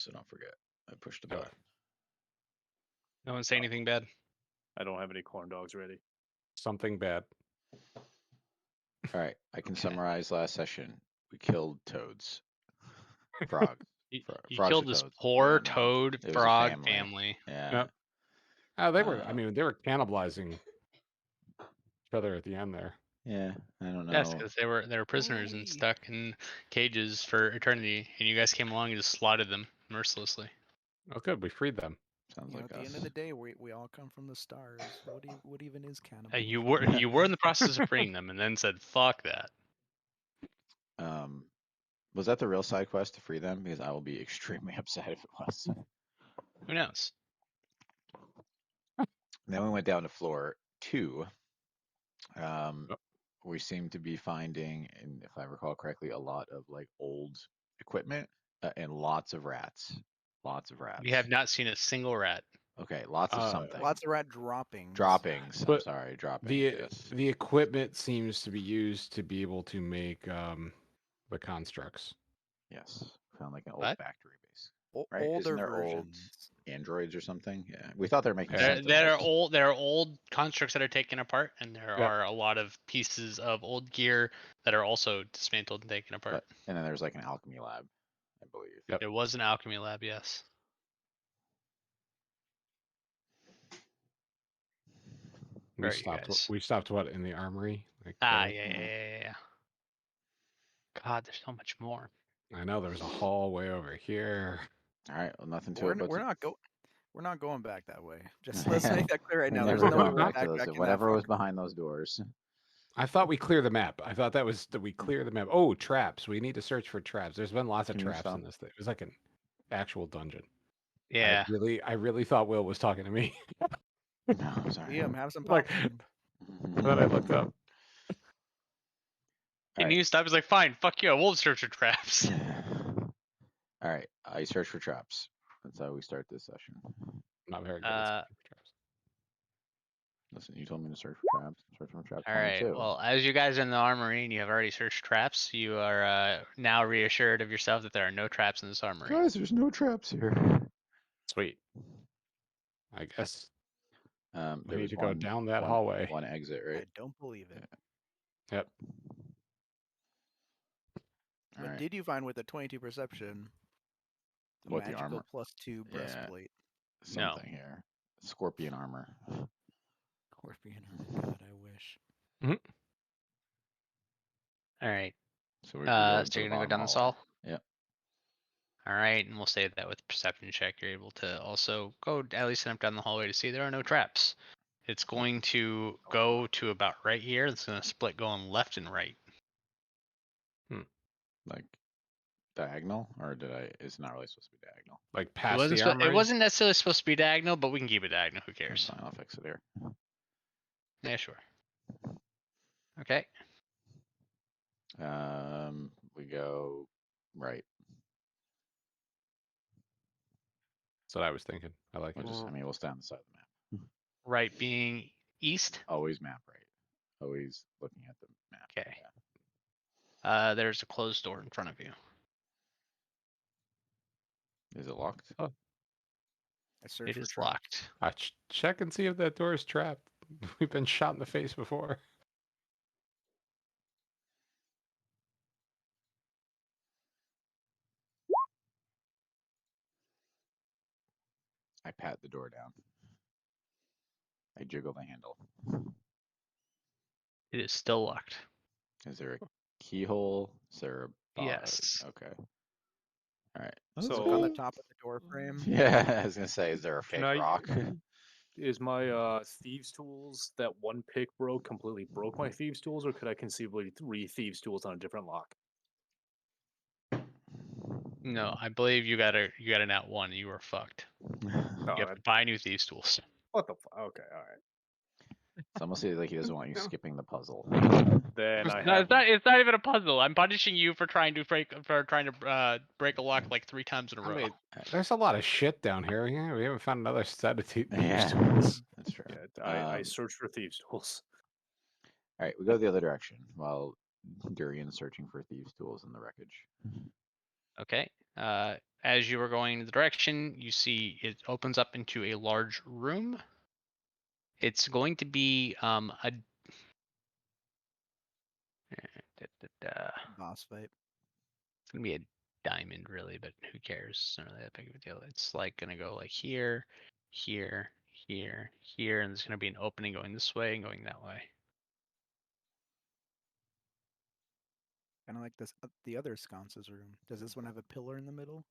so don't forget. I pushed a Oh. button. No one say anything bad. I don't have any corn dogs ready. Something bad. All right, I can Okay. summarize last session. We killed toads, frogs. You Frogs killed or this toads? poor No. toad It was a frog family. family. Yeah. Yep. Oh, they were. I Uh, mean, they were cannibalizing each other at the end there. Yeah, I don't know. Yes, because they were prisoners and stuck in cages for eternity, and you guys came along and just slaughtered them mercilessly. Oh, good. We freed them. Sounds You know, like at the us. end of the day, we all come from the stars. What even is cannibal? You were in the process of freeing them, and then said, "Fuck that." Was that the real side quest to free them? Because I will be extremely upset if it was. Who knows? Then we went down to floor 2. Oh. We seem to be finding, and if I recall correctly, a lot of like old equipment and lots of rats. Lots of rats. We have not seen a single rat. Okay, lots of something. Lots of rat droppings. Droppings. I'm But sorry, droppings. The equipment seems to be used to be able to make the constructs. Yes. Found like an old What? factory base. Right? Older Isn't there old versions. androids or something? Yeah. We thought they were making There, something. there are else. old there are old constructs that are taken apart, and there Yep. are a lot of pieces of old gear that are also dismantled and taken apart. And then there's like an alchemy lab, I believe. Yep. There was an alchemy lab, yes. We Where are you stopped. guys? We stopped what in the armory? Like, Yeah. God, there's so much more. I know there's a hallway over here. All right. Well, nothing to We're, it. But we're not going back that way. Just let's make that clear right now. There's never no way going we're back to those. backtracking that Whatever was far. behind those doors. I thought we cleared the map. I thought that was that we clear the map. Oh, traps. We need to search for traps. There's been lots of Can you traps stop? in this thing. It was like an actual dungeon. Yeah. I really thought Will was talking to me. No, I'm sorry. Liam, have some Like, popcorn. then I looked up. And Alright. you stopped. Was like, fine, fuck you. I won't search for traps. All right. I search for traps. That's how we start this session. Not very good. at searching for traps. Listen, you told me to search for traps. Search for traps. All right. 22. Well, as you guys are in the armory and you have already searched traps, you are now reassured of yourself that there are no traps in this armory. Guys, there's no traps here. Sweet. I guess we There need was to go down that hallway. One exit, I right? don't believe it. Yep. What Alright. did you find with the 22 perception? The What, the magical armor? +2 Yeah. breastplate. No. Something here. Scorpion armor. Scorpion armor. God, I wish. All right. So we're gonna So you're gonna go down this hall? Yep. All right, and we'll say that with perception check, you're able to also go at least up down the hallway to see there are no traps. It's going to go to about right here. It's going to split going left and right. Like diagonal, or is it not really supposed to be diagonal? Like past the armory. It wasn't necessarily supposed to be diagonal, but we can keep it diagonal. Who That's cares? fine, I'll fix it here. Yeah, sure. Okay. We go right. That's what I was thinking. I like it. We'll stay on the side of the map. Right being east. Always map right. Always looking at the map. Okay. Yeah. There's a closed door in front of you. Is it locked? I searched It for is traps. locked. Check and see if that door is trapped. We've been shot in the face before. I pat the door down. I jiggle the handle. It is still locked. Is there a keyhole? Is there a Yes. Okay. All right. So- Look on the top of the door frame. Yeah, I was gonna say, is there a fake Can I- rock? Is my thieves tools that one pick completely broke my thieves tools, or could I conceivably thieves tools on a different lock? No, I believe you got a nat 1. You were fucked. You have to buy new thieves tools. What the fuck? Okay, all right. It's almost like he doesn't want you skipping the puzzle. Then I No, have. it's not even a puzzle. I'm punishing you for trying to break a lock like 3 times in a row. I mean, there's a lot of shit down here. Yeah, we haven't found another set of thieves Yeah, tools. that's true. Yeah, I searched for thieves tools. All right, we go the other direction while Durian's searching for thieves' tools in the wreckage. Okay. As you are going in the direction, you see it opens up into a large room. It's going to be a Boss fight. it's gonna be a diamond really, but who cares? It's not really that big of a deal. It's like gonna go like here, here, here, here, and there's gonna be an opening going this way and going that way. Kind of like this, the other sconces room. Does this one have a pillar in the middle?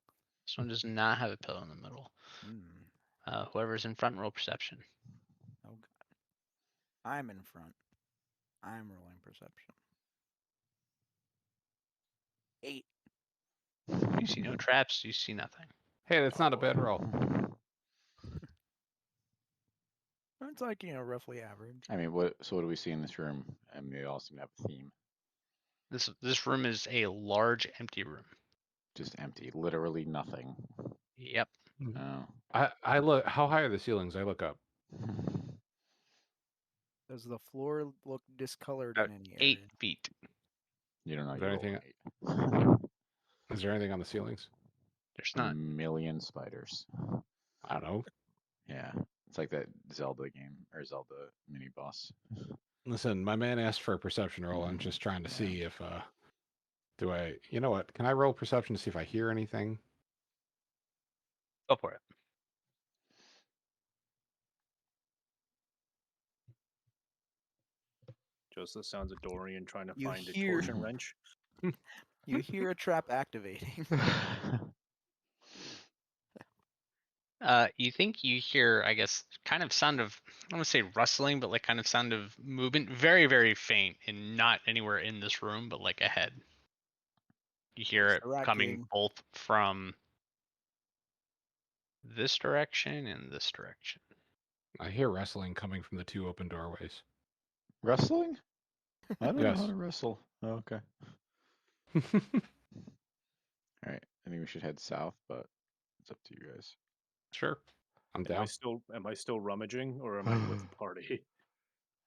This one does not have a pillar in the middle. Hmm. Whoever's in front, roll perception. Oh god. I'm in front. I'm rolling perception. 8. You see no traps. You see nothing. Hey, that's not a bad roll. It's like, roughly average. I mean, what? So what do we see in this room? And they all seem to have a theme. This room is a large empty room. Just empty, literally nothing. Yep. Oh. I look. How high are the ceilings? I look up. Does the floor look discolored About in any area? 8 feet. You don't know. Is there you roll anything- eight. Is there anything on the ceilings? There's A not. million spiders. I don't know. Yeah, it's like that Zelda game or Zelda mini boss. Listen, my man asked for a perception roll. I'm just trying to Yeah. see if do I? You know what? Can I roll perception to see if I hear anything? Go for it. Just the sounds of Dorian trying to You find a hear- torsion wrench. You hear a trap activating. You think you hear, I guess, kind of sound of, I don't want to say rustling, but like kind of sound of movement, very, very faint and not anywhere in this room, but like ahead. You hear It's it the Rat coming King. both from this direction and this direction. I hear wrestling coming from the 2 open doorways. Wrestling? I don't know Yes. how to wrestle. Oh, okay. All right. I think we should head south, but it's up to you guys. Sure, I'm Am I down. still rummaging, or am I with the party?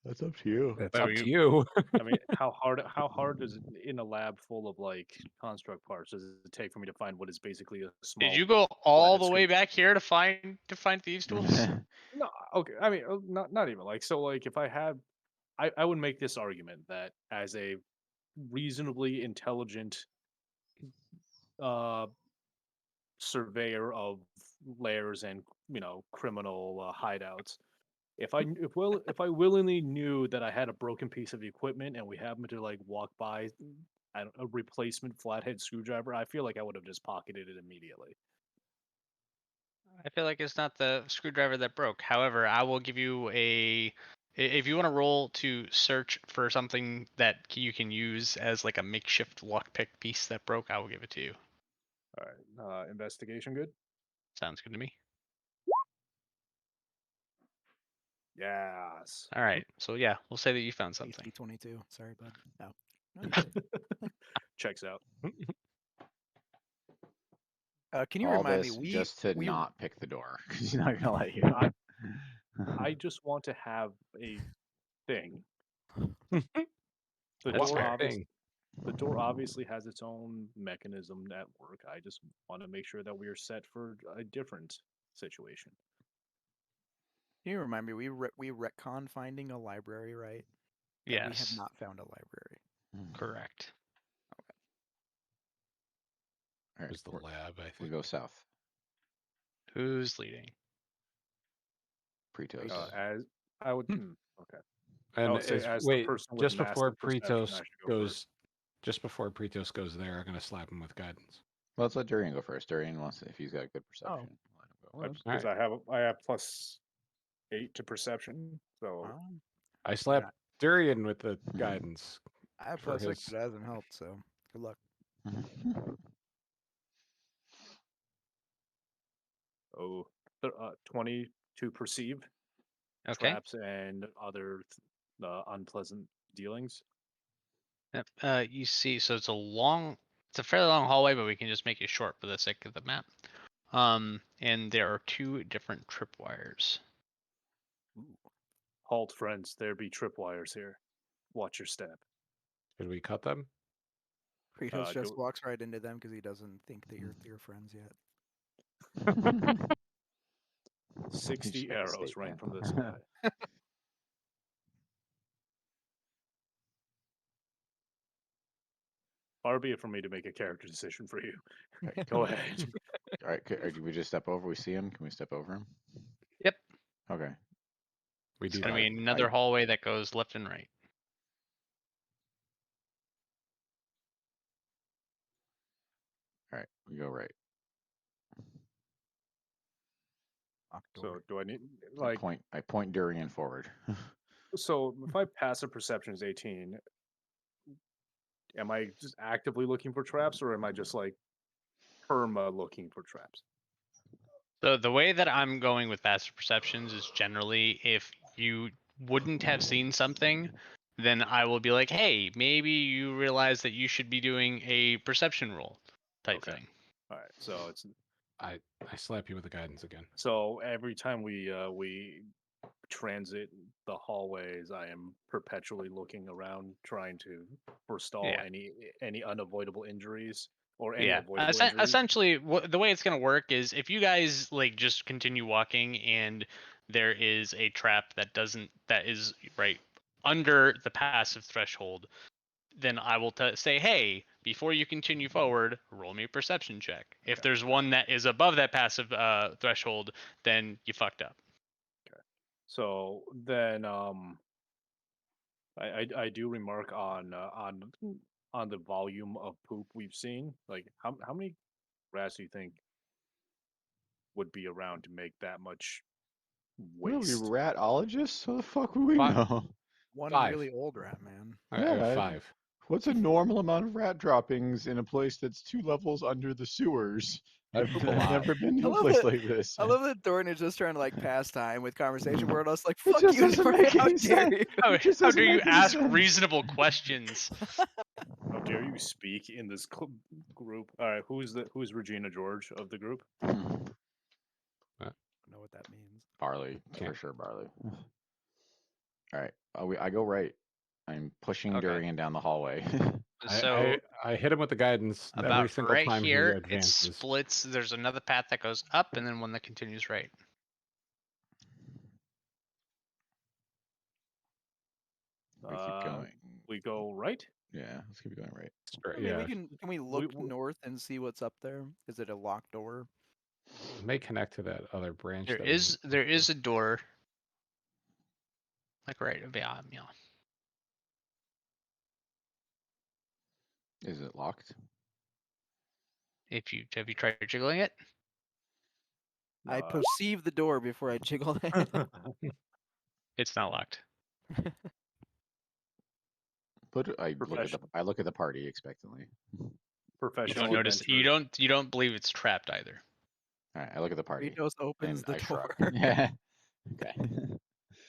That's up to you. It's Well, up to you. I mean, how hard does it in a lab full of like construct parts does it take for me to find what is basically a small? Did you go all the way screwdriver. back here to find thieves' tools? No, okay. I mean, not even like so. Like, if I had, I would make this argument that as a reasonably intelligent surveyor of lairs and criminal hideouts, if I willingly knew that I had a broken piece of equipment and we happened to like walk by a replacement flathead screwdriver, I feel like I would have just pocketed it immediately. I feel like it's not the screwdriver that broke. However, I will give you if you want to roll to search for something that you can use as like a makeshift lockpick piece that broke, I will give it to you. All right, investigation, good. Sounds good to me. Yes. All right. So yeah, we'll say that you found something. Safety 22. Sorry, bud. No. No, you didn't. Checks out. Can you All remind this me? just to we- not pick the door because he's not gonna let you. I just want to have a thing. That's fair. The door obviously has its own mechanism at work. I just want to make sure that we are set for a different situation. Can you remind me? We retcon finding a library, right? That We have Yes, not found a library. correct. All right, Was the lab? I we think. go south. Who's leading? Pretos. As I would. Okay. And would say as, as the wait, person with just before massive perception, I Pretos should go goes, first. just before Pretos goes there, I'm gonna slap him with guidance. Well, let's let Durian go first. Durian wants if he's got good perception. Let him go. Well, Because I have +8 to perception. So I slapped Durian with the Mhm. guidance. I have For +6, his- but it hasn't helped. So good luck. oh, 20 to perceive Okay. traps and other unpleasant dealings. Yep. You see, so it's a fairly long hallway, but we can just make it short for the sake of the map. And there are 2 different tripwires. Halt, friends. There be tripwires here. Watch your step. Should we cut them? Kratos do- just walks right into them because he doesn't think that you're friends yet. 60 make a arrows rain statement. from the sky. Far be it from me to make a character decision for you. Right, Go can we- ahead. All right, do we just step over? We see him. Can we step over him? Yep. Okay. We It's do gonna that. be another hallway that goes left and right. All right, we go right. Locked So door. do I need I point Durian forward. So if my passive perception is 18, am I just actively looking for traps, or am I just like perma looking for traps? So the way that I'm going with passive perceptions is generally if you wouldn't have seen something, then I will be like, hey, maybe you realize that you should be doing a perception roll type Okay. thing. All right. So it's I slap you with the guidance again. so every time we transit the hallways, I am perpetually looking around, trying to forestall Yeah. any unavoidable injuries or any Yeah. avoidable injuries. Essentially, the way it's gonna work is if you guys like just continue walking and there is a trap that is right under the passive threshold, then I will say, hey, before you continue forward, roll me a perception check. If Okay. there's one that is above that passive threshold, then you fucked up. So then, I do remark on the volume of poop we've seen. Like, how many rats do you think would be around to make that much What are we, waste? ratologists? How the fuck would we Fi- know? One 5. really old rat man. I have Yeah, 5. What's a normal amount of rat droppings in a place that's 2 levels under the sewers? I I've poop a lot. never been I to a love place it. like this. I love that Thornton is just trying to like pass time with conversation. Where else like It fuck just you, doesn't Dorian, make how any dare sense. you? How, It just how doesn't dare you make any ask sense. reasonable questions? How dare you speak in this group? All right, who's Regina George of the group? I don't know what that means. Barley, for Can't. sure, Barley. All right, I go right. I'm pushing Okay. Durian down the hallway. So I hit him with the guidance every about single right time here, he it advances. splits. There's another path that goes up, and then one that continues right. We keep going. We go right. Yeah, let's keep going right. Straight- I mean, yeah, can we look we- north and see what's up there? Is it a locked door? it may connect to that other branch. There that we is need. there is a door. Like right, yeah. Is it locked? If you have you tried jiggling it? I Uh, perceive the door before I jiggle it. It's not locked. But I Professional. look at the party expectantly. You Professional. don't notice. You adventurer. don't believe it's trapped either. All right, I look at the party. Kratos opens and the I door. shrug. Yeah. Okay.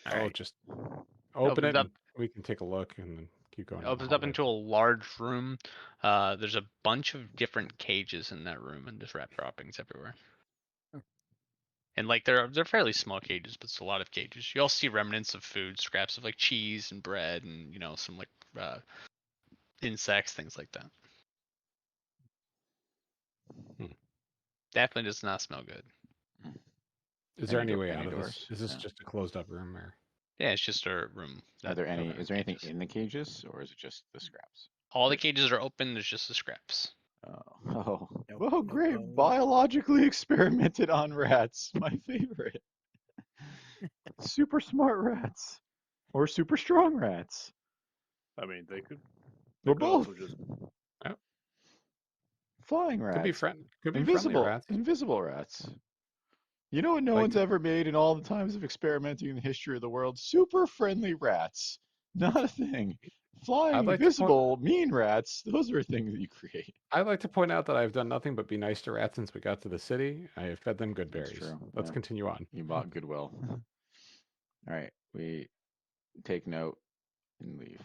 All Oh, right. just open Opens it. up. And we can take a look and then keep going. It down the opens up hallway. into a large room. There's a bunch of different cages in that room, and just rat droppings everywhere. And like they're fairly small cages, but it's a lot of cages. You all see remnants of food, scraps of like cheese and bread, and some like insects, things like that. Definitely does not smell good. Is there any Any way out of doors? this? Is this Yeah. just a closed up room or? Yeah, it's just a room. Are there any? filled Is there with anything cages. in the cages, or is it just the scraps? All the cages are open. There's just the scraps. Oh, Nope, oh, no great! bones. Biologically experimented on rats. My favorite. Super smart rats, or super strong rats, I mean, they could. or could also both. just. Flying rats. Could be friendly Invisible. rats. Invisible rats. You know what no Like one's to- ever made in all the times of experimenting in the history of the world? Super friendly rats. Not a thing. Flying, I'd like to invisible, mean rats, those are things that you create. I'd like to point out that I've done nothing but be nice to rats since we got to the city. I have fed them good That's berries. true, Let's yeah. continue on. You bought Goodwill. All right, we take note and leave.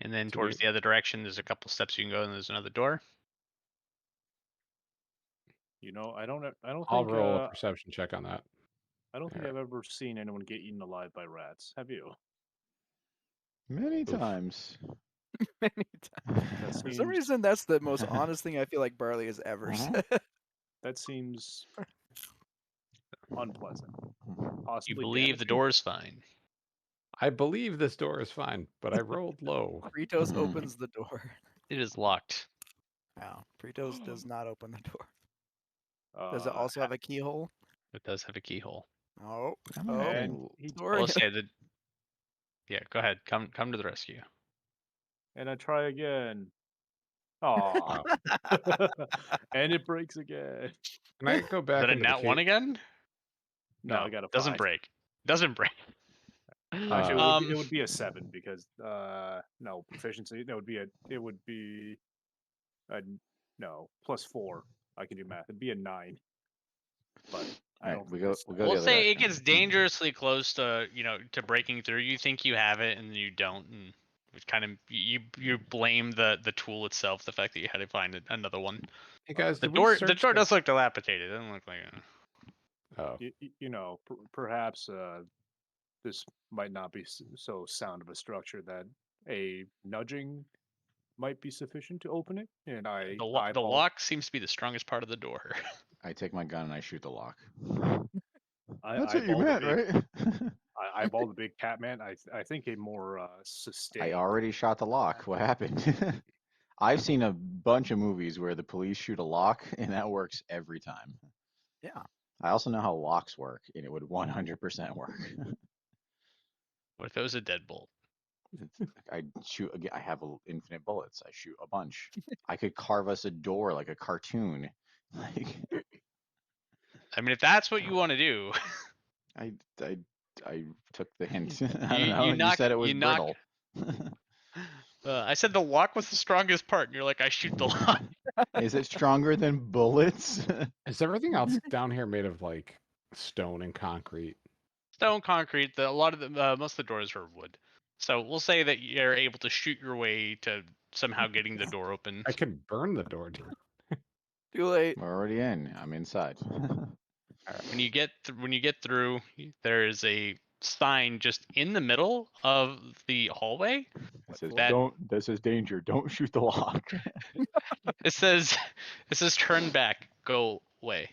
And then So towards we- the other direction, there's a couple steps you can go, and there's another door. I don't. I'll think. roll a perception check on that. I don't think Alright. I've ever seen anyone get eaten alive by rats. Have you? Many Oof. times. Many times. That For some seems reason, that's the most honest thing I feel like Barley has ever Mhm. said. that seems unpleasant. You Possibly believe the damaging. door's fine. I believe this door is fine, but I rolled low. Fritos opens the door. It is locked. Wow. Fritos does not open the door. Uh, Does it also have a keyhole? It does have a keyhole. Oh, I mean, oh, and l- he, I sorry. will say that. Yeah, go ahead. Come to the rescue. and I try again. Aw. And it breaks again. Can I go Is back that a into the nat one cave? again? No, I got a doesn't 5. break. Doesn't break. Actually, it would be a 7 because no proficiency. That would be a no +4. I can do math. It'd be a 9. But I Alright, don't we think go this. we go the We'll other say it direction. gets dangerously close to to breaking through. You think you have it, and you don't, and it kind of you blame the tool itself, the fact that you had to find another one. Hey guys, The did we door search does look dilapidated. It doesn't look like. Oh, Perhaps this might not be so sound of a structure that a nudging might be sufficient to open it. And I The lock seems to be the strongest part of the door. I take my gun and I shoot the lock. I That's what you meant, right? I eyeball the big Catman. I think a more sustained. I already shot the lock. What happened? I've seen a bunch of movies where the police shoot a lock, and that works every time. Yeah. I also know how locks work, and it would 100% work. What if it was a deadbolt? I shoot again. I have infinite bullets. I shoot a bunch. I could carve us a door like a cartoon. Like I mean, if that's what you want to do, I took the hint. I don't you know. You knock said it was you knock. brittle. I said the lock was the strongest part, and you're like, I shoot the lock. Is it stronger than bullets? is everything else down here made of like stone and concrete? Stone, concrete. A lot of the most of the doors are wood. So we'll say that you're able to shoot your way to somehow getting the door open. I could burn the door down. Too late. We're already in. I'm inside. When you get through, there is a sign just in the middle of the hallway. It says, That- "Don't. This is danger. Don't shoot the lock." It says turn back, go away.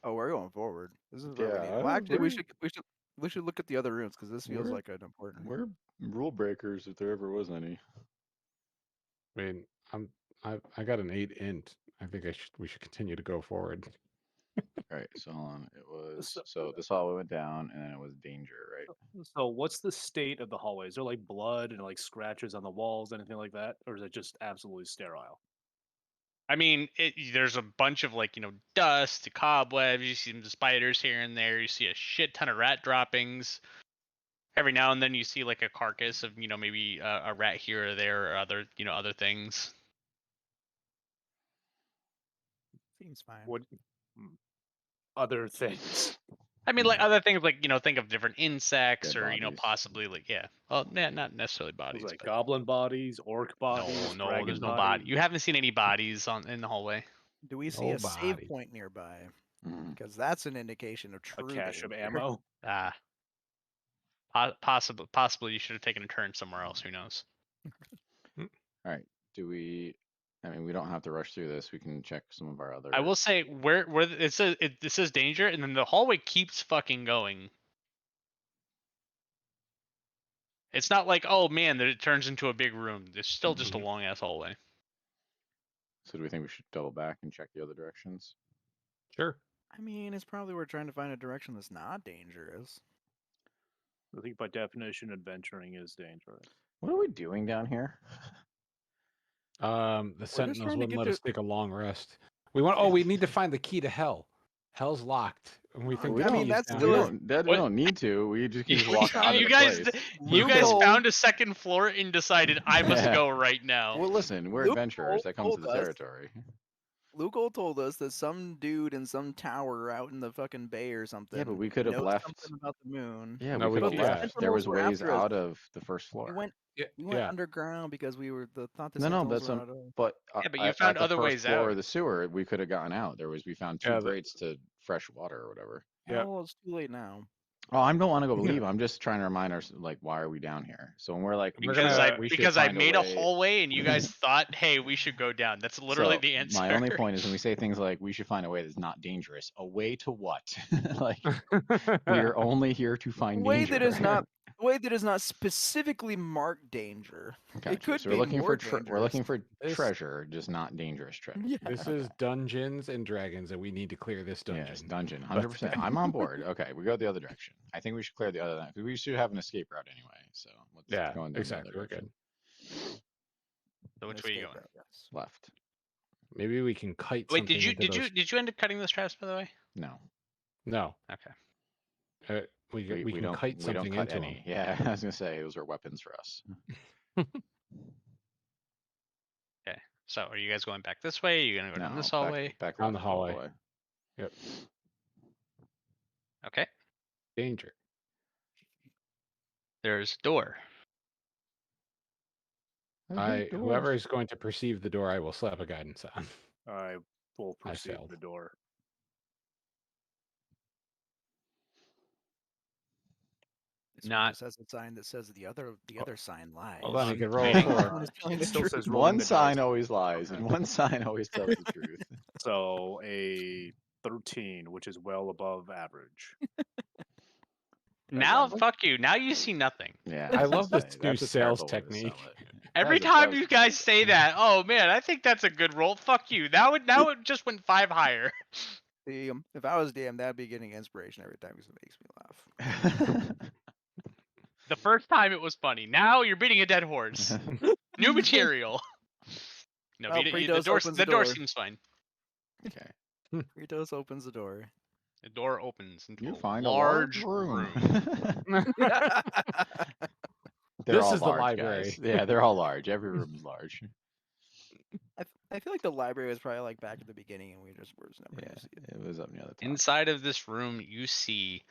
Oh, we're going forward. This is where we Yeah, need. Well, actually, we we're- should look at the other rooms because this feels We're- like an important. We're rule breakers if there ever was any. I mean, I got an 8 int. I think we should continue to go forward. All right, so hold on. It was So- so this hallway went down, and then it was danger, right? So what's the state of the hallway? Is there like blood and like scratches on the walls, anything like that, or is it just absolutely sterile? I mean, there's a bunch of dust, cobwebs. You see some spiders here and there. You see a shit ton of rat droppings. Every now and then you see like a carcass of maybe a rat here or there or other things. Seems fine. What other things? I mean, like other things, like think of different insects Dead or bodies. possibly not necessarily bodies. Like but- goblin bodies, orc bodies, no, dragon there's no bodies? body. You haven't seen any bodies in the hallway. Do we see No a save body. point nearby? Mm. Because that's an indication of A true cache of danger. ammo. Possibly you should have taken a turn somewhere else. Who knows? All right. Do we? I mean, we don't have to rush through this. We can check some of our other. I will say where it says danger, and then the hallway keeps fucking going. It's not like, oh man, that it turns into a big room. It's still just a long ass hallway. So do we think we should double back and check the other directions? Sure. I mean, it's probably we're trying to find a direction that's not dangerous. I think by definition, adventuring is dangerous. What are we doing down here? The sentinels trying to wouldn't get let to- us take a long rest. We need to find the key to hell. Hell's locked, and we think We I the mean, key is that's down we still here. a- don't. That we What? don't need to. We just can You just walk out of the guys, place. you guys Loophole. found a second floor and decided I must Yeah. go right now. Well, listen, we're Luke adventurers that come to told the us- territory. Lugo told us that some dude in some tower out in the fucking bay or something. but we could have knows left. something about the moon. Yeah, No, we we could have could- yeah. left. There was Sentinels were ways after us. out of the first floor. We went Yeah. underground because we were thought the No, Sentinels that's were what- out of- But Yeah, but you at found the other first ways floor out. of the sewer, we could have gotten out. We found two Yeah, grates to fresh water or whatever. Yeah. Oh, it's too late now. Oh, I don't want to go believe. I'm just trying to remind us, like, why are we down here? So when we're like, We're Because gonna- we should because I find made a way- hallway and you guys thought, hey, we should go down. That's literally So the answer. my only point is when we say things like we should find a way that's not dangerous, a way to what? Like we're only here to find way danger. that is not way that is not specifically marked danger. Gotcha. It could so be we're looking more for we're looking dangerous. for This- treasure, just not dangerous treasure. Yeah. This is Dungeons and Dragons, and we need to clear this dungeon. Yes, dungeon, 100%. I'm on board. Okay, we go the other direction. I think we should clear the other. We should have an escape route anyway. So let's Yeah, go in the exactly. other We're direction. good. So which way are you going? Left. Maybe we can kite. Wait, did something you into did those- you did you end up cutting those traps by the way? No, No. Okay. We can don't kite we something don't cut into any. them. Yeah, I was gonna say those are weapons for us. So are you guys going back this way? Are you gonna go down No, this hallway? back Down the left all hallway. Yep. Okay. Danger. There's a door. Whoever is going to perceive the door, I will slap a guidance on. I will I proceed failed. the door. This one Not- just has a sign that says the other sign lies. Hold on, you I'm can roll reading. for. It still says rolling One the sign dice. always lies, and one sign always tells the truth. So a 13, which is well above average. Now one. fuck you. Now you see nothing. Yeah, I was love gonna this say, new that's a sales terrible way to sell technique. it. Every That time was- you guys say that, oh man, I think that's a good roll. Fuck you. Now it just went 5 higher. DM. If I was DM, that'd be getting inspiration every time because it makes me laugh. The first time it was funny. Now you're beating a dead horse. New material. No, Oh, you didn't- Pretos opens the the door door. seems fine. Okay. Ritos opens the door. The door opens into You a find large a large room. They're This all is the large, library. guys. Yeah, they're all large. Every room is large. I feel like the library was probably like back at the beginning, and we just were just never Yeah, gonna see it. it was up near the top. Inside of this room, you see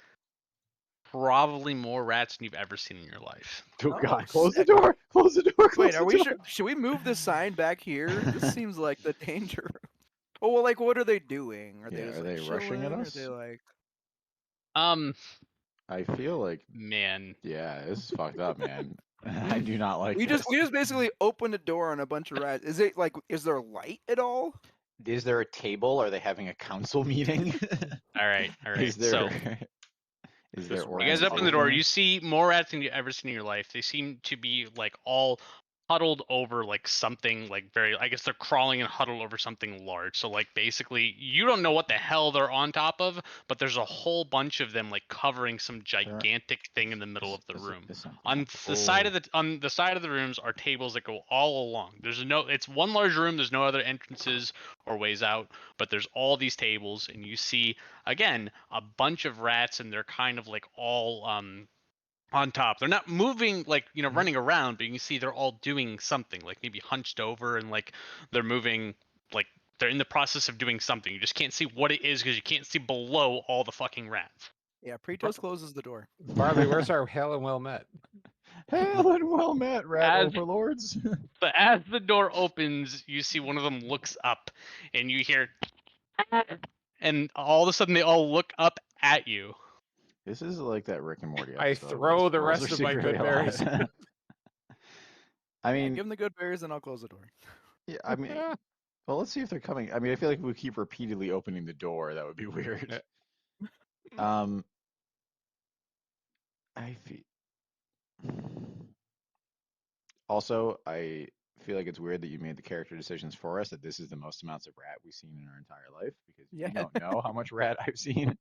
probably more rats than you've ever seen in your life. Oh, Oh, God, close the sick. door! Close the door! Close Wait, the are we door. should we move the sign back here? This seems like the danger room. Oh well, like what are they doing? Are they Yeah, just, are like, they rushing at chilling? us? Are they like? I feel like, Man, yeah, this is fucked up, man. I do not like We this. just basically opened a door on a bunch of rats. Is it like is there light at all? Is there a table? Are they having a council meeting? all right. Is there? So Is there? Just you guys organization? open the door. You see more rats than you've ever seen in your life. They seem to be like all huddled over like something like very. I guess they're crawling and huddled over something large. So like basically, you don't know what the hell they're on top of, but there's a whole bunch of them like covering some gigantic thing in the middle of the room. On the side of the rooms are tables that go all along. It's one large room. There's no other entrances or ways out, but there's all these tables, and you see again a bunch of rats, and they're kind of like all on top. They're not moving like running around, but you can see they're all doing something, like maybe hunched over, and like they're moving, like they're in the process of doing something. You just can't see what it is because you can't see below all the fucking rats. Yeah, Pretos closes the door. Barley, where's our hail and well met? Hail and well met, rat As- overlords. But as the door opens, you see one of them looks up, and you hear, and all of a sudden they all look up at you. This is like that Rick and Morty I episode. throw where the squirrels rest are of my secretly good berries. alive. I Yeah, mean, give them the good berries, and I'll close the door. yeah, I mean, well, let's see if they're coming. I mean, I feel like if we keep repeatedly opening the door, that would be weird. I feel. Also, I feel like it's weird that you made the character decisions for us. That this is the most amounts of rat we've seen in our entire life because Yeah. you don't know how much rat I've seen.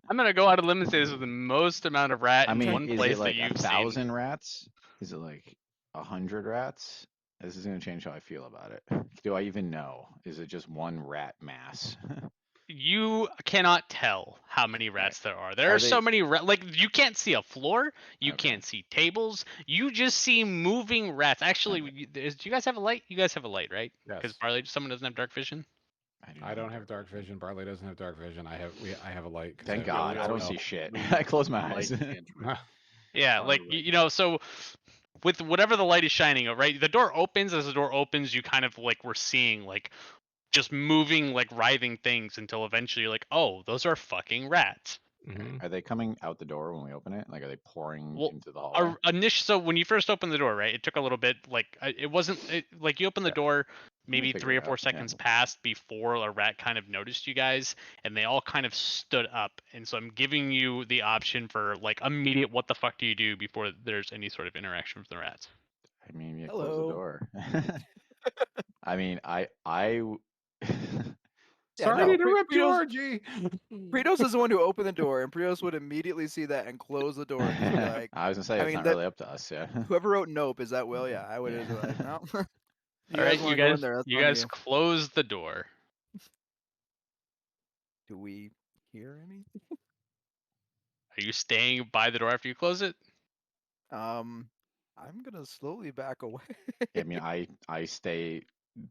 I'm gonna go out of limb and say this is the most amount of rat I in mean, one is place it like that you've 1,000 rats? Is it like 100 rats? This is gonna change how I feel about it. Do I even know? Is it just one rat mass? seen. You cannot tell how many rats there are. There Are are so they- many like you can't see a floor, you Okay. can't see tables, you just see moving rats. Actually, do you guys have a light? You guys have a light, right? Yes. Because Barley, someone doesn't have dark vision. I don't have dark vision. Barley doesn't have dark vision. I have a light. 'cause Thank I God, really I don't know. see shit. We- I close my Light eyes. cantrip. Yeah, like Barley. so with whatever the light is shining, right? The door opens. As the door opens, you kind of like we're seeing like just moving, like writhing things until eventually you're like, oh, those are fucking rats. Mhm. Are they coming out the door when we open it? Like, are they pouring Well, into the hallway? So when you first opened the door, right? It took a little bit. Like it wasn't like you opened the Yeah. door. We Maybe figured 3 or it 4 out, yeah. seconds passed before a rat kind of noticed you guys, and they all kind of stood up. And so I'm giving you the option for like immediate. What the fuck do you do before there's any sort of interaction with the rats? I mean, you close the Hello. door. I mean, Yeah, Sorry no, to interrupt you, Pritos, Archie. Pritos is the one who opened the door, and Pritos would immediately see that and close the door and just be like, I was gonna say I it's mean, not that really up to us, yeah. whoever wrote nope, is that Will? Yeah, I would just be like, Yeah. no. You All guys right, want to go in there? That's you on guys you. close the door. Do we hear anything? Are you staying by the door after you close it? I'm gonna slowly back away. I mean, I stay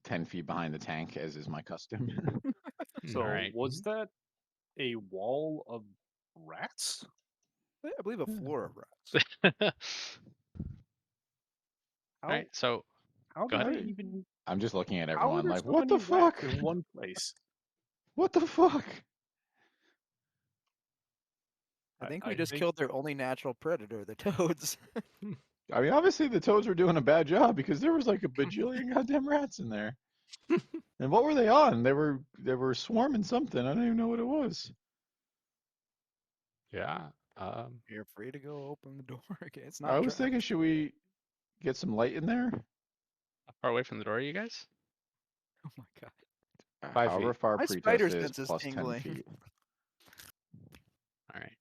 10 feet behind the tank, as is my custom. So Alright. was that a wall of rats? I believe a floor of rats. How Alright, so how go did ahead. they even? I'm just looking at How are everyone there like, so what the many rats fuck? in one place? What the fuck? I think we just killed their only natural predator, the toads. I mean, obviously the toads were doing a bad job because there was like a bajillion goddamn rats in there. And what were they on? They were swarming something. I don't even know what it was. Yeah. You're free to go open the door. Okay, it's I not was thinking, trapped. should we get some light in there? How far away from the door are you guys? Oh my god. 5 However feet. far My Pretos spider is, sense is plus 10 tingling. feet. Alright.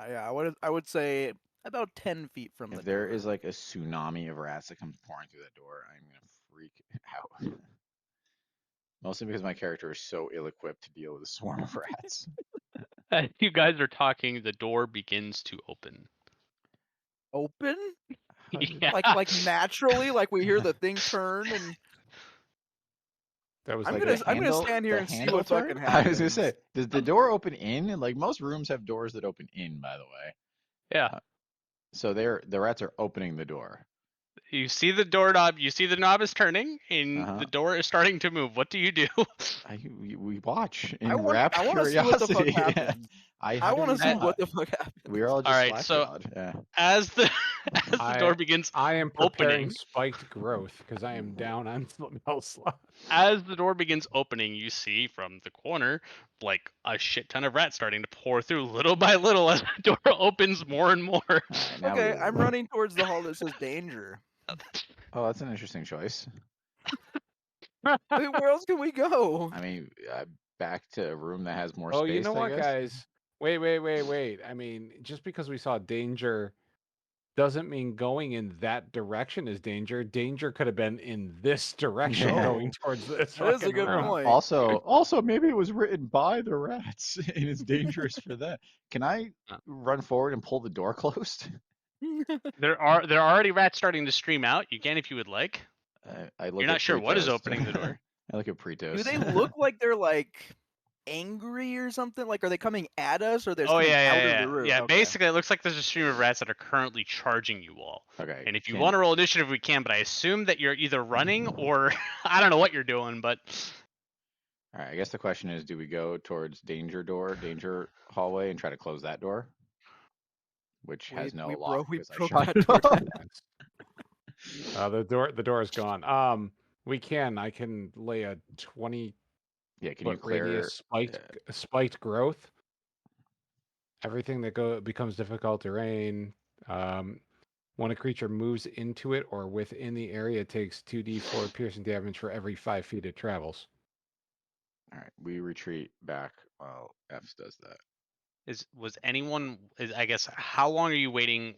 Yeah, I would say about 10 feet from the If there door. is like a tsunami of rats that comes pouring through that door, I'm gonna freak out. Mostly because my character is so ill-equipped to deal with a swarm of rats. As you guys are talking, the door begins to open. Open? How did- Yeah. Like naturally, like we hear the thing turn and That was I'm like gonna a I'm gonna handle- stand here the and see handle what fucking turn? happens. I was gonna say, does the door open in? Like most rooms have doors that open in, by the way. Yeah. So the rats are opening the door. You see the doorknob, you see the knob is turning, and Uh-huh. the door is starting to move. What do you do? We watch in I want rapt to see what the fuck curiosity. Yeah. happens. How I do want we to see not? what the fuck happens. We are all just Alright, so slack-jawed. Yeah. as the door I begins I am preparing opening, spiked growth because I am down on spell slot. as the door begins opening, you see from the corner like a shit ton of rats starting to pour through little by little as the door opens more and more. All right, now Okay, we I'm running towards the hall that says danger. Oh, that's an interesting choice. Wait, where else can we go? I mean, back to a room that has more Oh, space, you know I what, guess. guys? Wait. I mean, just because we saw danger doesn't mean going in that direction is danger. Danger could have been in this direction Yeah. going towards this That is a fucking good room. point. Also, maybe it was written by the rats, and it's dangerous for them. Can I run forward and pull the door closed? There are already rats starting to stream out. You can if you would like. I look You're at not sure what is Pretos. opening the door. I look at Pretos. Do they look like they're like angry or something? Like, are they coming at us or they're Oh coming out of yeah. the room? Yeah, Okay. basically it looks like there's a stream of rats that are currently charging you all. Okay. And if you can- want to roll initiative, we can, but I assume that you're either running or I don't know what you're doing, but All right. I guess the question is, do we go towards danger hallway, and try to close that door, which has no lock we because I broke shot that it door off. The door is gone. I can lay a 20 Yeah. Can you foot clear? radius spiked growth. Everything that becomes difficult terrain. When a creature moves into it or within the area, it takes 2d4 piercing damage for every 5 feet it travels. All right. We retreat back while F does that. I guess how long are you waiting?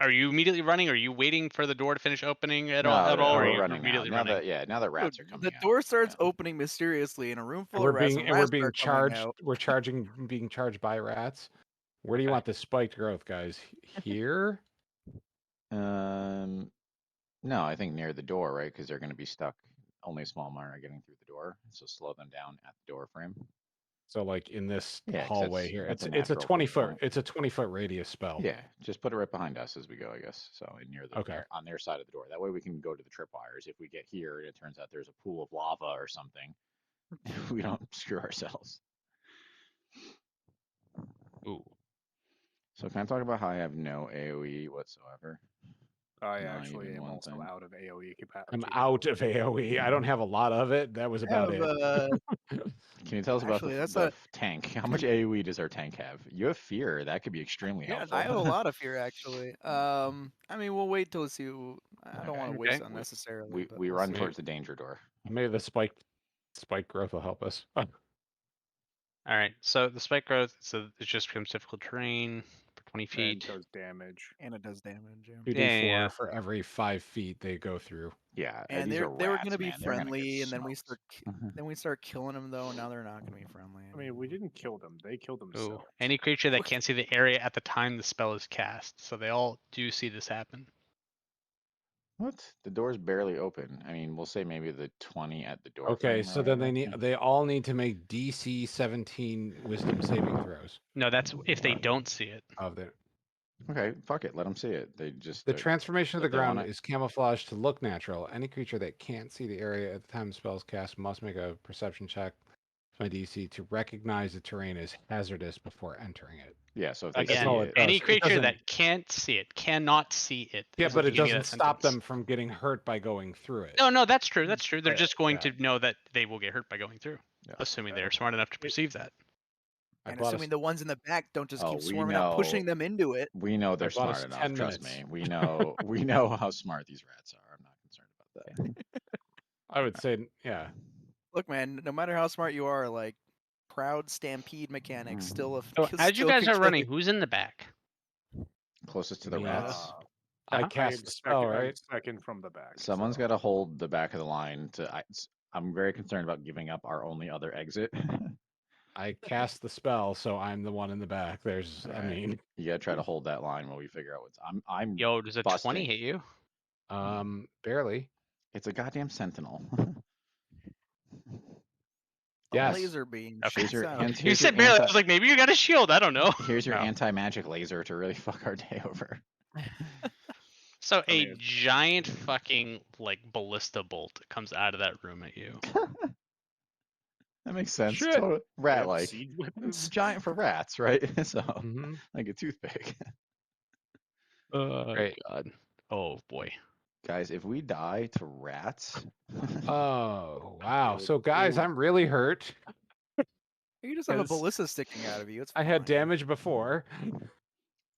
Are you immediately running? Are you waiting for the door to finish opening at all? Or we're are you running now. immediately Now running? that Dude, rats are coming the out. door starts Yeah. opening mysteriously in a room full We're of rats, being and we're rats being start coming charged. out. We're being charged by rats. Where do you Okay. want the spiked growth, guys? Here? No, I think near the door, right? Because they're going to be stuck. Only a small amount are getting through the door, so slow them down at the door frame. So like in this Yeah, 'cause hallway that's- here. that's a It's a natural 20 push foot point. it's a 20-foot radius spell. Yeah, just put it right behind us as we go, I guess. So near the Okay. on their side of the door. That way we can go to the tripwires. If we get here and it turns out there's a pool of lava or something, we don't screw ourselves. Ooh. So can I talk about how I have no AoE whatsoever? I Not actually even am one also thing. out of AoE capacity. I'm out of AoE. I don't have a lot of it. That was about have, it. Can you tell us about Actually, that's the not- tank? How much AoE does our tank have? You have fear. That could be extremely Yeah, helpful. I have a lot of fear actually. I mean, we'll wait till see. I don't want to Okay. waste Okay. unnecessarily. but We we'll run see. towards the danger door. Maybe the spike growth will help us. All right. So the spike growth, so it just becomes difficult terrain for 20 And feet. does damage. And it does damage. Yeah. 2d4 Yeah, yeah. for every 5 feet they go through. Yeah, And these are they were rats, gonna be man. They're gonna get friendly, and then we smoked. start killing them though. Now they're not gonna be friendly. I mean, we didn't kill them. They killed Ooh. themselves. Any creature that can't see the area at the time the spell is cast. So they all do see this happen. What? The door's barely open. I mean, we'll say maybe the 20 at the door. Okay, frame or so then whatever. they all need to make DC 17 Wisdom saving throws No, that's if they don't see it. of their. Okay, fuck it. Let them see it. They just The transformation of the they wanna- ground is camouflaged to look natural. Any creature that can't see the area at the time the spell is cast must make a perception check with my DC to recognize the terrain as hazardous before entering it. Yeah, so if they Again, see all it it, does. any It creature doesn't- that can't see it cannot see it. Yeah, is the but it beginning of doesn't that stop sentence. them from getting hurt by going through it. No, that's true. That's true. They're Right, just going yeah. to know that they will get hurt by going through, Yeah. assuming they're smart enough to perceive that. I And bought assuming the ones in the back don't just Oh, keep we swarming up, pushing know. them into it. we know they're bought us smart enough. 10 Trust minutes. me. We know how smart these rats are. I'm not concerned about that. I would say, yeah. Look, man, no matter how smart you are, like proud stampede mechanics still. So as you still guys can are kill running, you. who's in the back? Closest to the Me. rats. I Uh-huh. cast the spell, right? I'm second from the back. Someone's so- got to hold the back of the line. I'm very concerned about giving up our only other exit. I cast the spell, so I'm the one in the back. There's, I Alright. mean, You gotta try to hold that line while we figure out what's. I'm. Yo, does a 20 busting. hit you? barely. It's a goddamn sentinel. A Yes. laser beam. Okay. shoots your out. hands- You Here's your said barely. I anti- was like, maybe you got a shield. I don't know. Here's your No. anti-magic laser to really fuck our day over. So I a mean- giant fucking like ballista bolt comes out of that room at you. That makes sense. Shit. Total They have rat-like. siege It's weapons? giant for rats, right? So Mhm. like a toothpick. Great. God. Oh boy. Guys, if we die to rats, Oh, wow. Ooh, So, guys, ooh. I'm really hurt. You just have a Because ballista sticking out of you. It's I had fine. damage before. all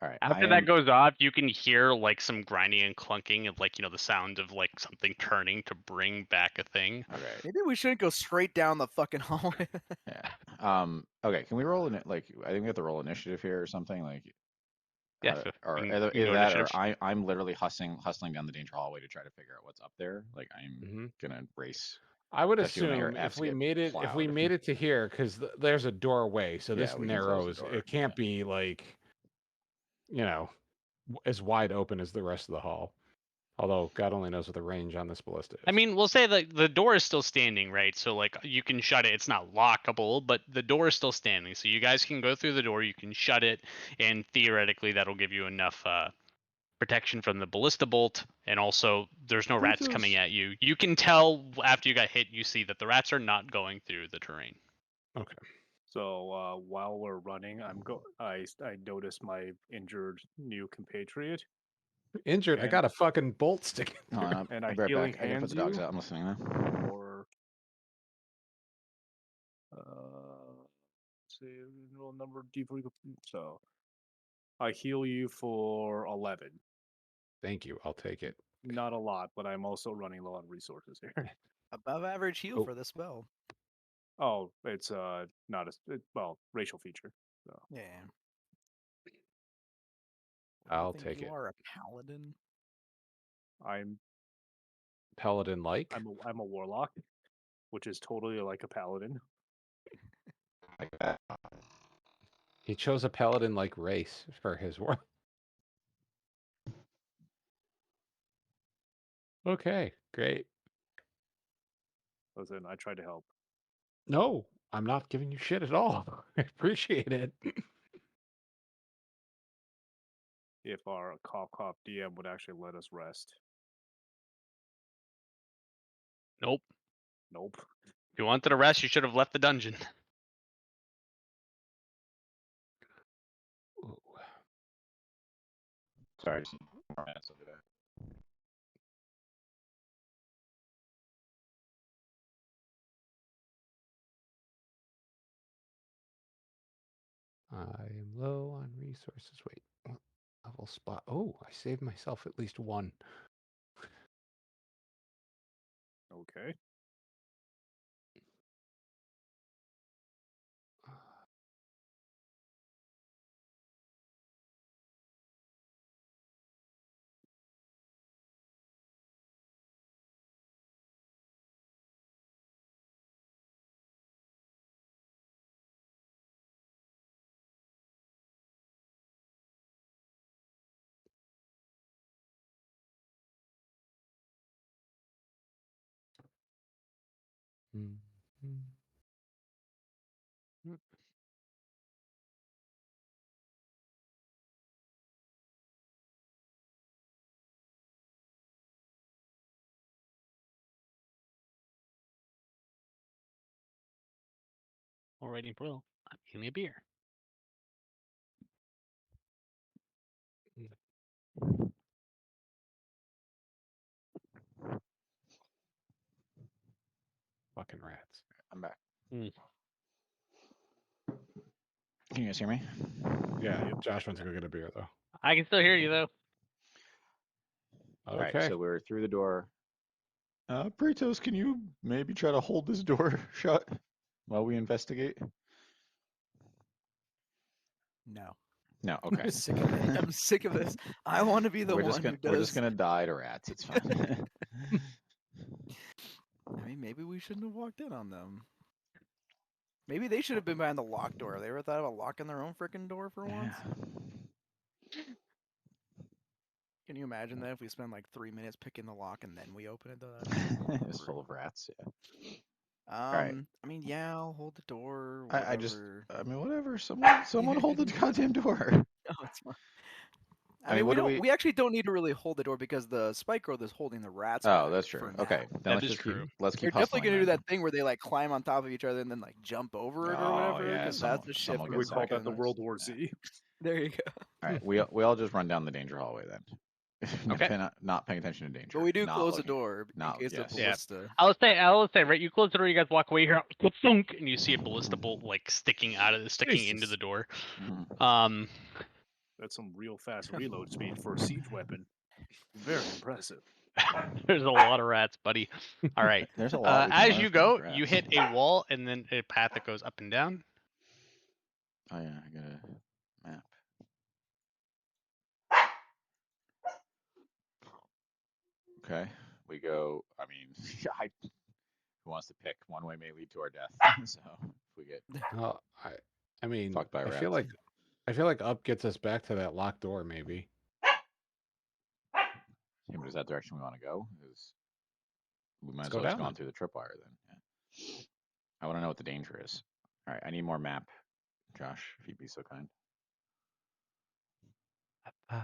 right. After that goes off, you can hear like some grinding and clunking of like, the sound of like something turning to bring back a thing. Okay. Maybe we shouldn't go straight down the fucking hallway. Yeah. Okay. Can we roll in? Like, I think we have to roll initiative here or something. Like, Yeah, how- so or you can- either, you can either go that, or initiative. I'm literally hustling down the danger hallway to try to figure out what's up there. Like, I'm Mhm. gonna race. I would Especially when I hear assume if Fs we get made it plowed. to here, because there's a doorway, so Yeah, this we can close the narrows. door, It can't be like, as wide open as the rest of the hall. Although God only knows what the range on this ballista is. I mean, we'll say that the door is still standing, right? So like you can shut it. It's not lockable, but the door is still standing. So you guys can go through the door. You can shut it, and theoretically that'll give you enough protection from the ballista bolt. And also, there's no rats coming at you. You can tell after you got hit. You see that the rats are not going through the terrain. Okay. So while we're running, I noticed my injured new compatriot, Injured. I And- got a fucking bolt sticking. No, I'm, and I'll I be right healing back. I gotta put hands the dogs you? out. I'm listening now. or let's see, roll number D4. So I heal you for 11. Thank you. I'll take it. Not a lot, but I'm also running low on resources here. Above average heal Oh. for the spell. Oh, it's not racial feature. So Yeah. I'll think take you it. are a paladin. I'm Paladin like. I'm a warlock, which is totally like a paladin. Like that. He chose a paladin like race for his work. Okay, great. Listen, I tried to help. No, I'm not giving you shit at all. I appreciate it. If our cough DM would actually let us rest. Nope. Nope. If you wanted to rest, you should have left the dungeon. Sorry, just more minutes. I'll do that. I am low on resources. Wait, what level spot? Oh, I saved myself at least one. Okay. Mhm. While waiting for Will, I'm getting me a beer. Fucking rats. I'm back. Mm. Can you guys hear me? Yeah, Josh went to go get a beer though. I can still hear you though. All right, Okay. so we're through the door. Britos, can you maybe try to hold this door shut while we investigate? No. No, okay. I'm sick of it. I'm sick of this. I want to be the we're one just gonna who we're just does. gonna die to rats. It's fine. I mean, maybe we shouldn't have walked in on them. Maybe they should have been behind the locked door. They ever thought about locking their own freaking door for once? Yeah. Can you imagine that if we spend like 3 minutes picking the lock and then we open it? Though? It's full of rats. Yeah. I right. mean, yeah, I'll hold the door. I just, Whatever. I mean, whatever. Someone hold the goddamn door. No, it's fine. I mean, what do we? we actually don't need to really hold the door because the spike growth is holding the rats. Oh, back that's true. for now. Okay, then That let's is just true. let's They're keep definitely hustling. gonna do then. that thing where they like climb on top of each other and then like jump over it or Oh, whatever. yeah, Because that's the shift. someone We gets call second. that the World War Z. There you go. All right, we all just run down the danger hallway then. Okay. Not paying attention to danger. But we do not close the looking- door in not- case yes. of Yeah. ballista. I will say, right? You close the door, you guys walk away here, thunk, and you see a ballista bolt like sticking into Jesus. the door. Mhm. That's some real fast reload speed for a siege weapon. Very impressive. There's a lot of rats, buddy. All right. There's a lot. we can As learn you from go, these you rats. hit a wall and then a path that goes up and down. Oh yeah, I got a map. Okay, we go. I mean, who wants to pick? One way may lead to our death. So if we get Well, I mean, fucked by I feel rats. like up gets us back to that locked door, maybe. Yeah, but is that direction we want to go? Is we might Let's as go well just down go on then. through the tripwire then. Yeah. I want to know what the danger is. All right, I need more map, Josh, if you'd be so kind. I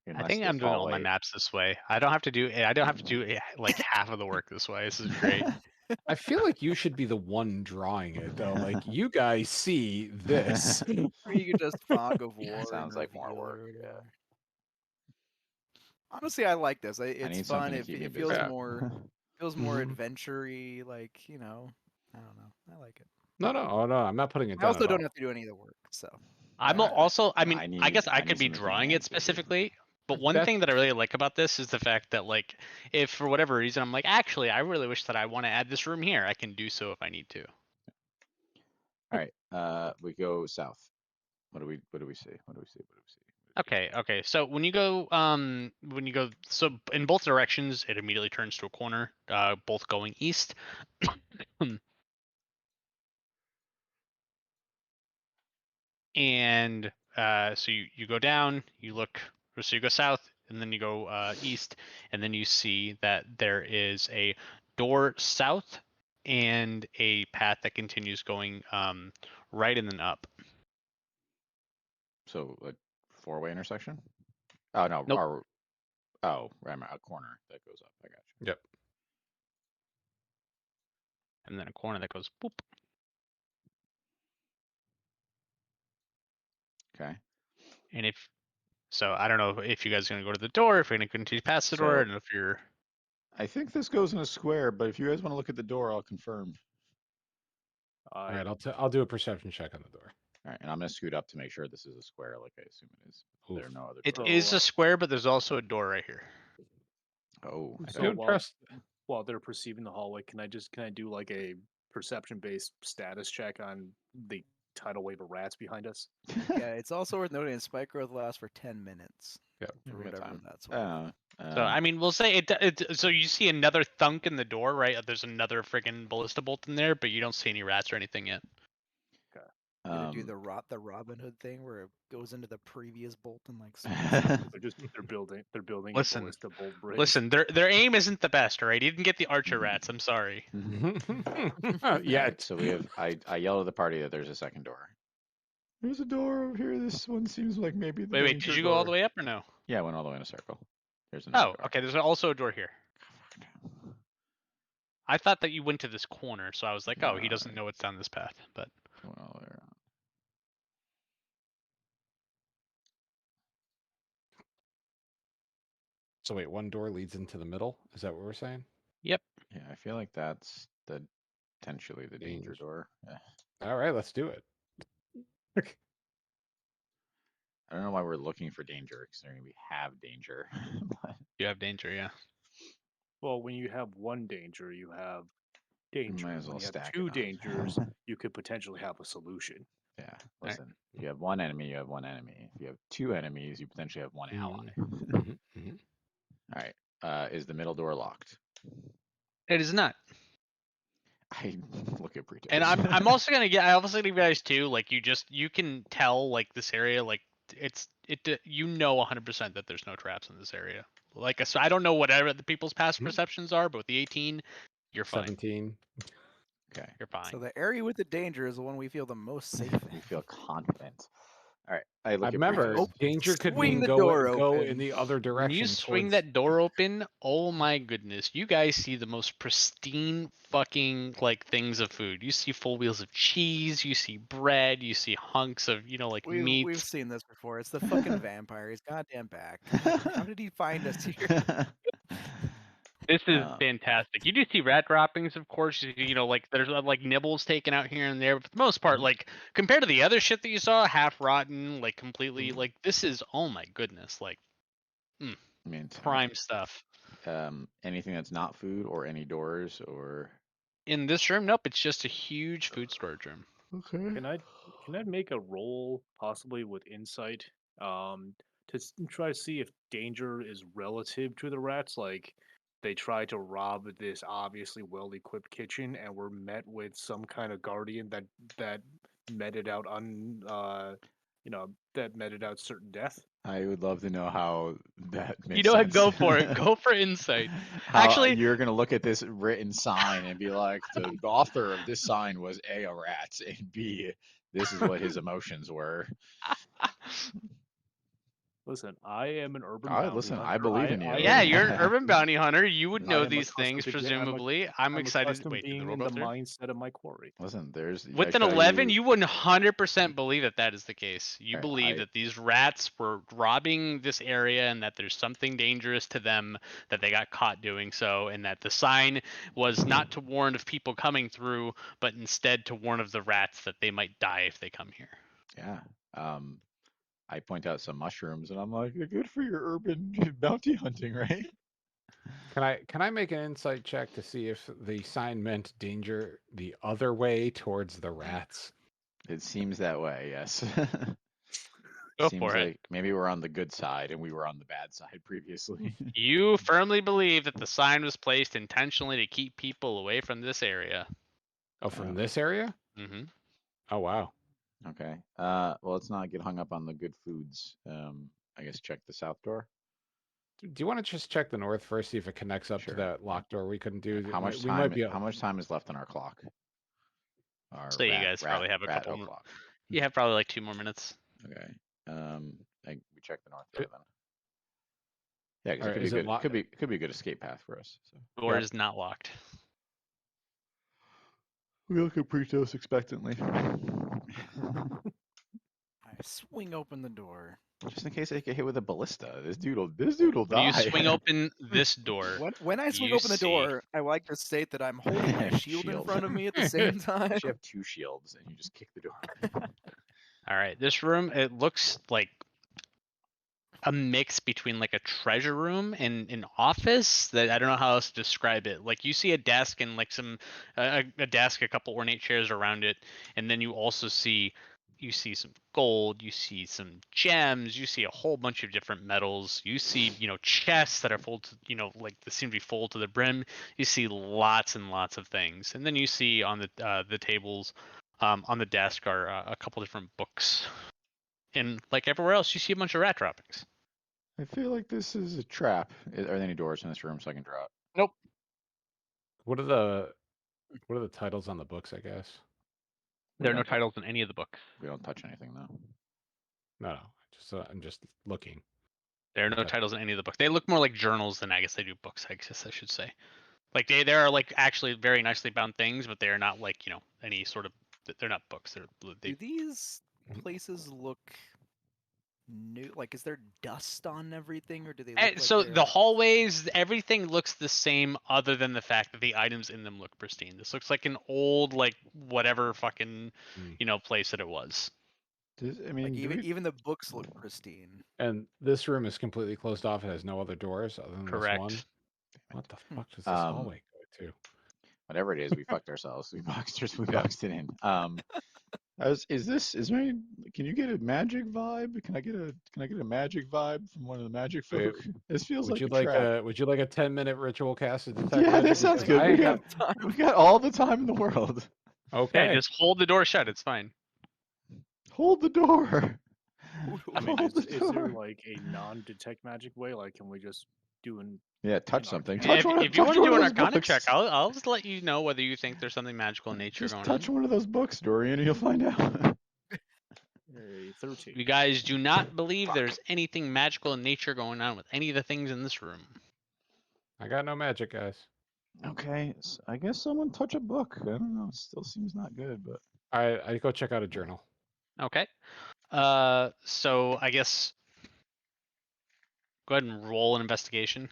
Unless think this I'm doing all my hallway- maps this way. I don't have to do like half of the work this way. This is great. I feel like you should be the one drawing it though. Like you guys see this. Or you could just fog of war. Sounds and like more reveal it or work, yeah. whatever. Honestly, I like this. I It's need fun. something to It, keep me it feels busy. Yeah. more Mhm. adventure-y. Like I don't know. I like it. No, I'm not putting it I down. also at don't all. have to do any of the work. So I'm Alright. also, I No, mean, I I guess need- I I could need be something to keep my drawing it hands busy. specifically, but one That- thing that I really like about this is the fact that, like, if for whatever reason I'm like, actually, I really wish that I want to add this room here, I can do so if I need to. All right, we go south. What do we see? What do we see? Okay. So when you go, so in both directions, it immediately turns to a corner, both going east. And so you go down, you look, so you go south, and then you go east, and then you see that there is a door south and a path that continues going right and then up. So a four-way intersection? Oh no, Nope. right, a corner that goes up. I got you. Yep. And then a corner that goes boop. Okay. And if so, I don't know if you guys are gonna go to the door, if you're gonna continue past the door, So- and if you're. I think this goes in a square, but if you guys want to look at the door, I'll confirm. All right, I'll do a perception check on the door. All right, and I'm gonna scoot up to make sure this is a square, like I assume it is. There are Oof. no other It doors. is a square, but there's also a door right here. Oh, I So Don't while, trust. while they're perceiving the hallway, can I do like a perception-based status check on the tidal wave of rats behind us? Yeah, it's also worth noting that spike growth lasts for 10 minutes. Yeah, Or we got whatever time. that's worth. So I mean, we'll say it. So you see another thunk in the door, right? There's another friggin' ballista bolt in there, but you don't see any rats or anything yet. Gonna do um, the Robin Hood thing where it goes into the previous bolt and like. They're building Listen, a ballista bolt bridge. Listen, their aim isn't the best, all right? You didn't get the archer rats. I'm sorry. Yeah. Alright, so we have. I yell at the party that there's a second door. There's a door over here. This one seems like maybe the. Wait, did you go all the way up or no? Yeah, I went all the way in a circle. There's another Oh, door. okay. There's also a door here. I thought that you went to this corner, so I was like, oh, he doesn't know it's down this path. But Went all the way around. So wait, one door leads into the middle. Is that what we're saying? Yeah, I feel like that's potentially the danger Danger. door. Yeah. All right, let's do it. I don't know why we're looking for danger, considering we have danger. But you have danger, yeah. Well, when you have one danger, you have danger. might as When well you have stack it two up. dangers, you could potentially have a solution. Yeah, Right. listen. If you have one enemy, you have one enemy. If you have two enemies, you potentially have one ally. Mhm, mhm. All right. Is the middle door locked? It is not. I look at Brito. And I'm also gonna get. I also gonna give you guys too. Like you can tell like this area like you know 100% that there's no traps in this area. Like so I don't know whatever the people's past Mhm. perceptions are, but with the 18, you're fine. 17. Okay. You're fine. So the area with the danger is the one we feel the most safe We in. feel confident. All right. I look I at remember Britos. danger could Swing mean the go door go in open. the other When direction. you swing towards- that door open, oh my goodness, you guys see the most pristine fucking like things of food. You see full wheels of cheese, you see bread, you see hunks of like meat. We've seen this before. It's the fucking vampire. He's goddamn back. How did he find us here? This is Uh, fantastic. You do see rat droppings, of course. Like there's like nibbles taken out here and there, but for the most part, Mhm. like compared to the other shit that you saw, half rotten, like completely, Mhm. like this is oh my goodness, like I mean, prime stuff. anything that's not food or any doors or. In this room, nope, it's just a huge food storage room. Okay. Can I make a roll possibly with insight to try to see if danger is relative to the rats? Like they tried to rob this obviously well-equipped kitchen and were met with some kind of guardian that meted out that meted out certain death. I would love to know how that makes You know what? sense. Go for it. Go for insight. How Actually- you're gonna look at this written sign and be like, the author of this sign was A, a rat, and B, this is what his emotions were. Listen, I am an urban I- bounty listen, I hunter. believe in you. Yeah, you're an urban bounty hunter. You would I know am these accustomed things, to I'm presumably. I'm excited. accustomed Wait, did the being roll in go the through? mindset of my quarry. Listen, there's With I an tell 11, you 100% believe that is the case. You Alright, believe I- that these rats were robbing this area and that there's something dangerous to them, that they got caught doing so, and that the sign was not to warn of people coming through, but instead to warn of the rats that they might die if they come here. Yeah. I point out some mushrooms, and I'm like, "They're good for your urban bounty hunting, right?" Can I make an insight check to see if the sign meant danger the other way towards the rats? It seems that way. Yes. Go Seems for it. like maybe we're on the good side and we were on the bad side previously. You firmly believe that the sign was placed intentionally to keep people away from this area. Oh, from Oh. this area? Mm-hmm. Oh wow. Okay. Well, let's not get hung up on the good foods. I guess check the south door. Do you want to just check the north first, see if it connects up Sure. to that locked door we couldn't do? How much We time? might be. How much time is left on our clock? Our So you guys probably have a couple more- o'clock. You have probably like 2 more minutes. Okay. We check the north door then. Yeah, because Alright, it is could it be good. locked? Could be a good escape path for us. So Door Yeah. is not locked. we look at Pretos expectantly. Swing open the door. Just in case I get hit with a ballista. This dude'll die. When you swing open this door, When I swing you open the see- door, I like to state that I'm holding my shield in Shield. front of me at the same time. You have 2 shields and you just kick the door. all right, this room, it looks like a mix between like a treasure room and an office that I don't know how else to describe it. Like you see a desk and like some a desk, a couple ornate chairs around it, and then you also see some gold, you see some gems, you see a whole bunch of different metals, you see chests that are full to like they seem to be full to the brim. You see lots and lots of things, and then you see on the tables on the desk are a couple different books. And like everywhere else, you see a bunch of rat droppings. I feel like this is a trap. Are there any doors in this room so I can drop? Nope. What are the titles on the books? I guess. There are no titles in any of the books. We don't touch anything though. No. I'm just looking. There are no Okay. titles in any of the books. They look more like journals than I guess they do books. I guess I should say. Like they are like actually very nicely bound things, but they are not like any sort of. They're not books. Do these places look new? Like, is there dust on everything, or do they look like So they're... the hallways, everything looks the same, other than the fact that the items in them look pristine. This looks like an old like whatever fucking place that it was. I mean, Like even the books look pristine. And this room is completely closed off. It has no other doors other than Correct. this one. What the fuck does this Um, hallway go to? whatever it is, we fucked ourselves. We boxed it in. Can you get a magic vibe? Can I get a magic vibe from one of the magic Wait, folk? This feels Would like you a like trap. would you like a 10-minute ritual cast to detect Yeah, magic? that sounds Because good. I We got all the time in the world. Okay. Yeah, just hold the door shut. It's fine. Hold the door. I mean, Hold the is there door. like a non-detect magic way? Like, can we just do an Yeah, touch something. Arcana. If you want to do an Arcana books. check, I'll just let you know whether you think there's something magical in nature Just going touch on. one of those books, Dorian, and you'll find out. a 13? You guys do not believe Fuck. there's anything magical in nature going on with any of the things in this room. I got no magic, guys. Okay, I guess someone touch a book. I don't know. It still seems not good, but I go check out a journal. Okay. So I guess go ahead and roll an investigation.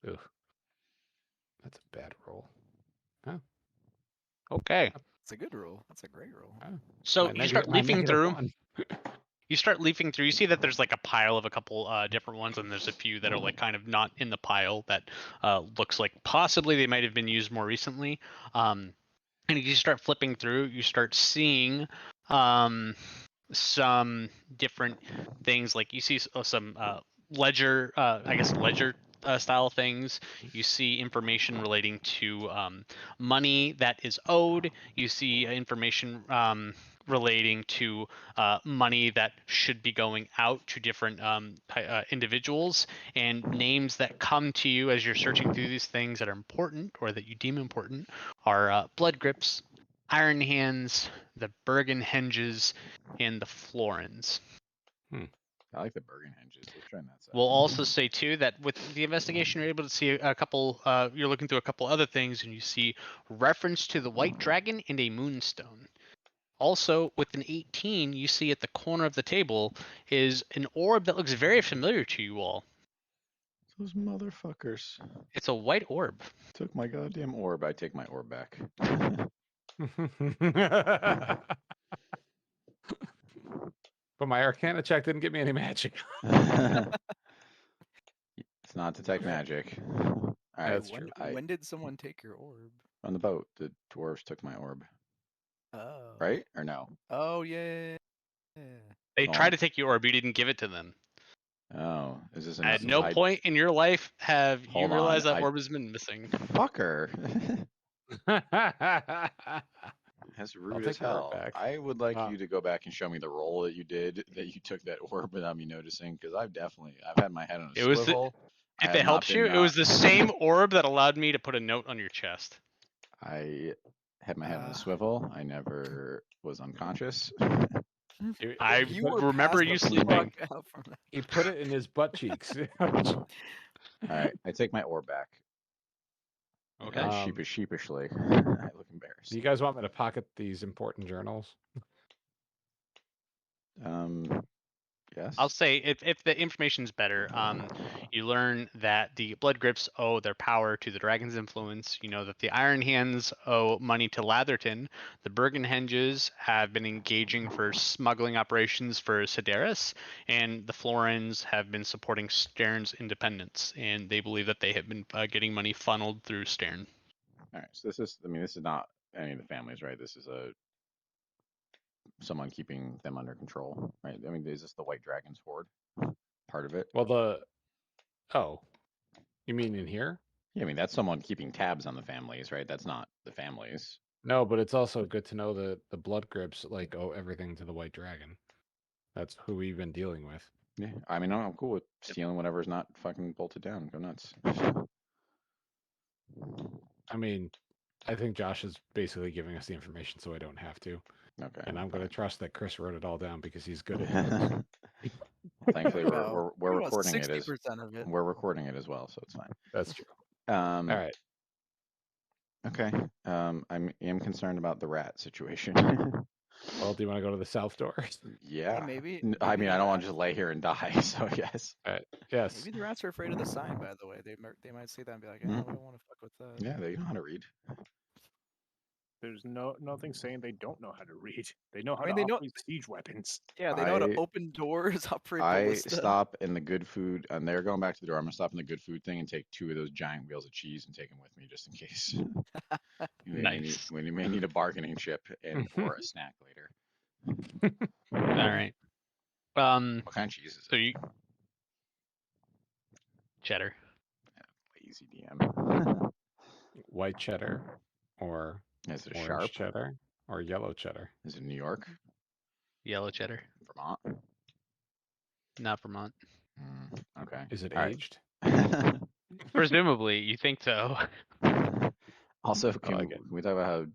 Ugh. That's a bad roll. Okay. It's a good roll. That's a great roll. So My you start leafing negative through. one. You start leafing through. You see that there's like a pile of a couple different ones, and there's a few that are like kind of not in the pile that looks like possibly they might have been used more recently. And you start flipping through. You start seeing some different things. Like you see some ledger, I guess ledger style things. You see information relating to money that is owed. You see information relating to money that should be going out to different individuals, and names that come to you as you're searching through these things that are important or that you deem important are Blood Grips, Iron Hands, the Bergen Henges, and the Florins. I like the Bergen Henges. Let's try that. We'll also say too that with the investigation, you're able to see a couple. You're looking through a couple other things, and you see reference to the White Dragon and a Moonstone. Also, with an 18, you see at the corner of the table is an orb that looks very familiar to you all. Those motherfuckers It's a white orb. took my goddamn orb. I take my orb back. But my Arcana check didn't give me any magic. It's not detect magic. All right, That's true. When did someone take your orb? on the boat, the dwarves took my orb, Oh. right or no? Oh yeah. They Oh. tried to take your orb. You didn't give it to them. Oh, is this At no point in your life have you Hold realized on, that I- orb has been missing. Fucker. That's I'll rude as take your orb hell. back. I would like Ah. you to go back and show me the roll that you did that you took that orb without me noticing, because I've had my head on a It was the- swivel. I If have it not helps been you, it was not- the same orb that allowed me to put a note on your chest. I had my head on a Ah. swivel. I never was unconscious. I You were remember passed you the sleeping. fuck out from that. He put it in his butt cheeks. All right, I take my orb back. Okay. And sheepishly, I look embarrassed. Do you guys want me to pocket these important journals? Yes. I'll say if the information's better, you learn that the Blood Grips owe their power to the dragon's influence. You know that the Iron Hands owe money to Latherton. The Bergenhenges have been engaging for smuggling operations for Sedaris, and the Florins have been supporting Stern's independence, and they believe that they have been getting money funneled through Stern. All right. So this is. I mean, this is not any of the families, right? This is someone keeping them under control, right? I mean, is this the White Dragon's horde? Part of it. Well, oh, you mean in here? Yeah, I mean that's someone keeping tabs on the families, right? That's not the families. No, but it's also good to know that the Blood Grips like owe everything to the White Dragon. That's who we've been dealing with. Yeah, I mean, I'm cool with stealing whatever's not fucking bolted down. Go nuts. I mean, I think Josh is basically giving us the information so I don't have to. Okay. And I'm going to trust that Chris wrote it all down because he's good at notes. Thankfully, we're About recording it as 60% of it. we're recording it as well, so it's fine. That's true. All All right. Okay. I am concerned about the rat situation. Well, do you want to go to the south door? Yeah. maybe- I maybe mean, the I don't want rat- to just lay here and die. So yes. All right. Yes. Maybe the rats are afraid of the sign. By the way, they might see that and be like, "Oh, we don't want to fuck with that." Yeah, they know how to read. There's nothing saying they don't know how to read. They know how mean, to they know- operate siege weapons. Yeah, they know how to I- open doors, operate I ballista. stop in the good food, and they're going back to the door. I'm gonna stop in the good food thing and take 2 of those giant wheels of cheese and take them with me just in case. Nice. We may need a bargaining chip and or a snack later. All right. What kind of cheese is So it? you cheddar. Lazy DM. White cheddar or Is it a orange sharp? cheddar or yellow cheddar. Is it New York? Yellow cheddar. Vermont? Not Vermont. Okay. Is it All right. aged? Presumably, you think so. Also, can like it. we talk about how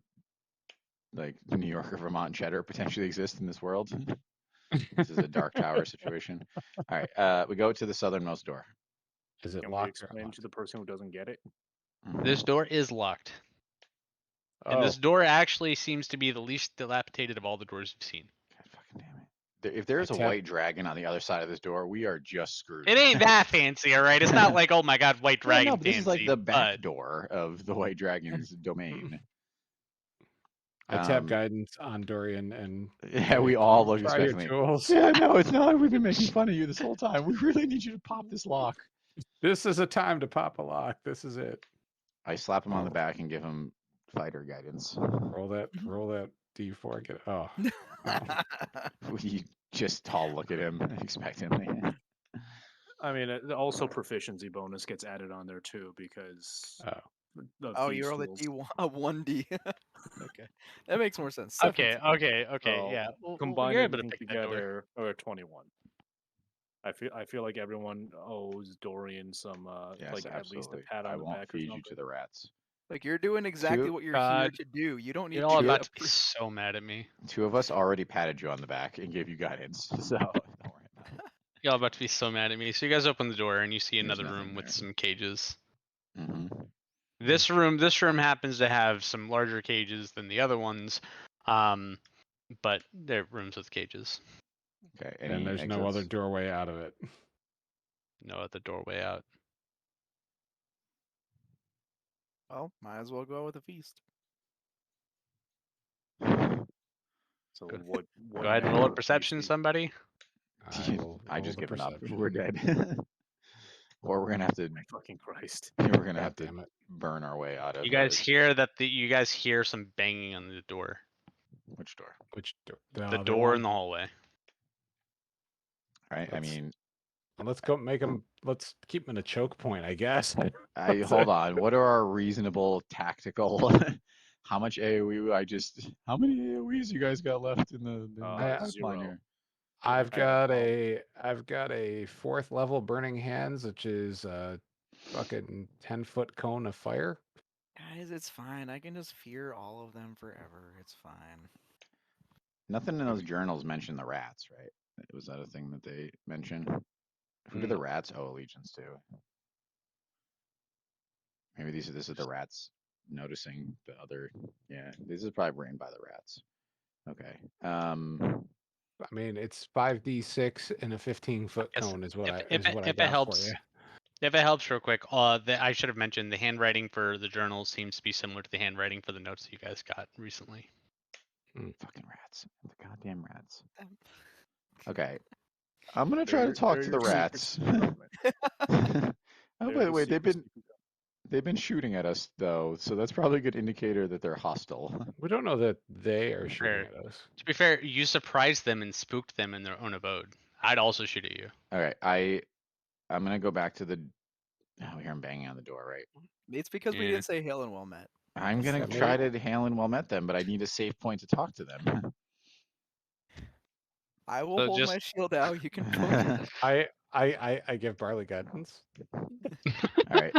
like New York or Vermont cheddar potentially exist in this world? This is a Dark Tower situation. All right. We go to the southernmost door. Is it Can we locked or explain unlocked? to the person who doesn't get it? This door is locked. And this door actually seems to be the least dilapidated of all the doors you've seen. God fucking damn it. If there's a tap- white dragon on the other side of this door, we are just screwed. It ain't that fancy, all right? It's not like, oh my god, white Well, dragon no, but this is like fancy, the back but- door of the white dragon's domain. I tap Um, guidance on Dorian and Yeah, we all look try your expectantly. tools. Yeah, no, it's not. We've been making fun of you this whole time. We really need you to pop this lock. This is a time to pop a lock. This is it. I slap him on the Oh. back and give him fighter guidance. Roll that D4. Get it. Oh. We just all look at him expectantly. I mean, also proficiency bonus gets added on there too because. Oh. of You these roll a rules. D1D. Okay, that makes more sense. Okay, 17. okay, So, yeah. Well, Combine you're able to everything pick that door. together, or 21. I feel like everyone owes Dorian some Yes, like at least absolutely. a pat on I the won't back or feed you something. to the rats. Like you're doing exactly Two- what you're here God. to do. You don't need You're all to about to be appre- so mad at me. 2 of us already patted you on the back and gave you guidance, so don't worry about it. Y'all about to be so mad at me. So you guys open the door and you see There's another nothing room with there. some cages. Mhm. This room happens to have some larger cages than the other ones, but they're rooms with cages. Okay. And any there's no other exits? doorway out of it. No other doorway out. Well, might as well go out with a feast. So Good. what? Go ahead and roll a manner of perception, feasting- somebody. I roll just the given up. perception. We're dead. Or we're gonna have to. My fucking Christ! We're gonna God have to damn it. burn our way out of. You guys hear that? You guys hear some banging on the door. Which door? Which door? The other door one? in the hallway. Right. I Let's- mean, Well, let's go make him. Let's keep him in a choke point, I guess. hold on. What are our reasonable tactical? How much AOE? How many AOEs you guys got left in the pipeline 0. here? I've I got don't a 4th level burning hands, which is a fucking 10-foot cone of fire. Guys, it's fine. I can just fear all of them forever. It's fine. Nothing in those journals mention the rats, right? Was that a thing that they mentioned? Who do the rats owe allegiance to? Maybe this is the rats noticing the other. Yeah, this is probably brained by the rats. Okay. I mean, it's 5d6 and a 15-foot Yes, cone is what I if got it for helps, you. if it helps, real quick, I should have mentioned the handwriting for the journals seems to be similar to the handwriting for the notes that you guys got recently. Fucking rats. The goddamn rats. Um, Okay. I'm gonna try to talk to the rats. Oh, by the way, they've been shooting at us though, so that's probably a good indicator that they're hostile. We don't know that they are shooting Fair. at us. To be fair, you surprised them and spooked them in their own abode. I'd also shoot at you. All right, I'm gonna go back to the. Oh, we hear him banging on the door, right? It's because we Yeah. didn't say hail and well met. I'm gonna Yeah, try to hail and well met them, but I need a safe point to talk to them. I will So hold my just- shield out. You can poke All I give Barley guidance. right,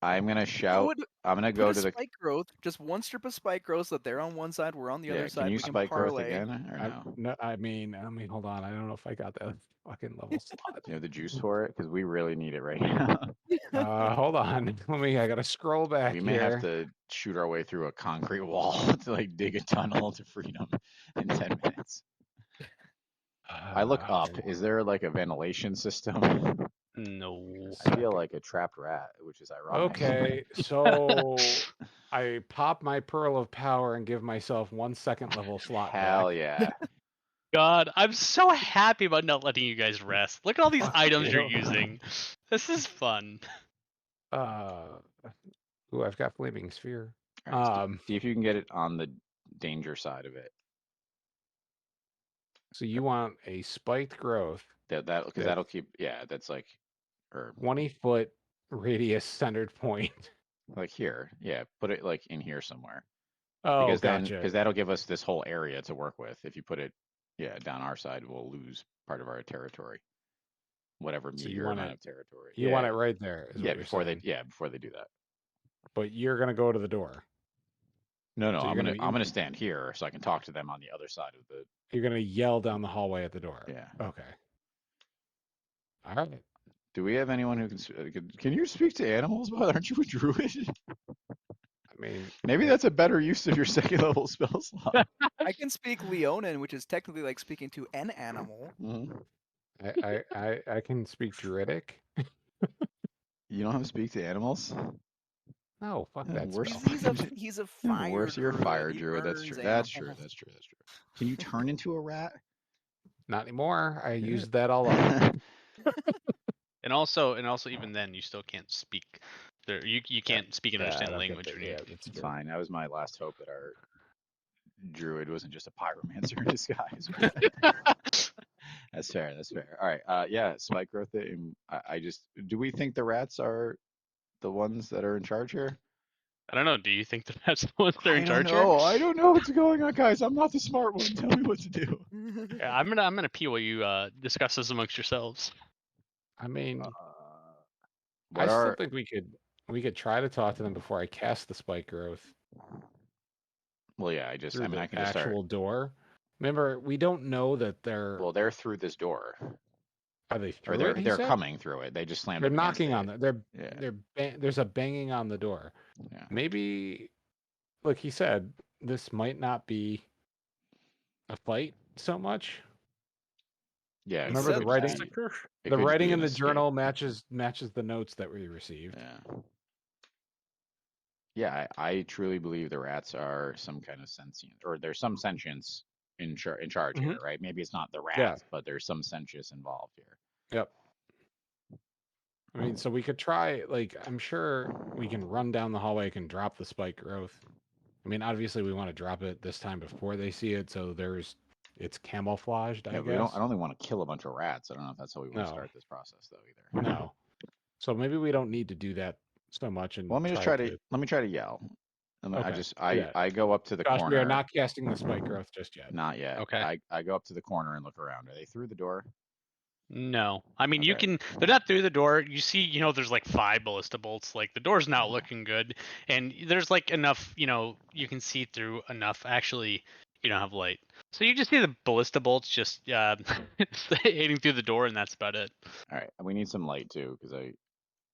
I'm gonna shout. I'm gonna go Put to a the. spike growth, just one strip of spike growth so that they're on one side, we're on the Yeah, other can side. you We can spike growth parlay. again or no? No, I mean, hold on. I don't know if I got that fucking level slot. You have the juice for it because we really need it right now. Hold on. I gotta scroll back We may here. have to shoot our way through a concrete wall to like dig a tunnel to freedom in 10 minutes. I look up. Is there like a ventilation system? No. I feel like a trapped rat, which is ironic. Okay, so I pop my pearl of power and give myself 1 second level slot Hell back. yeah. God, I'm so happy about not letting you guys rest. Look at all these Fuck items you're you. using. This is fun. Ooh, I've got flaming sphere. All right, see if you can get it on the danger side of it. So you want a spiked growth, Because Yeah. that'll keep. Yeah, that's like, or 20-foot radius centered point. like here. Yeah, put it like in here somewhere. Oh, Because gotcha. that'll give us this whole area to work with. If you put it, down our side, we'll lose part of our territory. Whatever So you meager want amount it- of territory. You want it right there. Is Yeah, what you're before saying. before they do that. But you're gonna go to the door. No, So I'm you're gonna gonna- stand here so I can talk to them on the other side of the. You're gonna yell down the hallway at the door. Yeah. Okay. All right. Do we have anyone who can you speak to animals? Well, aren't you a druid? I mean, Maybe that's a better use of your second level spell slot. I can speak Leonin, which is technically like speaking to an animal. Mhm. I can speak Druidic. You don't have to speak to animals. No, fuck Yeah, that worse spell. He's a fire. Worse, you're a druid. fire He druid. That's burns true. That's true. animals. That's true. That's true. Can you turn into a rat? Not anymore. I used that all up. And also, even then, you still can't speak. You can't speak and understand the language. When you... That's It's fine. That was my last hope that our druid wasn't just a pyromancer in disguise. That's fair. That's fair. All right. Yeah, spike growth. I just. Do we think the rats are the ones that are in charge here? I don't know. Do you think that that's the ones that are in charge here? here? I don't know what's going on, guys. I'm not the smart one. Tell me what to do. Yeah, I'm gonna pee while you discuss this amongst yourselves. I mean, What I are? still think we could try to talk to them before I cast the spike growth Well, yeah. I can just actual start. door. Remember, we don't know that they're. Well, they're through this door, Are they through or they're it, he they're said? coming through it. They just slammed. They're up against knocking it. on it. Yeah. There's a banging on the door. Yeah. Maybe, like he said, this might not be a fight so much. Yeah. Remember the writing? The writing in the journal matches the notes that we received. Yeah. Yeah, I truly believe the rats are some kind of sentient, or there's some sentience in charge here, right? Maybe it's not the rats, but there's some sentience involved here. Yep. I mean, so we could try, like, I'm sure we can run down the hallway, can drop the spike growth. I mean, obviously we want to drop it this time before they see it, so it's camouflaged, I Yeah, guess. I don't think want to kill a bunch of rats. I don't know if that's how we want to start this process though either. No. So maybe we don't need to do that so much. And Well, let me try to yell. Okay. I go up to the Josh, corner. we are not casting the spike growth just yet. Not yet. Okay. I go up to the corner and look around. Are they through the door? No, I mean you Okay. can. They're not through the door. You see, there's like 5 ballista bolts. Like the door's not looking good, and there's like enough. You can see through enough. Actually, you don't have light, so you just see the ballista bolts just hitting through the door, and that's about it. All right. We need some light too, because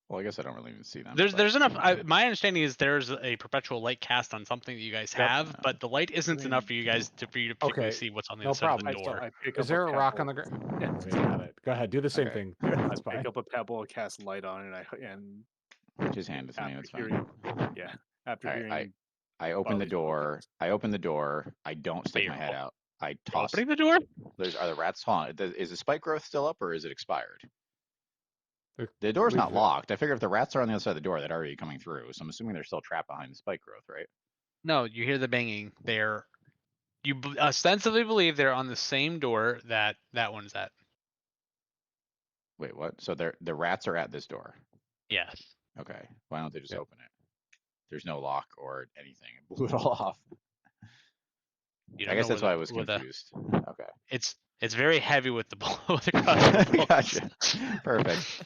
Well, I guess I don't really even see them. There's enough. My understanding is there's a perpetual light cast on something that you guys Yep. have, but the light isn't enough for you guys to particularly Okay, see what's on the no other side of the problem. door. I pick Is up there a rock pebble. on the ground? Yeah, we got it. Go ahead, do the same Okay. thing. I That's fine. pick up a pebble and cast light on it, and Just hand it to me. after That's fine. hearing, yeah, after All right, hearing, I open the Barley's door. broken. I open the door. I don't stick Wait, my head out. I You're toss. opening the door? Are the rats falling? Is the spike growth still up or is it expired? They're- The door's not leave it. locked. I figure if the rats are on the other side of the door, they're already coming through. So I'm assuming they're still trapped behind the spike growth, right? No, you hear the banging. You ostensibly believe they're on the same door that one's at. Wait, what? So the rats are at this door. Yes. Okay. Why don't they just Yep. open it? There's no lock or anything. It blew it all off. You I don't guess know that's where why I the- was where the- confused. Okay. It's very heavy with the with the crossbow bolts. Gotcha. Perfect.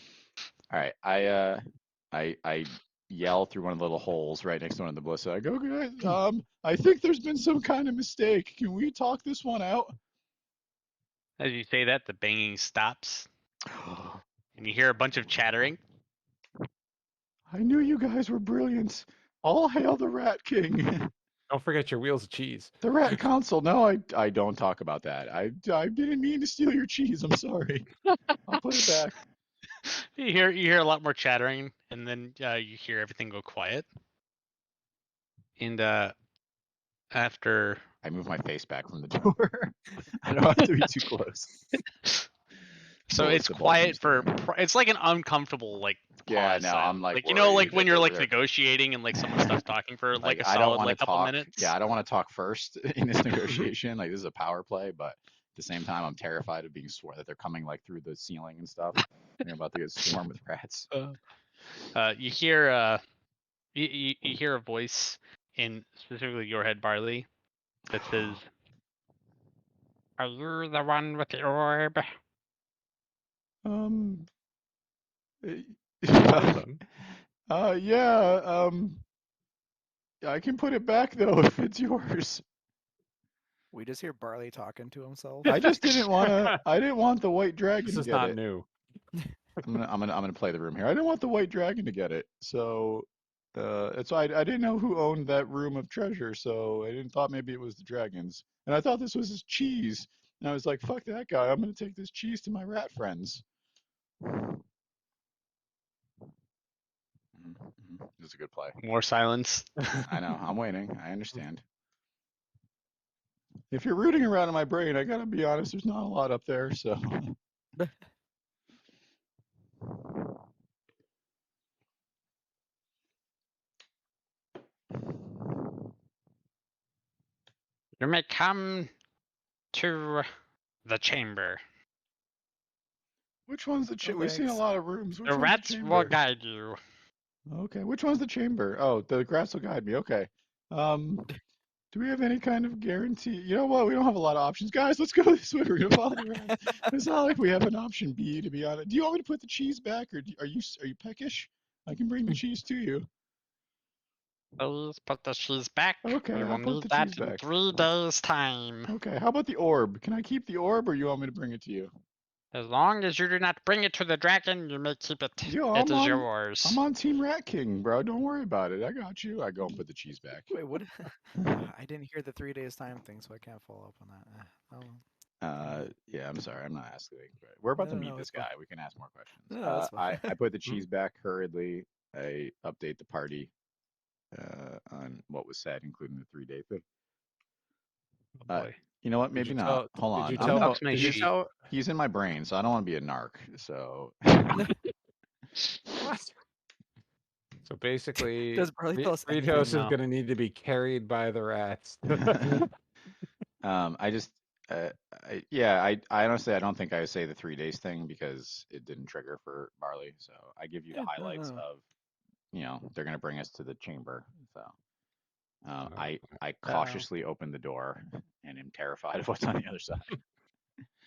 All right. I yell through one of the little holes right next to one of the ballista. I go, guys, I think there's been some kind of mistake. Can we talk this one out? As you say that, the banging stops, and you hear a bunch of chattering. I knew you guys were brilliant. All hail the Rat King. Don't forget your wheels of cheese. The Rat Council. No, I don't talk about that. I didn't mean to steal your cheese. I'm sorry. I'll put it back. You hear a lot more chattering, and then you hear everything go quiet. And after I move my face back from the door. I don't have to be too close. so Well, it's the ball quiet comes for it's like an uncomfortable like Yeah, pause no, silence. I'm like you know like worried when that you're like they're- negotiating and like someone stops talking for like a I don't solid want like to couple talk. minutes. Yeah, I don't want to talk first in this negotiation. Like this is a power play, but at the same time, I'm terrified of being sworn that they're coming like through the ceiling and stuff. They're about to get swarmed with rats. You hear you hear a voice in specifically your head, Barley, that says, "Are you the one with the orb?" Yeah. I can put it back though if it's yours. We just hear Barley talking to himself. I just didn't want to. I didn't want the white dragon This to is get not it. new. I'm gonna play the room here. I didn't want the white dragon to get it, so it's I didn't know who owned that room of treasure, so I didn't thought maybe it was the dragons, and I thought this was his cheese, and I was like, fuck that guy, I'm gonna take this cheese to my rat friends. This is a good play. More silence. I know. I'm waiting. I understand. If you're rooting around in my brain, I gotta be honest. There's not a lot up there, so. You may come to the chamber. Which one's the Oh, We've seen a thanks. lot of rooms. Which The one's rats the will chamber? guide you. Okay, which one's the chamber? Oh, the grass will guide me. Okay. Do we have any kind of guarantee? You know what? We don't have a lot of options, guys. Let's go this way. We're gonna follow the rats. It's not like we have an option B, to be honest. Do you want me to put the cheese back, or are you peckish? I can bring the cheese to you. Please put the cheese back. Okay, we I'll will put need the that cheese in back. 3 days' time. Okay. How about the orb? Can I keep the orb, or you want me to bring it to you? As long as you do not bring it to the dragon, you may keep it. Yo, It is I'm on- yours. I'm on Team Rat King, bro. Don't worry about it. I got you. I go and put the cheese back. Wait, what? I didn't hear the 3 days time thing, so I can't follow up on that. Oh, Yeah, I'm sorry. I'm not asking. But we're about to No, meet no, this it's fine. guy. We can ask more questions. No, that's fine. I put the cheese back hurriedly. I update the party on what was said, including the 3-day thing. Oh boy. You know what? Did Maybe you not. tell- Hold on. Did you I'm tell? gonna- Talk to my Did you sheep. tell? He's in my brain, so I don't want to be a narc. So What? So basically, Does Barley tell us anything? Fritos is No. going to need to be carried by the rats. I just I honestly I don't think I say the 3 days thing because it didn't trigger for Barley. So I give you the Yeah, no, highlights no. of, they're gonna bring us to the chamber. So Oh, I cautiously open the door and am terrified of what's on the other side.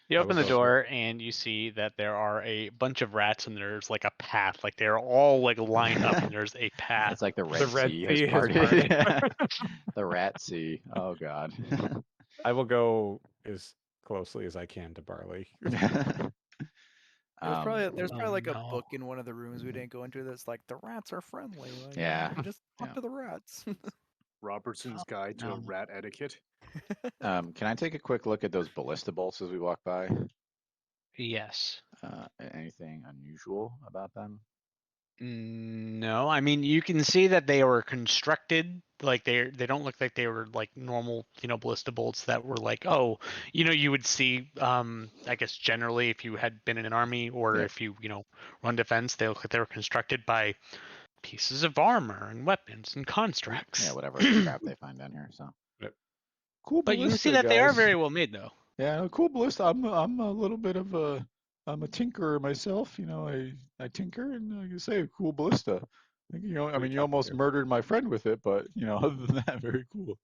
You I open was the also- door and you see that there are a bunch of rats and there's like a path. Like they're all like lined up and there's a path. It's like the Red, Red Sea, Sea has has parted. parted. The Rat Sea. Oh God. I will go as closely as I can to Barley. There's probably Oh, like a no. book in one of the rooms we didn't go into that's like the rats are friendly. Like, Yeah, you just talk yeah. to the rats. Robertson's Oh, Guide to no. Rat Etiquette. Can I take a quick look at those ballista bolts as we walk by? Yes. Anything unusual about them? No, I mean you can see that they were constructed like they don't look like they were like normal, ballista bolts that were like, oh, you would see I guess generally if you had been in an army or Yep. if you, run defense, they look like they were constructed by pieces of armor and weapons and constructs. Yeah, whatever crap they find down here. So Yep. cool But you can see ballista, that they are guys. very well made though. Yeah, cool ballista. I'm a little bit of a I'm a tinkerer myself. I tinker, and like I say, cool ballista. I mean, you almost murdered my friend with it, but other than that, very cool.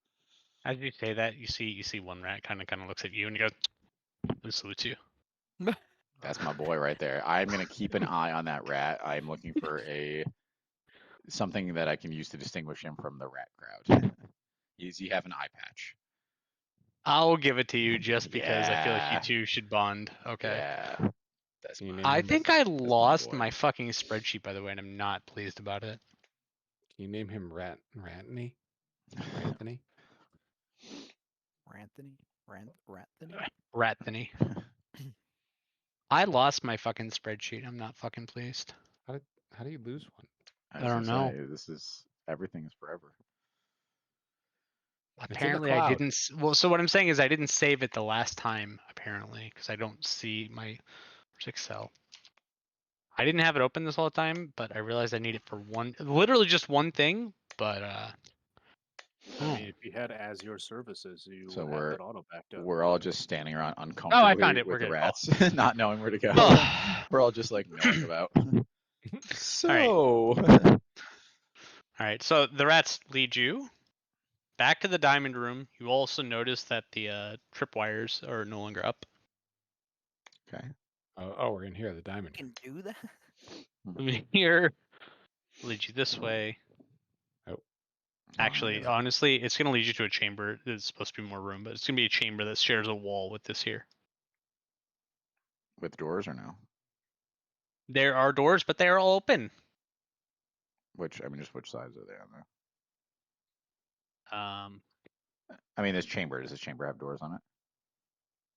As you say that, you see one rat kind of looks at you and he goes, and salutes you. That's my boy right there. I'm gonna keep an eye on that rat. I'm looking for something that I can use to distinguish him from the rat crowd. Does he have an eye patch? I'll give it to you just because I feel like you Yeah. two should bond. Okay. Yeah. That's Can you my, name I him? think I my lost boy. my fucking spreadsheet, by the way, and I'm not pleased about it. Can you name him Ranthony? Ranthony? Ranthony? Rathany. I lost my fucking spreadsheet. I'm not fucking pleased. How do you lose one? I I was don't gonna know. say, this is everything is forever. It's in the Apparently, I cloud. didn't. Well, so what I'm saying is I didn't save it the last time. Apparently, because I don't see my where's Excel. I didn't have it open this whole time, but I realized I need it for literally just one thing. But I mean, if you had Azure services, you So would have that auto backed up. we're all just standing around oh, I uncomfortably found it. with We're the good. rats, not knowing where to go. Oh. We're all just like milling about. So, All right. So the rats lead you back to the diamond room. You also notice that the tripwires are no longer up. okay. Oh, we're in here, the diamond. Can do that? Here, lead you this way. Oh. Actually, yeah. honestly, it's going to lead you to a chamber. There's supposed to be more room, but it's going to be a chamber that shares a wall with this here. With doors or no? There are doors, but they are all open. Just which sides are they on there? Um, I mean, this chamber. Does this chamber have doors on it?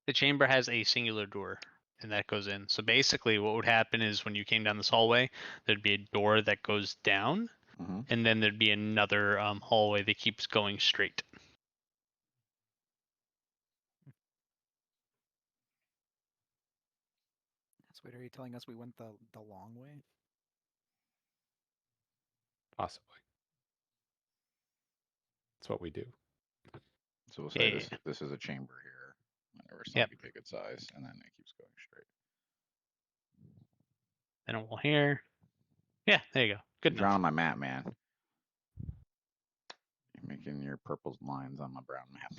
the chamber has a singular door, and that goes in. So basically, what would happen is when you came down this hallway, there'd be a door that goes down, Mm-hmm. and then there'd be another hallway that keeps going straight. Sweet, are you telling us we went the long way? Possibly. That's what we do. So we'll say Yeah. this is a chamber here. Whenever some Yep. be a good size, and then it keeps going straight. Then a wall here. Yeah, there you go. Good You're drawing enough. on my map, man. You're making your purple lines on my brown map.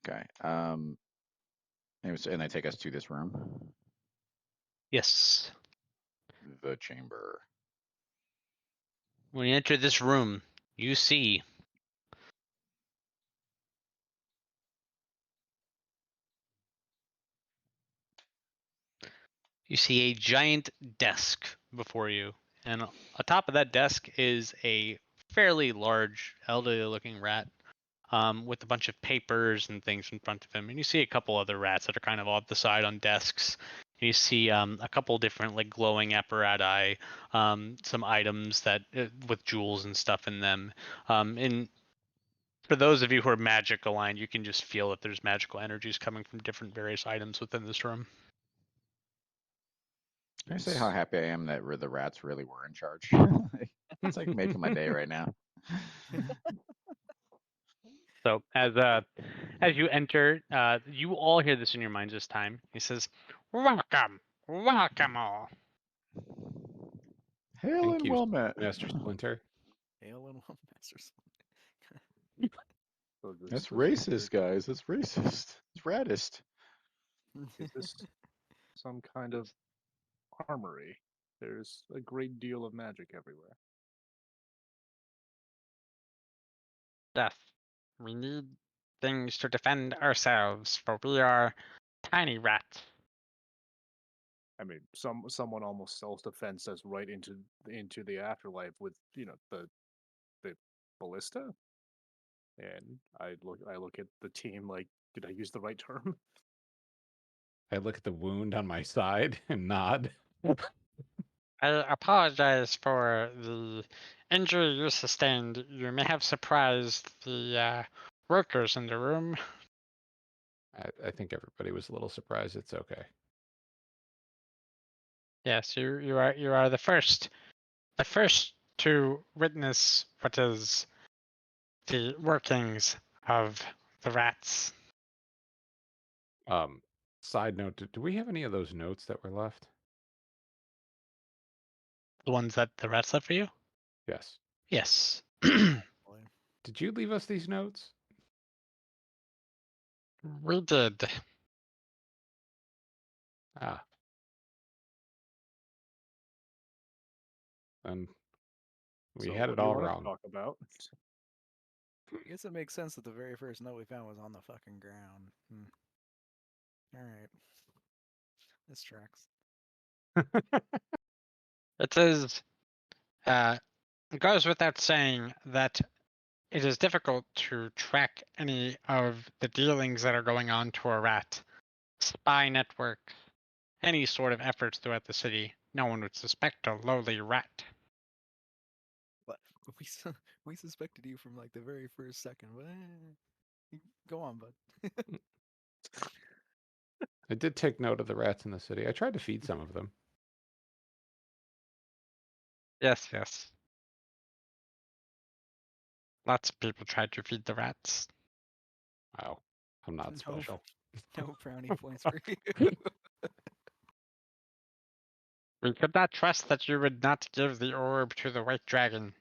Okay. And they take us to this room, Yes. the chamber. When you enter this room, you see a giant desk before you, and atop of that desk is a fairly large, elderly-looking rat with a bunch of papers and things in front of him. And you see a couple other rats that are kind of off the side on desks. And you see a couple different like glowing apparatus, some items that with jewels and stuff in them. And for those of you who are magic aligned, you can just feel that there's magical energies coming from different various items within this room. Can I say how happy I am that the rats really were in charge? It's like making my day right now. So as you enter, you all hear this in your minds this time. He says, "Welcome, welcome all." Hail Thank and you, well met. Master Splinter. Hail and well, Masters. So That's this racist, guys. That's racist. It's raddest. Is this some kind of armory? There's a great deal of magic everywhere. Death. We need things to defend ourselves, for we are Tiny rat. I mean, someone almost self-defense us right into the afterlife with the ballista, and I look at the team like, did I use the right term? I look at the wound on my side and nod. I apologize for the injury you sustained. You may have surprised the workers in the room. I think everybody was a little surprised. It's okay. Yes, you are the first to witness what is the workings of the rats. Side note: do we have any of those notes that were left? The ones that the rats left for you? Yes. Yes. Boy. Did you leave us these notes? We did. Ah. And we So had what it do you all wanna wrong. talk about? I guess it makes sense that the very first note we found was on the fucking ground. Alright. This tracks. It is. It goes without saying that it is difficult to track any of the dealings that are going on to a rat. Spy network, any sort of efforts throughout the city. No one would suspect a lowly rat. But we suspected you from like the very first second. But go on, bud. I did take note of the rats in the city. I tried to feed some of them. Yes, yes. Lots of people tried to feed the rats. Wow. I'm not No. special. No brownie points for you. We could not trust that you would not give the orb to the white dragon.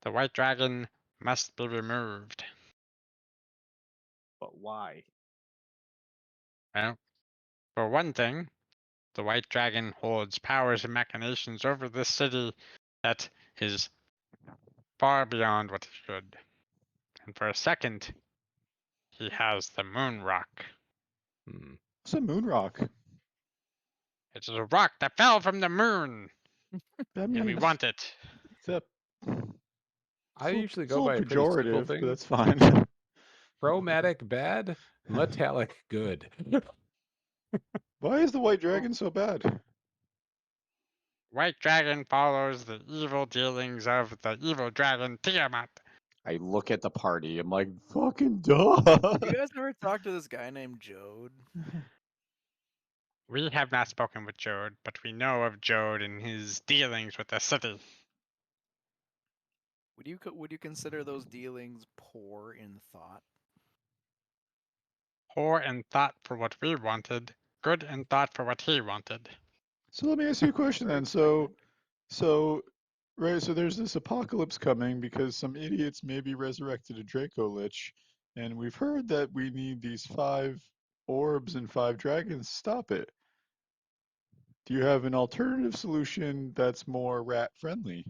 The white dragon must be removed. But why? Well, for one thing, the white dragon holds powers and machinations over this city that is far beyond what he should. And for a second, he has the moon rock. Hmm. What's a moon rock? It is a rock that fell from the moon, That and we means want it. that. I usually It's a go by little a pretty simple pejorative, but thing. that's fine. Chromatic bad, metallic good. Why is the white dragon so bad? White dragon follows the evil dealings of the evil dragon Tiamat. I look at the party. I'm like, fucking duh. You guys never talked to this guy named Jode? We have not spoken with Jode, but we know of Jode and his dealings with the city. Would you consider those dealings poor in thought? Poor in thought for what we wanted, good in thought for what he wanted. So let me ask you a question Very then. So there's this apocalypse coming because some idiots maybe resurrected a Draco Lich, and we've heard that we need these 5 orbs and 5 dragons to stop it. Do you have an alternative solution that's more rat friendly?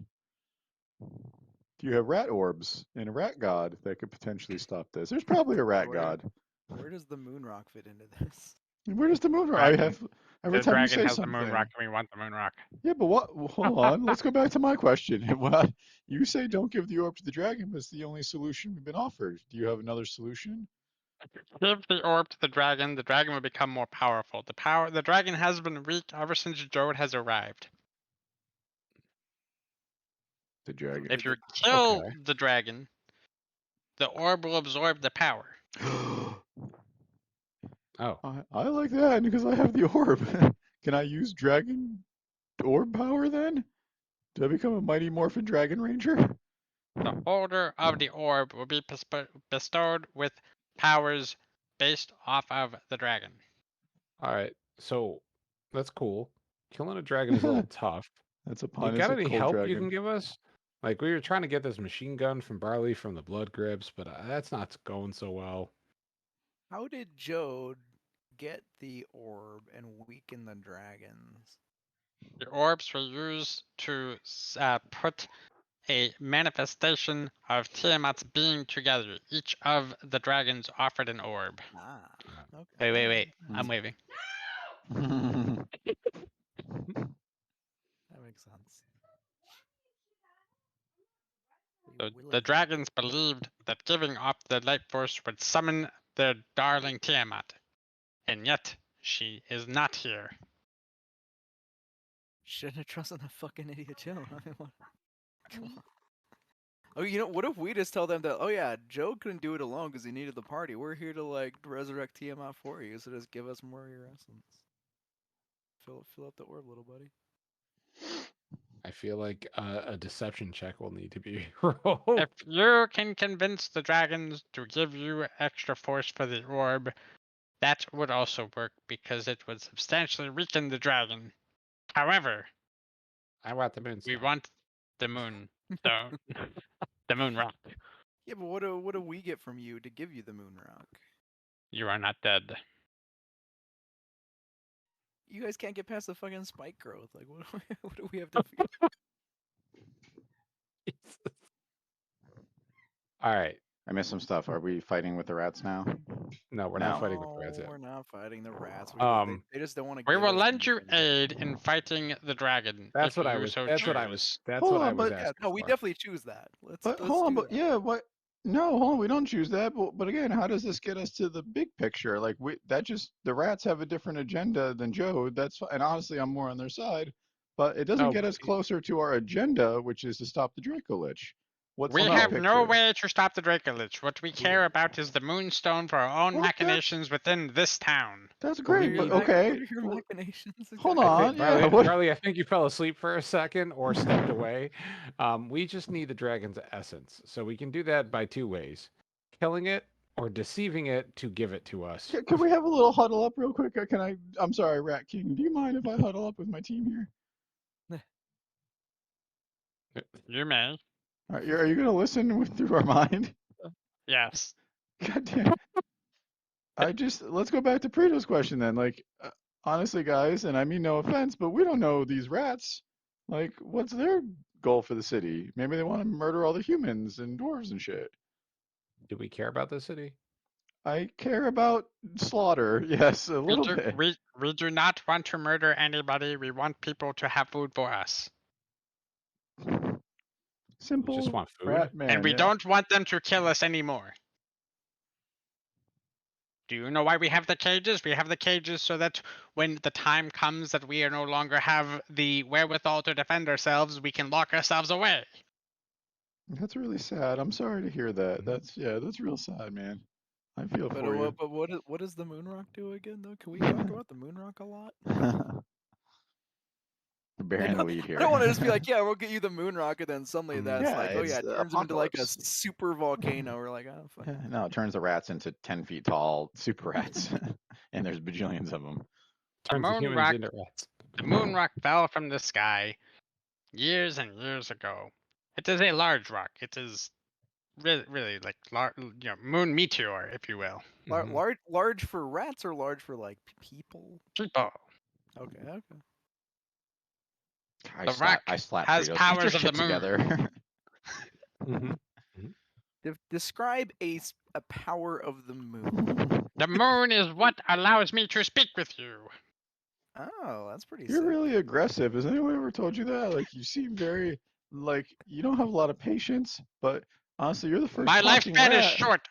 Do you have rat orbs and a rat god that could potentially stop this? There's probably a rat Where- god. Where does the moon rock fit into this? And where does the moon rock? Dragon. I have every The time you dragon say has something. the moon rock, and we want the moon rock. Yeah, but what? Well, hold on. Let's go back to my question. What you say? Don't give the orb to the dragon, but it's the only solution we've been offered. Do you have another solution? Give the orb to the dragon will become more powerful. The dragon has been weak ever since Jode has arrived. The dragon. If you kill Okay. the dragon, the orb will absorb the power. Oh, I like that because I have the orb. Can I use dragon orb power then? Do I become a mighty morphin dragon ranger? The holder of the orb will be bestowed with powers based off of the dragon. all right. So that's cool. Killing a dragon is a little tough. That's a You pun. got It's a any cold help dragon. you can give us? Like we were trying to get this machine gun from Barley from the blood grips, but that's not going so well. How did Jode get the orb and weaken the dragons? The orbs were used to put a manifestation of Tiamat's being together. Each of the dragons offered an orb. Ah. Okay. Wait. Hmm. I'm waving. That makes sense. So We the like- dragons believed that giving up the life force would summon their darling Tiamat, and yet she is not here. Shouldn't have trusted that fucking idiot Joe. I mean, what? Come on. Oh, what if we just tell them that? Oh yeah, Joe couldn't do it alone because he needed the party. We're here to like resurrect Tiamat for you, so just give us more of your essence. Fill up the orb, little buddy. I feel like a deception check will need to be rolled. If you can convince the dragons to give you extra force for the orb, that would also work because it would substantially weaken the dragon. However, I want the moon. we want the moon, so the moon rock. Yeah, but what do we get from you to give you the moon rock? You are not dead. You guys can't get past the fucking spike growth. Like, what do we have to figure? All right. I missed some stuff. Are we fighting with the rats now? No, we're No. not fighting with the rats yet. We're not fighting the rats. They just don't want to. We will lend you aid in fighting the dragon. That's if what I you was. so That's what I choose. was. That's Hold what I on, was but- asking. Yeah, no, we for. definitely choose that. But let's hold on, do but that. yeah, what? No, hold on, we don't choose that. But again, how does this get us to the big picture? Like the rats have a different agenda than Joe. And honestly, I'm more on their side. But it doesn't No, get us closer to our agenda, which is to stop the Draco Lich. What's We the have big no picture? way to stop the Dracolich. What we care about is the Moonstone for our own Well, that's- machinations within this town. That's we great, but need- okay. What are your well, machinations? hold exactly? I on. think, yeah, Charlie, what- Charlie, I think you fell asleep for a second or stepped away. We just need the dragon's essence, so we can do that by two ways: killing it or deceiving it to give it to us. Can we have a little huddle up real quick? I'm sorry, Rat King. Do you mind if I huddle up with my team here? You may. All right, are you going to listen through our mind? Yes. God damn. Let's go back to Prito's question then. Like, honestly, guys, and I mean no offense, but we don't know these rats. Like, what's their goal for the city? Maybe they want to murder all the humans and dwarves and shit. Do we care about the city? I care about slaughter, yes, a little bit. We do not want to murder anybody. We want people to have food for us. Simple We just want food. rat man. And we yeah. don't want them to kill us anymore. Do you know why we have the cages? We have the cages so that when the time comes that we are no longer have the wherewithal to defend ourselves, we can lock ourselves away. That's really sad. I'm sorry to hear that. That's real sad, man. I feel But for you. what does the moon rock do again though? Can we talk about the moon rock a lot? Bearing the lead here. I don't want to just be like, yeah, we'll get you the moon rock, and then suddenly that's Yeah, like, oh yeah, it's it turns him into like a apocalypse. super volcano. We're like, oh fuck. No, it turns the rats into 10 feet tall super rats, and there's bajillions of them. Turns the moon humans rock- into rats. The moon rock fell from the sky years and years ago. It is a large rock. It is really like moon meteor, if you will. Mhm. Large for rats or large for like people? People. Okay. The rock I slapped has Kratos. powers Get your of the shit moon. together. Mhm. Describe a power of the moon. The moon is what allows me to speak with you. Oh, that's pretty You're sick. really aggressive. Has anyone ever told you that? Like, you seem very, like, you don't have a lot of patience, but honestly, you're the first My talking lifespan is rat. short.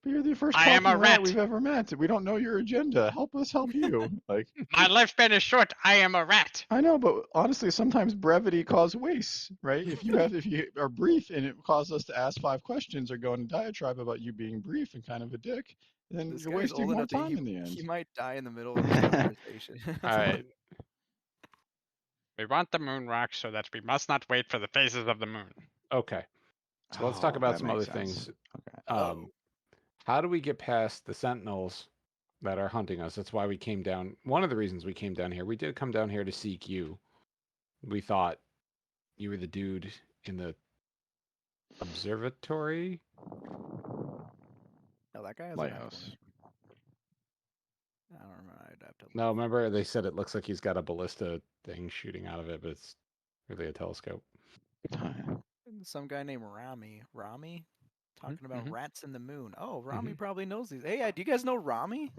But you're the first I am talking a rat rat. we've ever met. We don't know your agenda. Help us help you. Like, My lifespan is short. I am a rat. I know, but honestly, sometimes brevity causes waste, right? If you are brief and it causes us to ask 5 questions or go into diatribe about you being brief and kind of a dick, then This you're guy's wasting old more enough that time in the end. he might die in the middle of this conversation. All right. We want the moon rock so that we must not wait for the phases of the moon. Okay. So let's talk Oh, about that some other makes sense. things. Okay. How do we get past the sentinels that are hunting us? That's why we came down. One of the reasons we came down here, we did come down here to seek you. We thought you were the dude in the observatory. No, that guy has Lighthouse. I don't remember. I'd have to. No, remember they said it looks like he's got a ballista thing shooting out of it, but it's really a telescope. some guy named Rami. Rami? Talking about mhm. rats in the moon. Oh, Rami probably knows these. Hey, do you guys know Rami?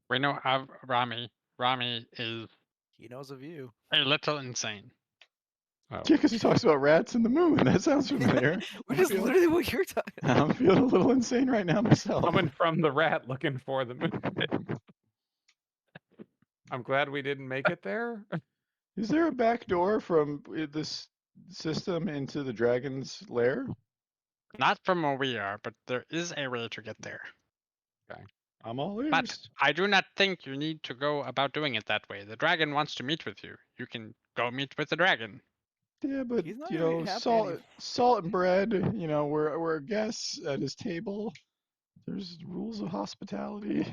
We know of Rami. Rami is He knows of you. a little insane. Oh, Yeah, because he talks about rats in the moon. That sounds familiar. Which is literally what you're talking about. I'm feeling a little insane right now myself. coming from the rat looking for the moon. I'm glad we didn't make it there. Is there a back door from this system into the dragon's lair? Not from where we are, but there is a way to get there. I'm all ears. But I do not think you need to go about doing it that way. The dragon wants to meet with you. You can go meet with the dragon. Yeah, but He's not you gonna know, be happy salt and bread. You know, we're guests at his table. There's rules of hospitality.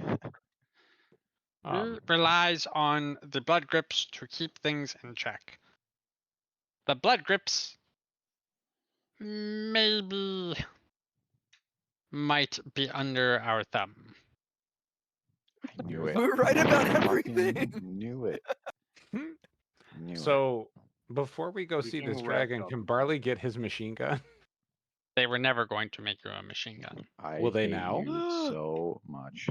He relies on the blood grips to keep things in check. The blood grips maybe might be under our thumb. I knew it. We're right about Fucking everything. Knew it. Knew it. So before we go see Freaking this dragon, wrapped can up. Barley get his machine gun? They were never going to make you a machine gun. I Will they hate now? you so much.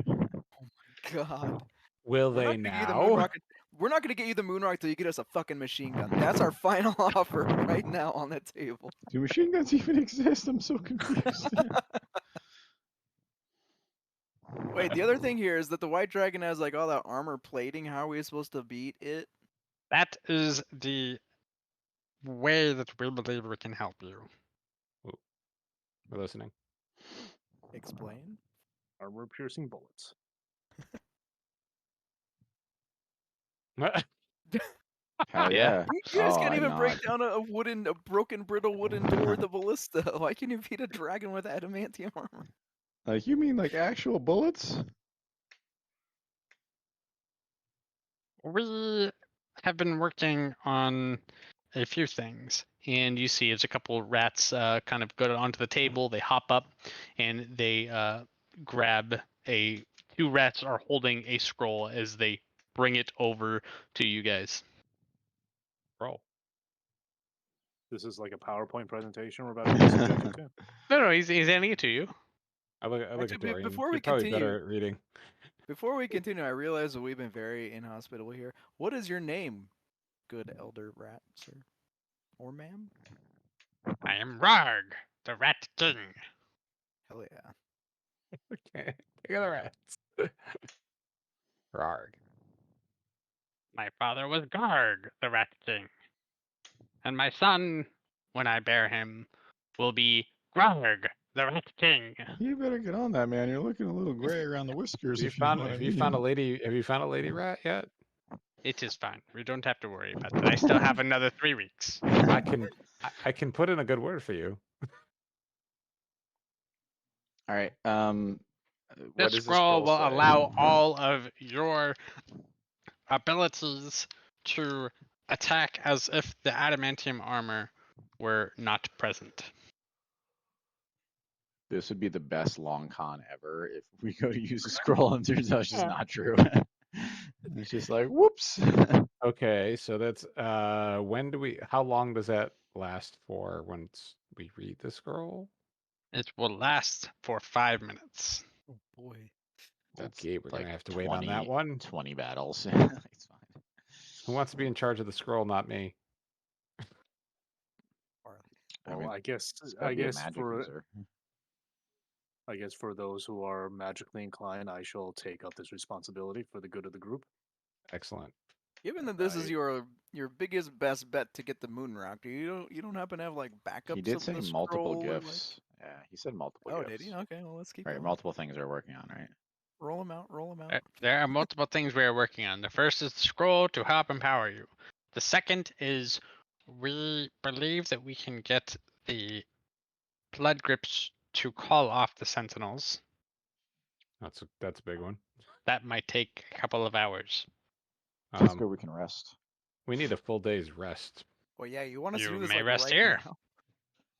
God. Will We're they not gonna get you the moon now? rocket. We're not gonna get you the moon rocket till you get us a fucking machine gun. That's our final offer right now on the table. Do machine guns even exist? I'm so confused. Wait, the other thing here is that the white dragon has like all that armor plating. How are we supposed to beat it? That is the way that we believe we can help you. We're listening. Explain. Armor piercing bullets. Hell Yeah. yeah. You guys Oh, can't I even break nod. down a broken, brittle wooden door with a ballista. Why can you beat a dragon with adamantium armor? Like you mean like actual bullets? We have been working on a few things, and you see as a couple rats kind of go onto the table. They hop up and they grab a. Two rats are holding a scroll as they bring it over to you guys. Roll. This is like a PowerPoint presentation we're about to be subjected to. No, he's handing it to you. I look Actually, at Dorian. before You're we probably continue- better at reading. Before we continue, I realize that we've been very inhospitable here. What is your name, good elder rat, sir? Or ma'am? I am Rarg, the Rat King. Hell yeah. Okay. Take the rats. Rarg. My father was Garg, the Rat King. And my son, when I bear him, will be Grarg, the Rat King. You better get on that, man. You're looking a little gray around the whiskers. Have If you know what I you mean. found a lady? Have you found a lady rat yet? It is fine. We don't have to worry about that. I still have another 3 weeks. I can put in a good word for you. All right. This What does scroll will say? allow all of your abilities to attack as if the adamantium armor were not present. This would be the best long con ever if we go to use a scroll and turns out it's just not true. It's just like, whoops. Okay, so that's how long does that last for once we read the scroll? It will last for 5 minutes. Oh boy. That's Okay, we're like gonna have to wait on that 20 one. 20 battles. It's fine. Who wants to be in charge of the scroll? Not me. I Well, mean, I guess it's gotta I be a guess magic for user. I guess for those who are magically inclined, I shall take up this responsibility for the good of the group. Excellent. Given that this is Right. your biggest best bet to get the moon rock, you don't happen to have like backups He did of say the multiple scroll or, like- gifts. Yeah, he said multiple Oh, gifts. did he? Okay, well let's keep Right, going. multiple things they're working on, right? Roll them out. Roll them out. There are multiple things we are working on. The first is the scroll to help empower you. The second is we believe that we can get the blood grips to call off the sentinels. That's a big one. That might take a couple of hours. That's good. We can rest. We need a full day's rest. Well, yeah, you want us to You do this may like rest right here.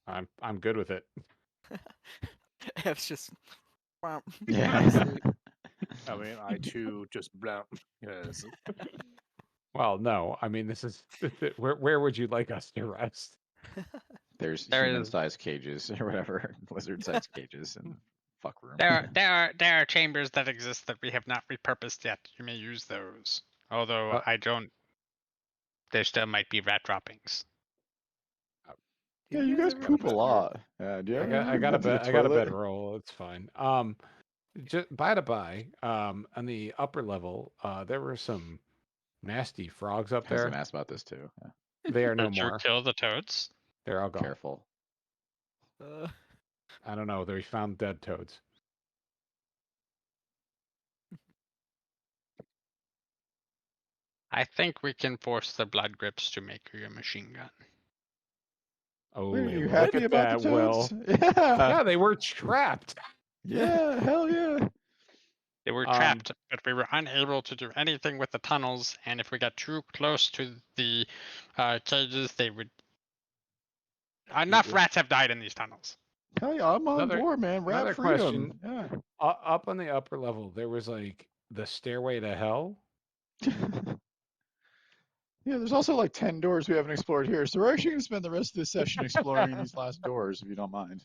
now. I'm good with it. It's just. Yeah. I mean, I too just blah. Yes. Well, no. I mean, this is where would you like us to rest? There's There is- human-sized cages or whatever, lizard-sized cages and fuck room. There are chambers that exist that we have not repurposed yet. You may use those. Although I don't. There still might be rat droppings. Yeah, you guys ever poop a consider- lot. Do you I ever got, I even got a get to the bed. I got a toilet? bedroll. It's fine. Just by the by, on the upper level, there were some nasty frogs up I was there. gonna ask about this too. Yeah. They are no Did you more. kill the toads? They're all gone. Careful. I don't know. They found dead toads. I think we can force the blood grips to make you a machine gun. Oh, Wait, are you look happy at about that, the Will. toads? Yeah. Yeah, they were trapped. Yeah, hell yeah. They were trapped, but we were unable to do anything with the tunnels. And if we got too close to the cages, they would. Enough rats have died in these tunnels. Hell yeah, I'm on Another- board, man. another Rat freedom. question. Yeah. Up on the upper level, there was like the stairway to hell. Yeah, there's also like 10 doors we haven't explored here, so we're actually going to spend the rest of this session exploring these last doors, if you don't mind.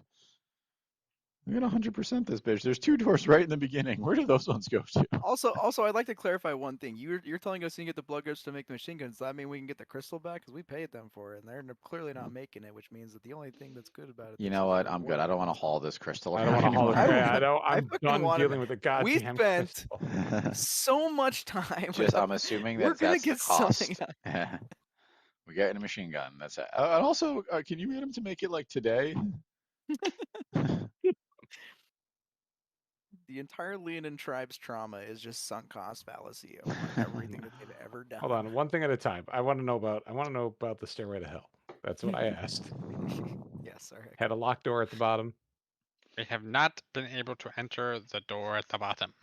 We're going to 100% this bitch. There's 2 doors right in the beginning. Where do those ones go to? Also, I'd like to clarify one thing. You're telling us you can get the blood grips to make the machine guns. Does that mean we can get the crystal back? Because we paid them for it, and they're clearly not making it, which means that the only thing that's good about it. You this know is what? the I'm good. reward I don't want to bonus. haul this crystal I don't around want to haul anymore. it. I don't. I I'm fucking done wanted- dealing with the goddamn spent- crystal. So much time. Just, without- I'm assuming We're that gonna that's the get something cost. We're getting a machine gun. That's it. And also, can you get him to make it like today? The entire Leonin tribe's trauma is just sunk cost fallacy of everything that they've ever done. Hold on, one thing at a time. I want to know about the stairway to hell. That's what I asked. Yes, all right. Had a locked door at the bottom. We have not been able to enter the door at the bottom.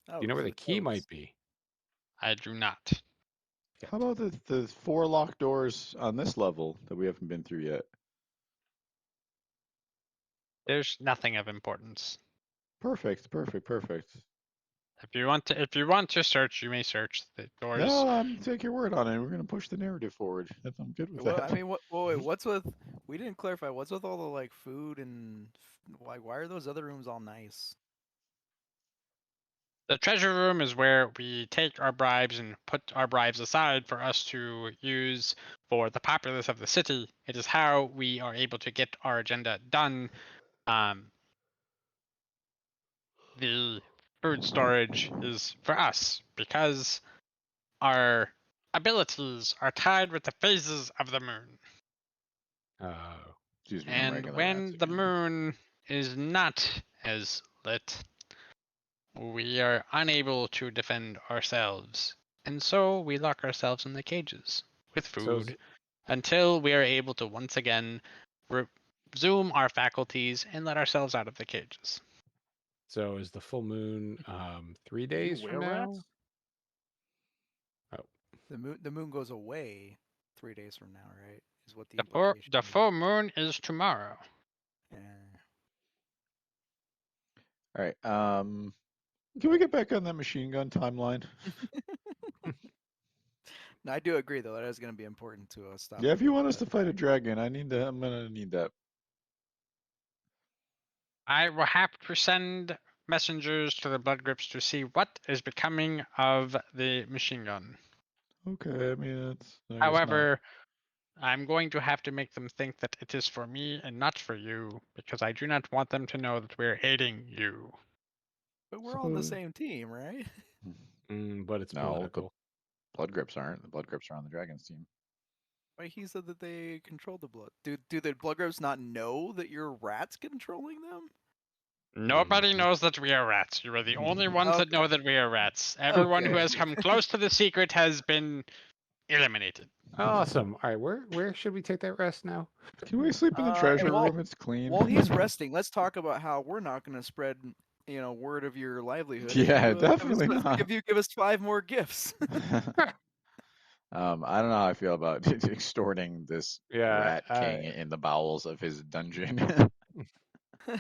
Oh, Do you know where the because of key toads. might be? I do not. How about the 4 locked doors on this level that we haven't been through yet? There's nothing of importance. Perfect. If you want to search, you may search the doors. No, take your word on it. We're gonna push the narrative forward. I'm good with Well, that. I mean, what's with? We didn't clarify. What's with all the like food and why are those other rooms all nice? The treasure room is where we take our bribes and put our bribes aside for us to use for the populace of the city. It is how we are able to get our agenda done. The food storage is for us because our abilities are tied with the phases of the moon. Excuse me, I'm And regular when rats the again. moon is not as lit, we are unable to defend ourselves. And so we lock ourselves in the cages with food until we are able to once again resume our faculties and let ourselves out of the cages. So is the full moon 3 You days wear from now? rats? The moon goes away 3 days from now, right? Is what the The implication is. full moon is tomorrow. Yeah. All right. Can we get back on that machine gun timeline? No, I do agree though. That is going to be important to stop. Yeah, if you want us to fight a dragon, I'm gonna need that. I will have to send messengers to the blood grips to see what is becoming of the machine gun. Okay, I mean it's. I guess not. However, I'm going to have to make them think that it is for me and not for you, because I do not want them to know that we're aiding you. But we're all on the So- same team, right? But it's No, political. Blood grips aren't. The blood grips are on the dragon's team. Wait, he said that they control the blood. Do the blood grips not know that you're rats controlling them? Nobody knows that we are rats. You are the only ones that know Okay. that we are rats. Everyone who Okay. has come close to the secret has been eliminated. Awesome. All right, where should we take that rest now? Can we sleep in the and treasure while- room? It's clean. While he's resting, let's talk about how we're not going to spread, word of your livelihood. if Yeah, you, definitely give us, not. If you give us 5 more gifts. I don't know how I feel about extorting this Yeah, rat king in the bowels of his dungeon. we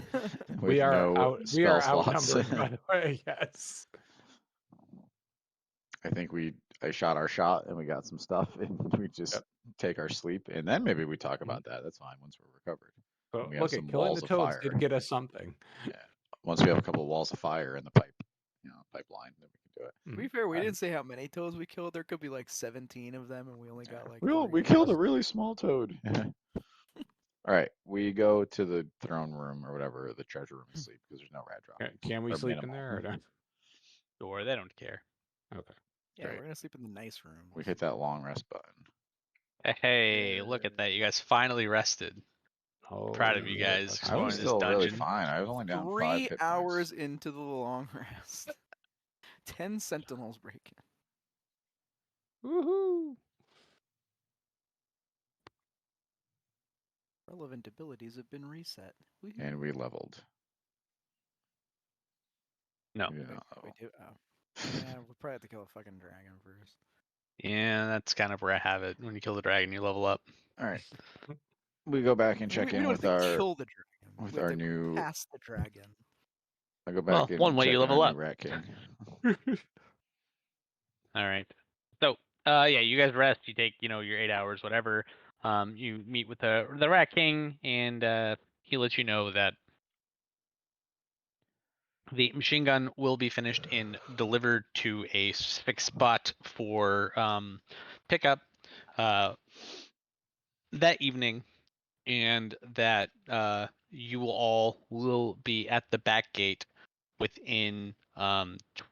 with are no out. We are spell slots. outnumbered, by the way. Yes. I think we I shot our shot and we got some stuff and we just Yep. take our sleep and then maybe we talk about that. That's fine once we're recovered. But We have look some at killing walls the of toads fire. did get us something. Yeah. Once we have a couple of walls of fire in the pipe, pipeline, then we can do it. To be fair, we Alright. didn't say how many toads we killed. There could be like 17 of them, and we only got like. We 3. killed a really small toad. All right, we go to the throne room or whatever, the treasure room to sleep because there's no rat drop. Can we Or sleep in minimal. there or not? Or they don't care. Okay. Yeah, Great. we're gonna sleep in the nice room. We hit that long rest button. Hey, look at that! You guys finally rested. Oh, Proud of you yeah, guys. that's I was Exploring this still really dungeon. fine. I was only down 5 3 hit points. hours into the long rest. 10 sentinels break in. Woohoo! Relevant abilities have been reset. Woohoo. And we leveled. No. Yeah. We do. Oh. Yeah, we'll probably have to kill a fucking dragon first. Yeah, that's kind of where I have it. When you kill the dragon, you level up. All right. We go back and We check in don't with have to our kill the dragon. with We have our to new. pass the dragon. I go Well, back and one way check you on level our up. new Rat King. All right. So, yeah, you guys rest. You take, your 8 hours, whatever. You meet with the Rat King, and he lets you know that the machine gun will be finished and delivered to a specific spot for pickup that evening, and that you all will be at the back gate within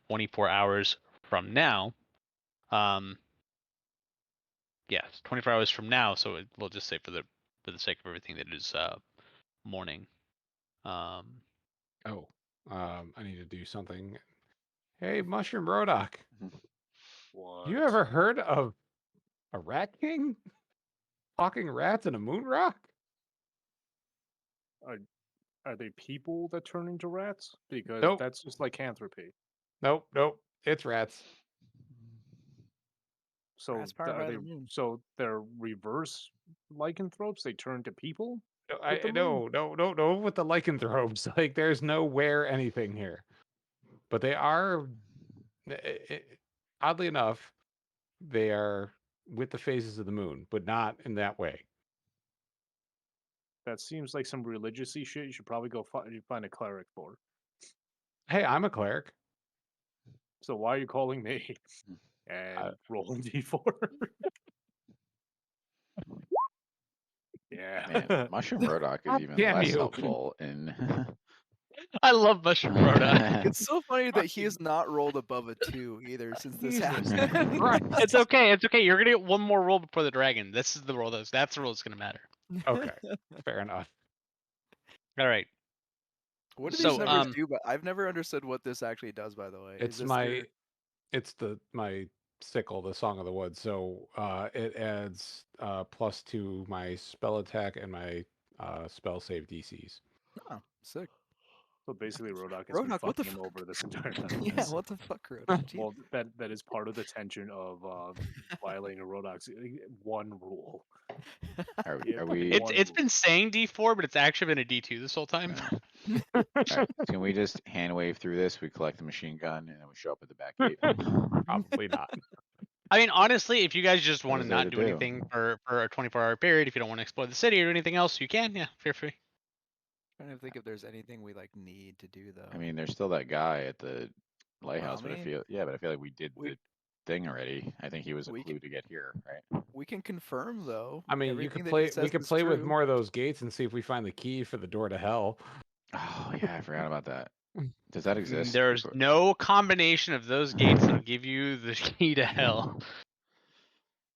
24 hours from now. Yes, 24 hours from now. So we'll just say for the sake of everything that it is morning. Oh, I need to do something. Hey, Mushroom Rodoc, What? you ever heard of a Rat King? Talking rats and a moon rock? Are they people that turn into rats? Because Nope. that's just lycanthropy. Nope, it's rats. So Rats powered by the moon. So they're reverse lycanthropes. They turn to people. No, no, with the lycanthropes. Like, there's no where anything here. But they are, oddly enough, they are with the phases of the moon, but not in that way. That seems like some religious-y shit. You should probably go find a cleric for. Hey, I'm a cleric. So why are you calling me? And rolling d4. Yeah. Man, Mushroom Rodoc is God even damn less you. helpful in. I love Mushroom Roda. It's so funny that he has not rolled above a 2 either since this Jesus happened. Christ. It's okay. It's okay. You're gonna get one more roll before the dragon. This is the roll. That's the roll that's gonna matter. Okay, fair enough. All right. What do So, these numbers do? But I've never understood what this actually does. By the way, It's Is this my, their- it's my sickle, the Song of the Woods. So it adds plus to my spell attack and my spell save DCs. Oh, sick. So basically, Rodoc has been Rodoc, what the fucking him fuck? over this entire time. Yeah, what the fuck, Rodoc? Gee. Well, that is part of the tension of violating Rodoc's one rule. Are Yeah, we? it's been saying D4, but it's actually been a D2 this whole time. Alright, can we just hand wave through this? We collect the machine gun and then we show up at the back gate. Probably not. I mean, honestly, if you guys just want is to there not to do do? anything for a 24-hour period, if you don't want to explore the city or anything else, you can. Yeah, feel free. Trying to think if there's anything we like need to do though. I mean, there's still that guy at the lighthouse, but I Rami? feel like we did the thing already. I think he was a clue to get here, right? We can confirm though. I mean, everything that we he says could is play with true. more of those gates and see if we find the key for the door to hell. Oh yeah, I forgot about that. Does that exist? There's no combination of those gates that'll give you the key to hell.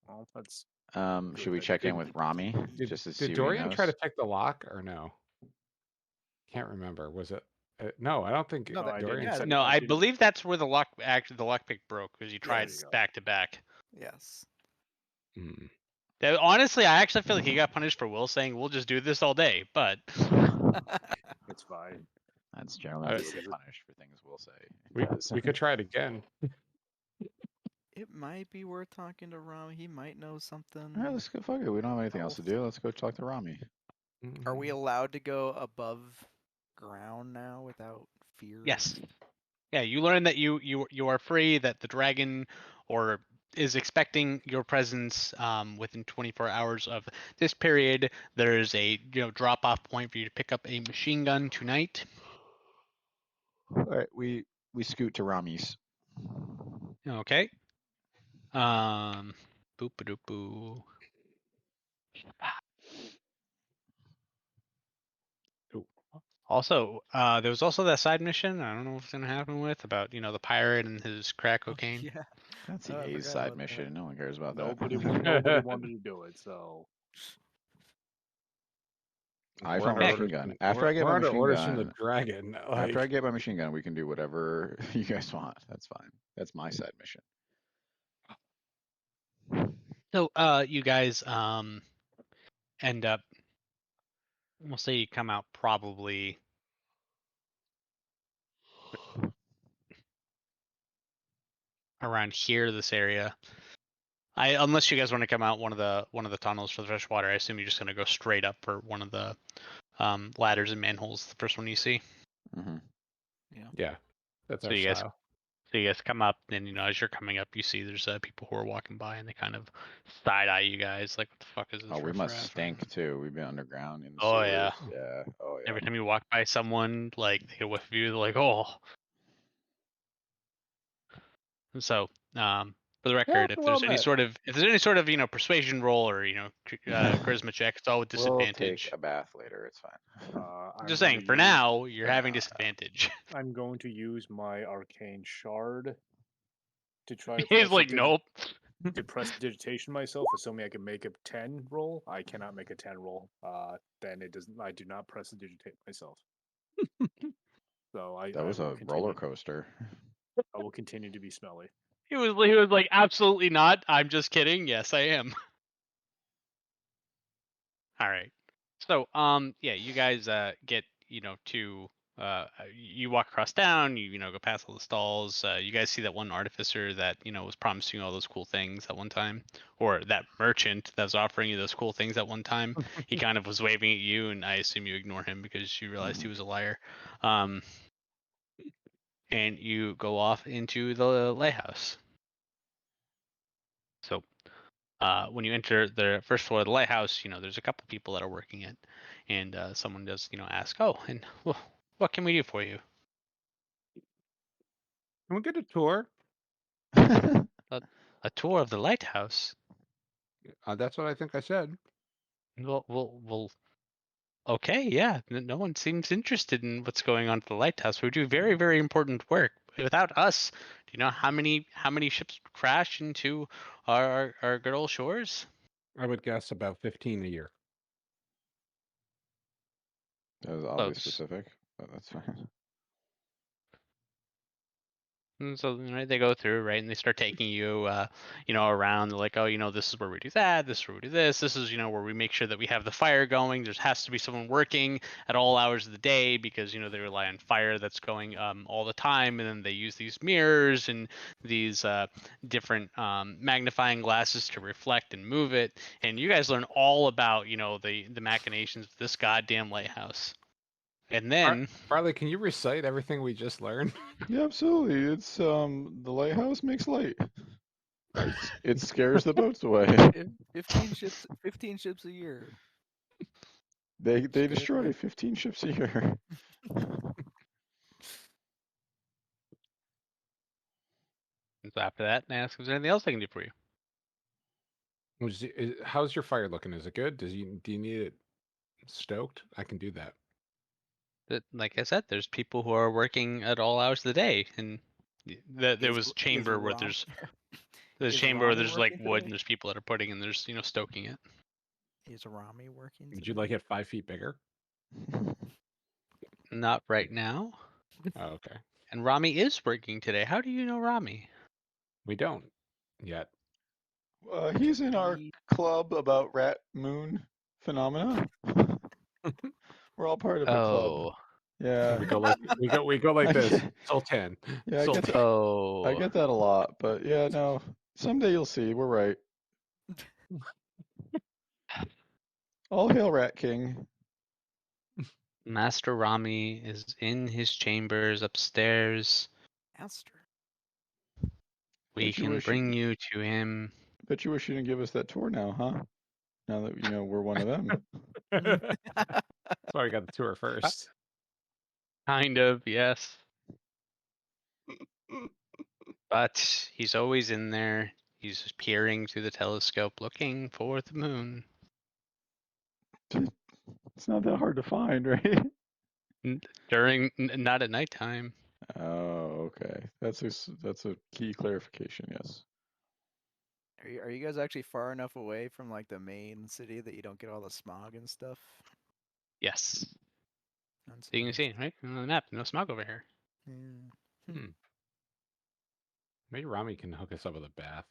Well, that's Should we that check in could with be Rami Did, just to see did what he Dorian knows? try to pick the lock or no? Can't remember. Was it? No, I don't think No, that- Dorian yeah, said. No, I I didn't- believe that's where the lockpick broke because you tried there you go. back to back. Yes. Hmm. Honestly, I actually feel like he got punished for Will saying we'll just do this all day, but it's fine. That's generally Uh, what you get punished for things we'll say. We could try it again. It might be worth talking to Ram. He might know something. All right, let's go. Fuck it. We don't have anything else to do. Let's go talk to Rami. Are we allowed to go above ground now without fear? yes. Yeah, you learn that you are free, that the dragon or is expecting your presence within 24 hours of this period. There's a drop off point for you to pick up a machine gun tonight. All right, we scoot to Rami's. Okay. Boop a doop boo. Also, there was also that side mission. I don't know what's gonna happen with about the pirate and his crack cocaine. Yeah. That's Oh, the I A's forgot side about that. mission. No one cares about Nobody that. wanted to do it, so I We're found under a Hey. machine orders gun. from- After we're- I get we're my under machine orders from the gun, dragon. after I Like, get my machine gun, we can do whatever you guys want. That's fine. That's my side mission. So, you guys end up. We'll say you come out probably around here, this area. Unless you guys want to come out one of the tunnels for the fresh water, I assume you're just gonna go straight up for one of the ladders and manholes, the first one you see. Hmm. yeah, that's So our you guys, style. so you guys come up, and as you're coming up, you see there's people who are walking by, and they kind of side eye you guys, like, what the fuck is this? Oh, we must riffraff?" stink too. We've been underground in the Oh, sewers. yeah. Yeah. Oh yeah. Every time you walk by someone, like they get a whiff of you, they're like, "Oh." So, for the record, if there's any sort of persuasion roll or charisma check, it's all with We'll disadvantage. take a bath later. It's fine. I'm Just gonna saying, for use- now, you're For having now, yeah. disadvantage. I'm going to use my arcane shard to try to He's like, "Nope." to prestidigitation myself, assuming I can make a 10 roll. I cannot make a 10 roll. Then it doesn't. I do not prestidigitate myself. So That was I a will roller continue, coaster. I will continue to be smelly. He was like, "Absolutely not. I'm just kidding. Yes, I am." All right. So, yeah, you guys get to you walk across town. You go past all the stalls. You guys see that one artificer that was promising you all those cool things at one time, or that merchant that was offering you those cool things at one time. He kind of was waving at you, and I assume you ignore him because you realized he was a liar. And you go off into the lighthouse. So, when you enter the first floor of the lighthouse, there's a couple people that are working it, and someone does ask, "Oh, and what can we do for you?" Can we get a tour? A tour of the lighthouse. That's what I think I said. Well. Okay, yeah. No one seems interested in what's going on at the lighthouse. We do very, very important work. Without us, do you know how many ships crash into our good old shores? I would guess about 15 a year. That was oddly Close. specific, but that's fine. And so they go through, right, and they start taking you, around. They're like, "Oh, this is where we do that. This is where we do this. This is, where we make sure that we have the fire going. There has to be someone working at all hours of the day because they rely on fire that's going all the time. And then they use these mirrors and these different magnifying glasses to reflect and move it. And you guys learn all about the machinations of this goddamn lighthouse. And then Farley, can you recite everything we just learned? Yeah, absolutely. It's the lighthouse makes light. It scares the boats away. 15 ships a year. They Scared destroy away. 15 ships a year. so after that, I ask if there's anything else I can do for you. How's your fire looking? Is it good? Do you need it stoked? I can do that. But like I said, there's people who are working at all hours of the day, and there Is- was is chamber where Ram- there's is chamber where Rami there's like working wood today? and there's people that are putting and there's stoking it. Is Rami working? Would you today? like it 5 feet bigger? Not right now. Oh, okay. And Rami is working today. How do you know Rami? We don't yet. He's in our club about rat moon phenomena. We're all part of a club. Yeah. We go like I this. get- Sultan. Yeah, I get Sultan. that. Oh. I get that a lot, but yeah, no. Someday you'll see. We're right. All hail Rat King. Master Rami is in his chambers upstairs Master. We Bet you can wish bring you to him. Bet you wish you didn't give us that tour now, huh? Now that you know we're one of them. That's why we got the tour first. Kind of, yes. But he's always in there. He's just peering through the telescope, looking for the moon. It's not that hard to find, right? Not at nighttime. Oh, okay. That's a key clarification. Yes. Are you guys actually far enough away from like the main city that you don't get all the smog and stuff? Yes. That's So you can nice. see, right? On the map, no smog over here. Yeah. Maybe Rami can hook us up with a bath.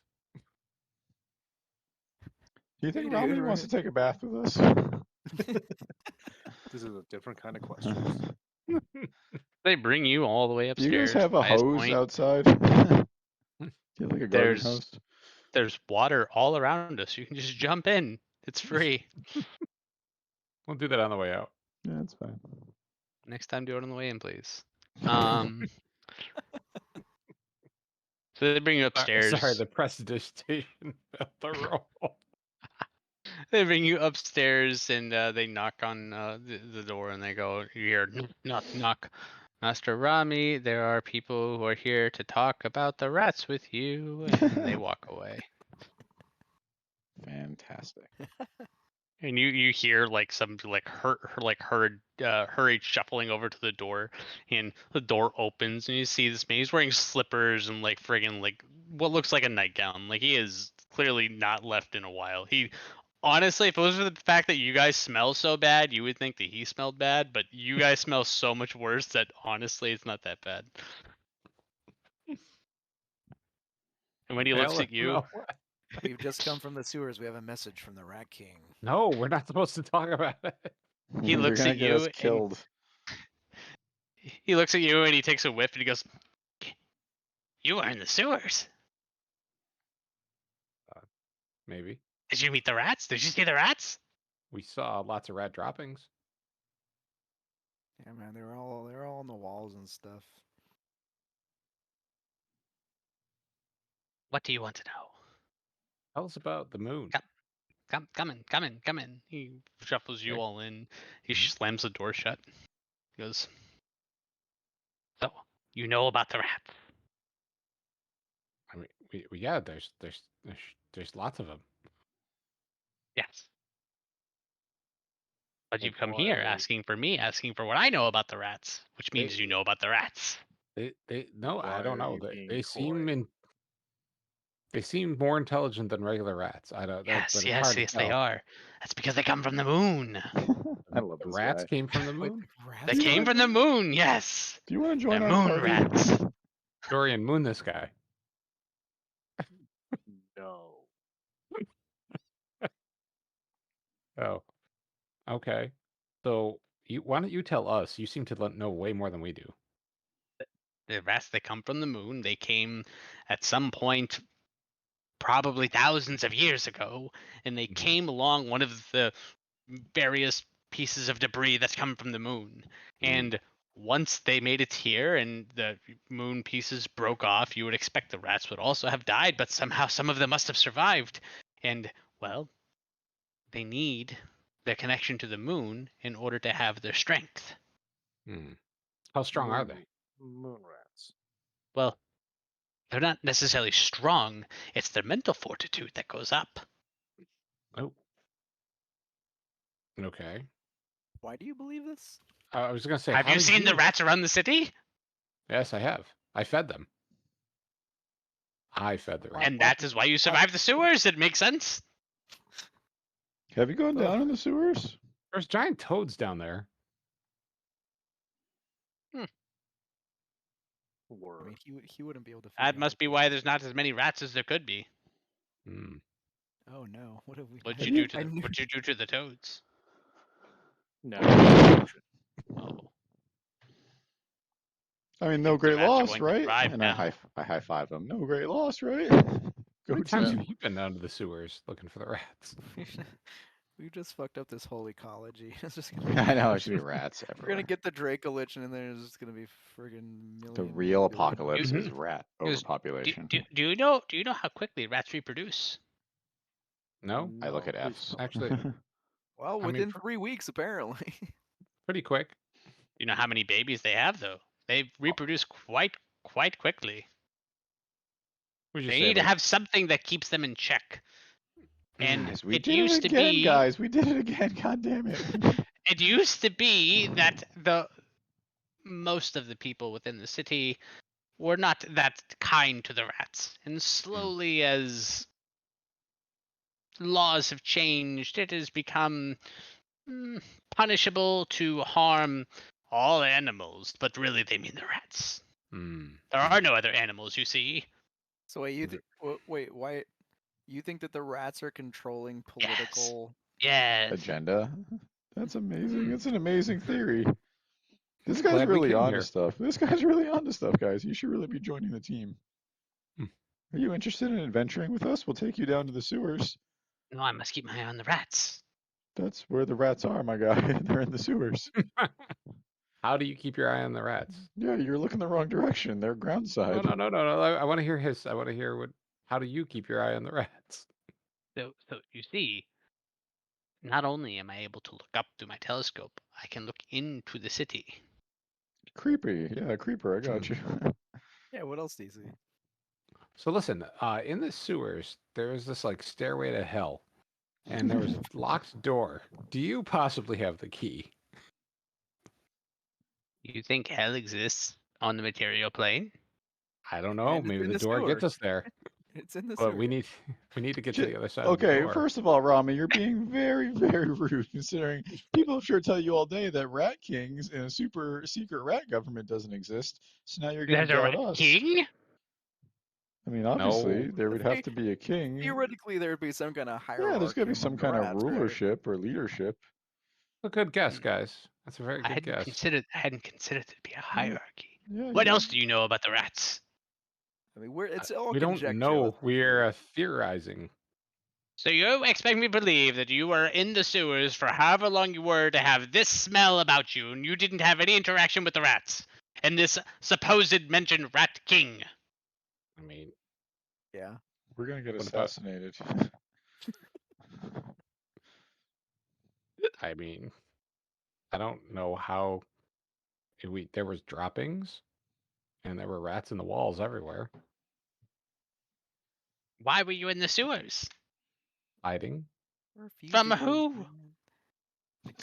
Do you think Hey, Rami dude, wants to right. take a bath with us? This is a different kind of question. They bring you all the way Do you guys upstairs. have a highest hose point. outside? Do you have like a garden There's hose? there's water all around us. You can just jump in. It's free. We'll do that on the way out. Yeah, that's fine. Next time, do it on the way in, please. So they bring you upstairs. Sorry, the prestidigitation felt the roll. They bring you upstairs and they knock on the door and they go, "You hear knock, knock, Master Rami. There are people who are here to talk about the rats with you," and they walk away. Fantastic. And you hear like some like hurried shuffling over to the door, and the door opens and you see this man. He's wearing slippers and like friggin' like what looks like a nightgown. Like he is clearly not left in a while. He honestly, if it was for the fact that you guys smell so bad, you would think that he smelled bad, but you guys smell so much worse that honestly it's not that bad. And when he looks at you, We've just come from the sewers. We have a message from the Rat King. No, we're not supposed to talk about it. He You're looks gonna at get you us and- killed. he looks at you and he takes a whiff and he goes, "You are in the sewers. Maybe. Did you meet the rats? Did you see the rats?" We saw lots of rat droppings. Yeah, man, they're all on the walls and stuff. What do you want to know? Tell us about the moon. Come in. He shuffles you Okay. all in. He Mhm. slams the door shut. He goes, "So, you know about the rats?" I mean, yeah. There's lots of them. Yes. But And you've come here why- asking for me, asking for what I know about the rats, which means They- you know about the rats. They no, I Why don't are know. you being They seem coy? they seem more intelligent than regular rats. I don't. Yes, but it's yes, hard to yes, they tell. are. That's because they come from the moon. I love The this rats guy. came from the Wait, moon. rats? They came from the moon, yes. Do you want to join They're our moon party? rats. Dorian, moon this guy. No. Oh, okay. So why don't you tell us? You seem to know way more than we do. The rats, they come from the moon. They came at some point, probably thousands of years ago, and they Mhm. came along one of the various pieces of debris that's come from the moon. And once they made it here and the moon pieces broke off, you would expect the rats would also have died, but somehow some of them must have survived. And, well, they need their connection to the moon in order to have their strength. Hmm. How strong are they? Moon rats. Well, they're not necessarily strong, it's their mental fortitude that goes up. Oh. Okay. Why do you believe this? I was gonna say. Have how you did seen the rats around the city? Yes, I have. I fed them. I fed the rats. And that is why you survived the sewers. It makes sense. Have you gone down in the sewers? There's giant toads down there. I Word. mean, he wouldn't be able to. That figure must out be why there's not as many rats as there could be. Hmm. Oh no! What have we? What'd I you knew- do to I the knew- What'd you do to the toads? No. Oh, I mean, no Think the great rats are loss, going to right? thrive And now. I high five him. No great loss, right? How Go many times team. have you been down to the sewers looking for the rats? We just fucked up this whole ecology. It's just gonna I know, it should be rats We're everywhere. gonna get the Dracolich, and then there's just gonna be friggin' million. The real billion- apocalypse is Mhm. rat Because overpopulation. Do you know how quickly rats reproduce? No, I look at please F's. don't. actually, Well, I mean, within 3 weeks, apparently. pretty quick. You know how many babies they have though? They reproduce quite quickly. Would you They say need to like have something that keeps them in check. And Guys, we it did it used to again, be guys. We did it again. God damn it. it used to be that the most of the people within the city were not that kind to the rats. And slowly as laws have changed, it has become punishable to harm all animals, but really they mean the rats. Hmm. There are no other animals, you see. So wait, wait, why? You think that the rats are controlling political? Yes. Agenda? That's amazing. Hmm. It's an amazing theory. This I'm guy's glad we really came on here. to stuff. This guy's really on to stuff, guys. You should really be joining the team. Hmm. Are you interested in adventuring with us? We'll take you down to the sewers. No, I must keep my eye on the rats. That's where the rats are, my guy. They're in the sewers. How do you keep your eye on the rats? Yeah, you're looking the wrong direction. They're No, groundside. no. I want to hear his. I want to hear what. How do you keep your eye on the rats? So you see, not only am I able to look up through my telescope, I can look into the city. Creepy. Yeah, creeper. I got you. Yeah. What else do you see? So listen, in the sewers, there is this like stairway to hell, and there was a locked door. Do you possibly have the key? You think hell exists on the material plane? I don't know. And it's Maybe in the the door gets sewer. us there. It's in the But sewer. we need to get to J- the other side of the Okay, door. first of all, Rami, you're being very, very rude considering people sure tell you all day that rat kings and a super secret rat government doesn't exist. So now you're going There's to a doubt rat us. king? I mean, obviously, No. there would have to be a king. Theoretically, there would be some kind of hierarchy. Yeah, there's got to be among some the kind of rats, right? rulership or leadership. A good guess, guys. That's a very I good guess. hadn't considered it to be a hierarchy. Yeah. What you- else do you know about the rats? I mean, it's all We don't conjecture. know. let's be We're clear. theorizing. So you expect me to believe that you were in the sewers for however long you were to have this smell about you, and you didn't have any interaction with the rats, and this supposed mentioned rat king? I mean, Yeah. We're going to get What about- assassinated. I don't know how. There was droppings, and there were rats in the walls everywhere, Why were you in the sewers? hiding. We're From fugitives, who?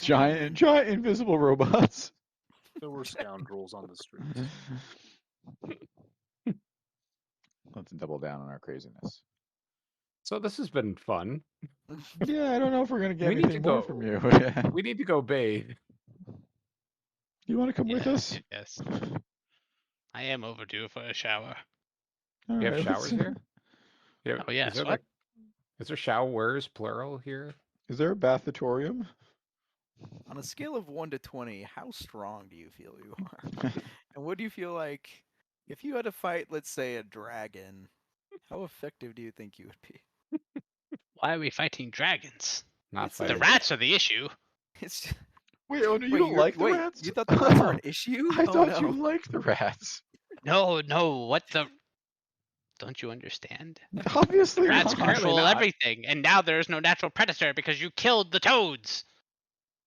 man. giant invisible robots. There were scoundrels on the streets. Let's double down on our craziness. So this has been fun. Yeah, I don't know if we're going to get We need to anything more go. from you. Yeah. We need to go bathe. You want to come with us? Yes. I am overdue for a shower. All We have right, showers let's- here. Yeah. Oh, yes, Is there, what? like, is there showers plural here? Is there a bathatorium? On a scale of 1 to 20, how strong do you feel you are? And what do you feel like if you had to fight, let's say, a dragon? How effective do you think you would be? Why are we fighting dragons? Not It's The fighting. rats are the issue. It's just, Wait, oh no, you wait, don't like the wait, rats? You thought the rats were an issue? I Oh, thought you no. liked the rats. No, what the? Don't you understand? Obviously Rats not. Apparently control not. everything, and now there is no natural predator because you killed the toads.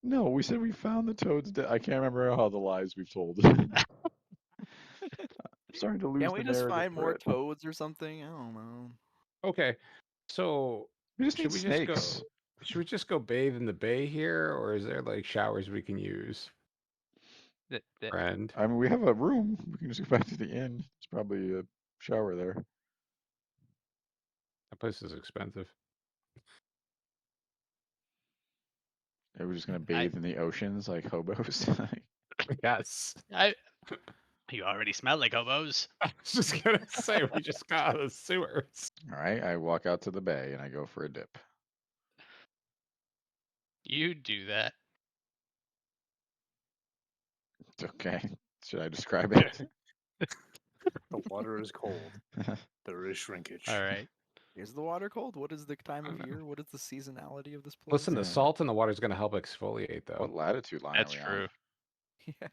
No, we said we found the toads. I can't remember all the lies we've told. Starting to lose Can't the we just narrative find more thread. toads or something? I don't know. Okay. So We just should need we snakes. just go? Should we just go bathe in the bay here, or is there like showers we can use? Friend. I mean, we have a room. We can just go back to the inn. There's probably a shower there. That place is expensive. Are we just gonna bathe in the oceans like hobos? Yes. You already smell like hobos. I was just gonna say we just got out of the sewers. All right, I walk out to the bay and I go for a dip. You do that. Okay, should I describe it? The water is cold. There is shrinkage. All right. Is the water cold? What is the time I of don't know. year? What is the seasonality of this place? Listen, the Yeah. salt in the water is going to help exfoliate, What though. latitude line That's are we true. on? Yeah.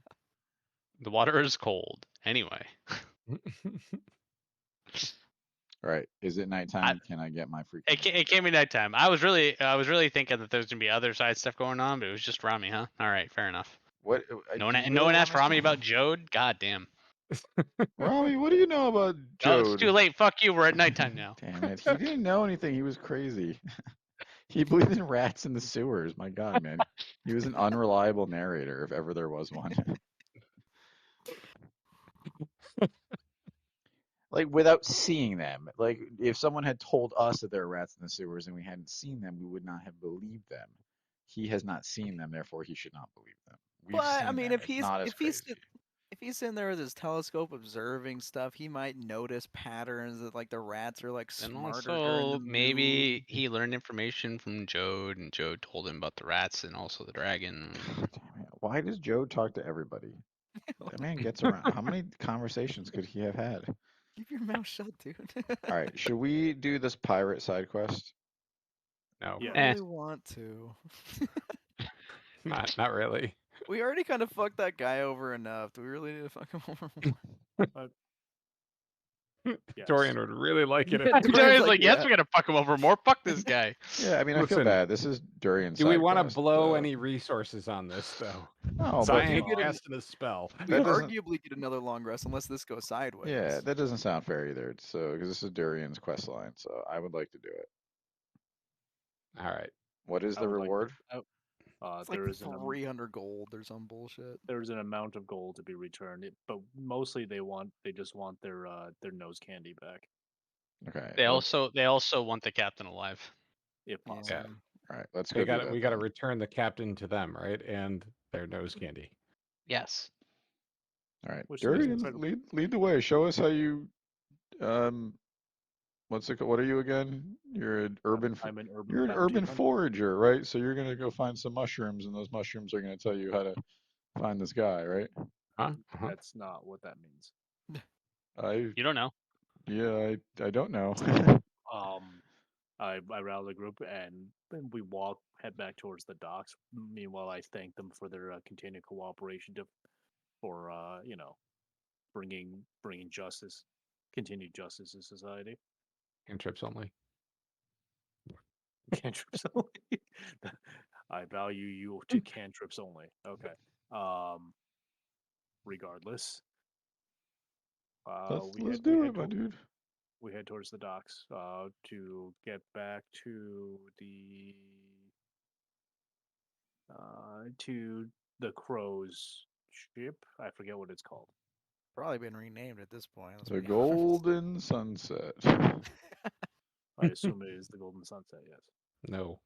The water is cold. Anyway. All right. Is it nighttime? Can I get my freaking? It can't be nighttime. I was really thinking that there's gonna be other side stuff going on, but it was just Rami, huh? All right, fair enough. What? No one, do you no one really asked wanna Rami know? about Jode. God damn. Rami, what do you know about No, it's Jode? too late. Fuck you. We're at nighttime now. Damn it. He didn't know anything. He was crazy. He believed in rats in the sewers. My God, man. He was an unreliable narrator if ever there was one. Like without seeing them. Like if someone had told us that there are rats in the sewers and we hadn't seen them, we would not have believed them. He has not seen them, therefore he should not believe them. We've But I seen mean, them. It's not as crazy. if he's sitting there with his telescope observing stuff, he might notice patterns that like the rats are like And smarter during also, the maybe moon. he learned information from Jode, and Jode told him about the rats and also the dragon. Damn it. Why does Joe talk to everybody? That man gets around. How many conversations could he have had? Keep your mouth shut, dude. All right, should we do this pirate side quest? No, Yeah. I Eh. really want to. not really. We already kind of fucked that guy over enough. Do we really need to fuck him over more? Yes. Dorian would really like it. Yeah, If Dorian's Dorian's like, like, yes, yeah. we're gonna fuck him over more. Fuck this guy. Yeah, I mean, I feel Listen, bad. This is Durian's Do we side want to quest, blow so- any resources on this, though? No, So but I ain't you know, casting a spell. We That could doesn't- arguably get another long rest unless this goes sideways. yeah, that doesn't sound fair either. So because this is Durian's quest line, so I would like to do it. All right. What is I the would like to- reward? It's like there is 300 gold or some bullshit. there's an amount of gold to be returned, but mostly they just want their nose candy back, Okay. They let's- also want the captain alive. if Yeah. possible. All right, let's go. We do got that we got to then. return the captain to them, right? And their nose candy. Yes. All right, Which is Durian, incredible. lead the way. Show us how you. What's it? What are you again? You're an urban. I'm an urban. You're an bounty urban hunter. forager, right? So you're gonna go find some mushrooms, and those mushrooms are gonna tell you how to find this guy, right? Huh? Uh-huh. That's not what that means. You don't know. I don't know. I rally the group and we head back towards the docks. Meanwhile, I thank them for their continued cooperation for bringing continued justice to society. Cantrips only. Cantrips only. I value you to cantrips only. Okay. Regardless, Let's do it, my dude. we head towards the docks to get back to the Crow's ship. I forget what it's called. Probably been renamed at this point. let's The be honest. Golden Sunset. I assume it is the Golden Sunset. Yes, No,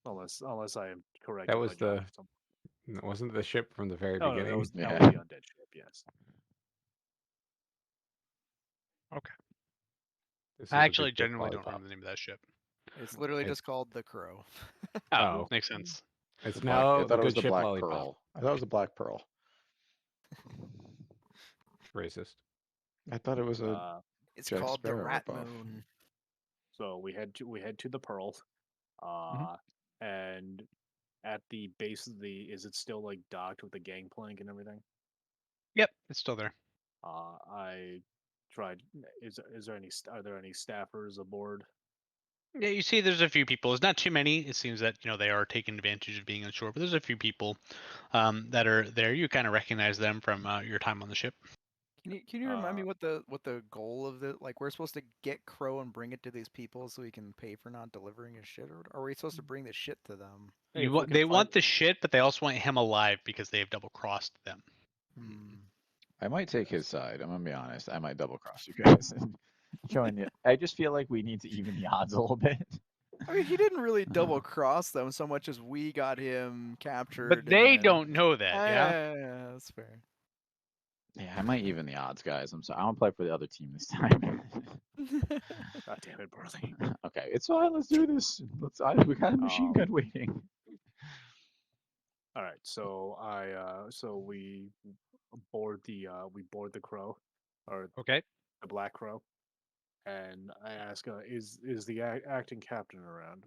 unless I am correct. that was the. It wasn't the ship from the very No, beginning. that was Yeah. the undead ship. Yes. This is I the actually big ship genuinely don't lollipop. remember the name of that ship. It's literally It's- just called the Crow. Oh. Makes sense. It's I now the thought it was good the ship Black lollipop. Pearl. I thought it was the Black Pearl. Racist. I thought it was a. It's Jack called the Sparrow Rat ripoff. Moon. So we head to the Pearl, and at the base of is it still like docked with the gangplank and everything? Yep, it's still there. I tried. Are there any staffers aboard? Yeah, you see, there's a few people. It's not too many. It seems that they are taking advantage of being on shore, but there's a few people that are there. You kind of recognize them from your time on the ship. Can you remind me what the goal of the like we're supposed to get Crow and bring it to these people so we can pay for not delivering his shit, or are we supposed to bring the shit to them? Hey, if we They can want find- the shit, but they also want him alive because they have double crossed them. Hmm. I might take his side. I'm gonna be honest. I might double cross you guys and join you. I just feel like we need to even the odds a little bit. I mean, he didn't really double cross them so much as we got him captured. But and they then- don't know that. Yeah. Yeah, that's fair. Yeah, I might even the odds, guys. I'm sorry. I want to play for the other team this time. God damn it, Burley. Okay, it's fine. Let's do this. We got a machine gun waiting. All right, so we board the Crow, or Okay. the Black Crow, and I ask, is the acting captain around?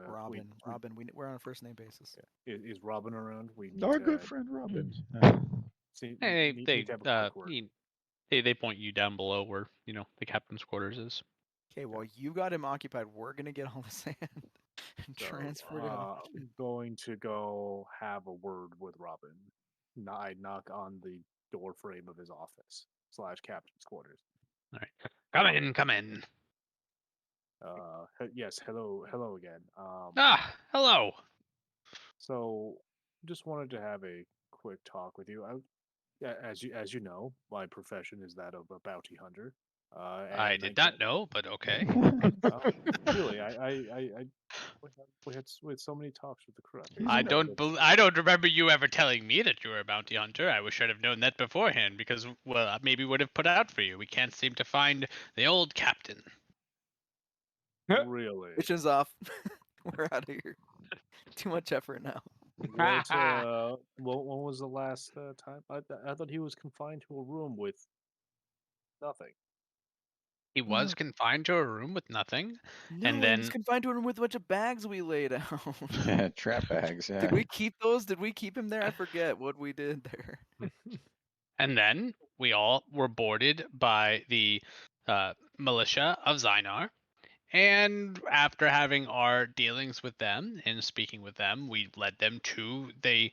Robin, we're on a first name basis. Is Robin around? We need Our to good friend Robin. Hey, need to have a quick word. They point you down below where the captain's quarters is. Okay, well you got him occupied. We're gonna get all the sand and So, transfer it off. I'm going to go have a word with Robin. I knock on the door frame of his office / captain's quarters. All right, come in. Yes, hello again. Hello. So just wanted to have a quick talk with you. As you know, my profession is that of a bounty hunter. I And did not know, but okay. Really, we had so many talks with the crew. I don't remember you ever telling me that you were a bounty hunter. I should have known that beforehand because, well, maybe would have put out for you. We can't seem to find the old captain. Really. Mission's off. We're out of here. Too much effort now. When was the last time? I thought he was confined to a room with nothing. He was confined to a room with nothing. No, And he then was confined to a room with a bunch of bags we laid out. Yeah, trap bags. Yeah. Did we keep those? Did we keep him there? I forget what we did there. And then we all were boarded by the militia of Zynar. And after having our dealings with them and speaking with them, we led them to the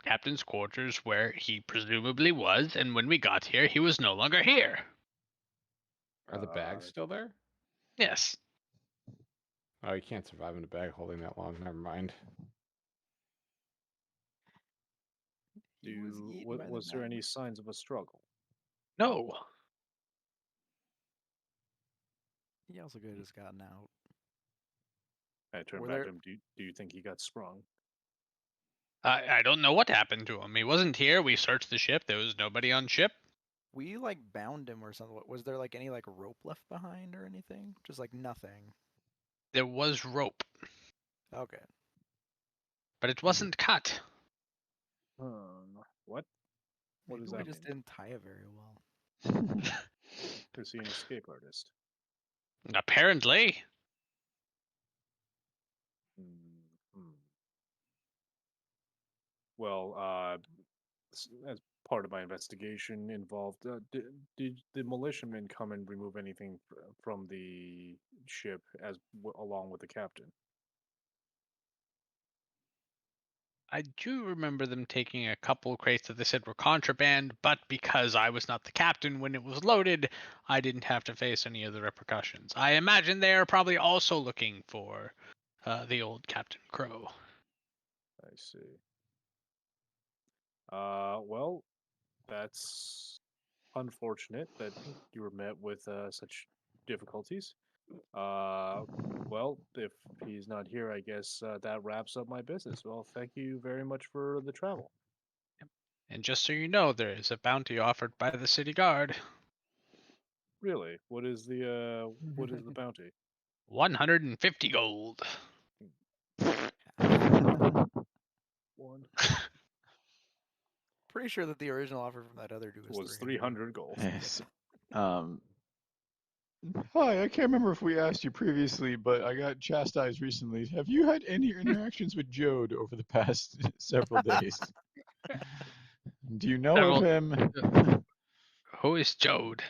captain's quarters where he presumably was. And when we got here, he was no longer here. Are the bags still there? Yes. Oh, you can't survive in a bag holding that long. Never mind. Was there any signs of a struggle? No. He also could have just gotten out. I turned Were back there- to him. Do you think he got sprung? I don't know what happened to him. He wasn't here. We searched the ship. There was nobody on ship. We like bound him or something. Was there like any like rope left behind or anything? Just like nothing. There was rope, Okay. but it wasn't cut. What? What Maybe does we that just mean? didn't tie it very well. Is he an escape artist? Apparently. Well, as part of my investigation involved, did the militiamen come and remove anything from the ship along with the captain? I do remember them taking a couple crates that they said were contraband, but because I was not the captain when it was loaded, I didn't have to face any of the repercussions. I imagine they are probably also looking for the old Captain Crow. I see. Well, that's unfortunate that you were met with such difficulties. Well, if he's not here, I guess that wraps up my business. Well, thank you very much for the travel. And just so you know, there is a bounty offered by the city guard. Really, what is the bounty? 150 gold. One Pretty sure that the original offer from that other dude was 300 gold. Yes. Hi, I can't remember if we asked you previously, but I got chastised recently. Have you had any interactions with Jode over the past several days? Do you know of him? Who is Jode?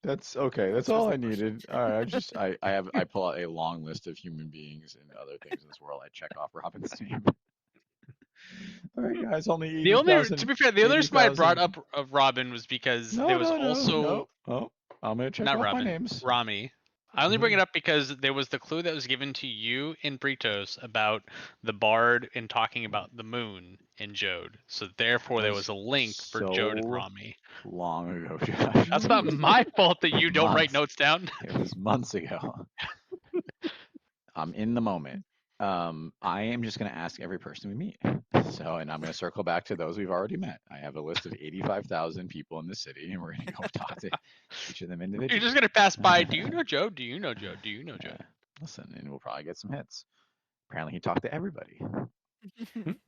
That's okay. That's all I needed. All right, I pull out a long list of human beings and other things in this world. I check off Robin's name. All right, guys, only 80,000. To be fair, the only reason why I brought 80,000. up of Robin was because No, there was no, no, also no. Oh, I'm gonna check not off Robin, my names. Rami. I only bring it up because there was the clue that was given to you in Britos about the bard and talking about the moon in Jode. So therefore, there was a link for Jode and so Rami. Long ago, Josh. That's not my fault that you don't write Months. notes down. It was months ago. I'm in the moment. I am just going to ask every person we meet. And I'm going to circle back to those we've already met. I have a list of 85,000 people in the city, and we're going to go talk to each of them individually. You're just gonna pass by. Do you know Joe? Do you know Joe? Do you know Joe? Listen, and we'll probably get some hits. Apparently, he talked to everybody.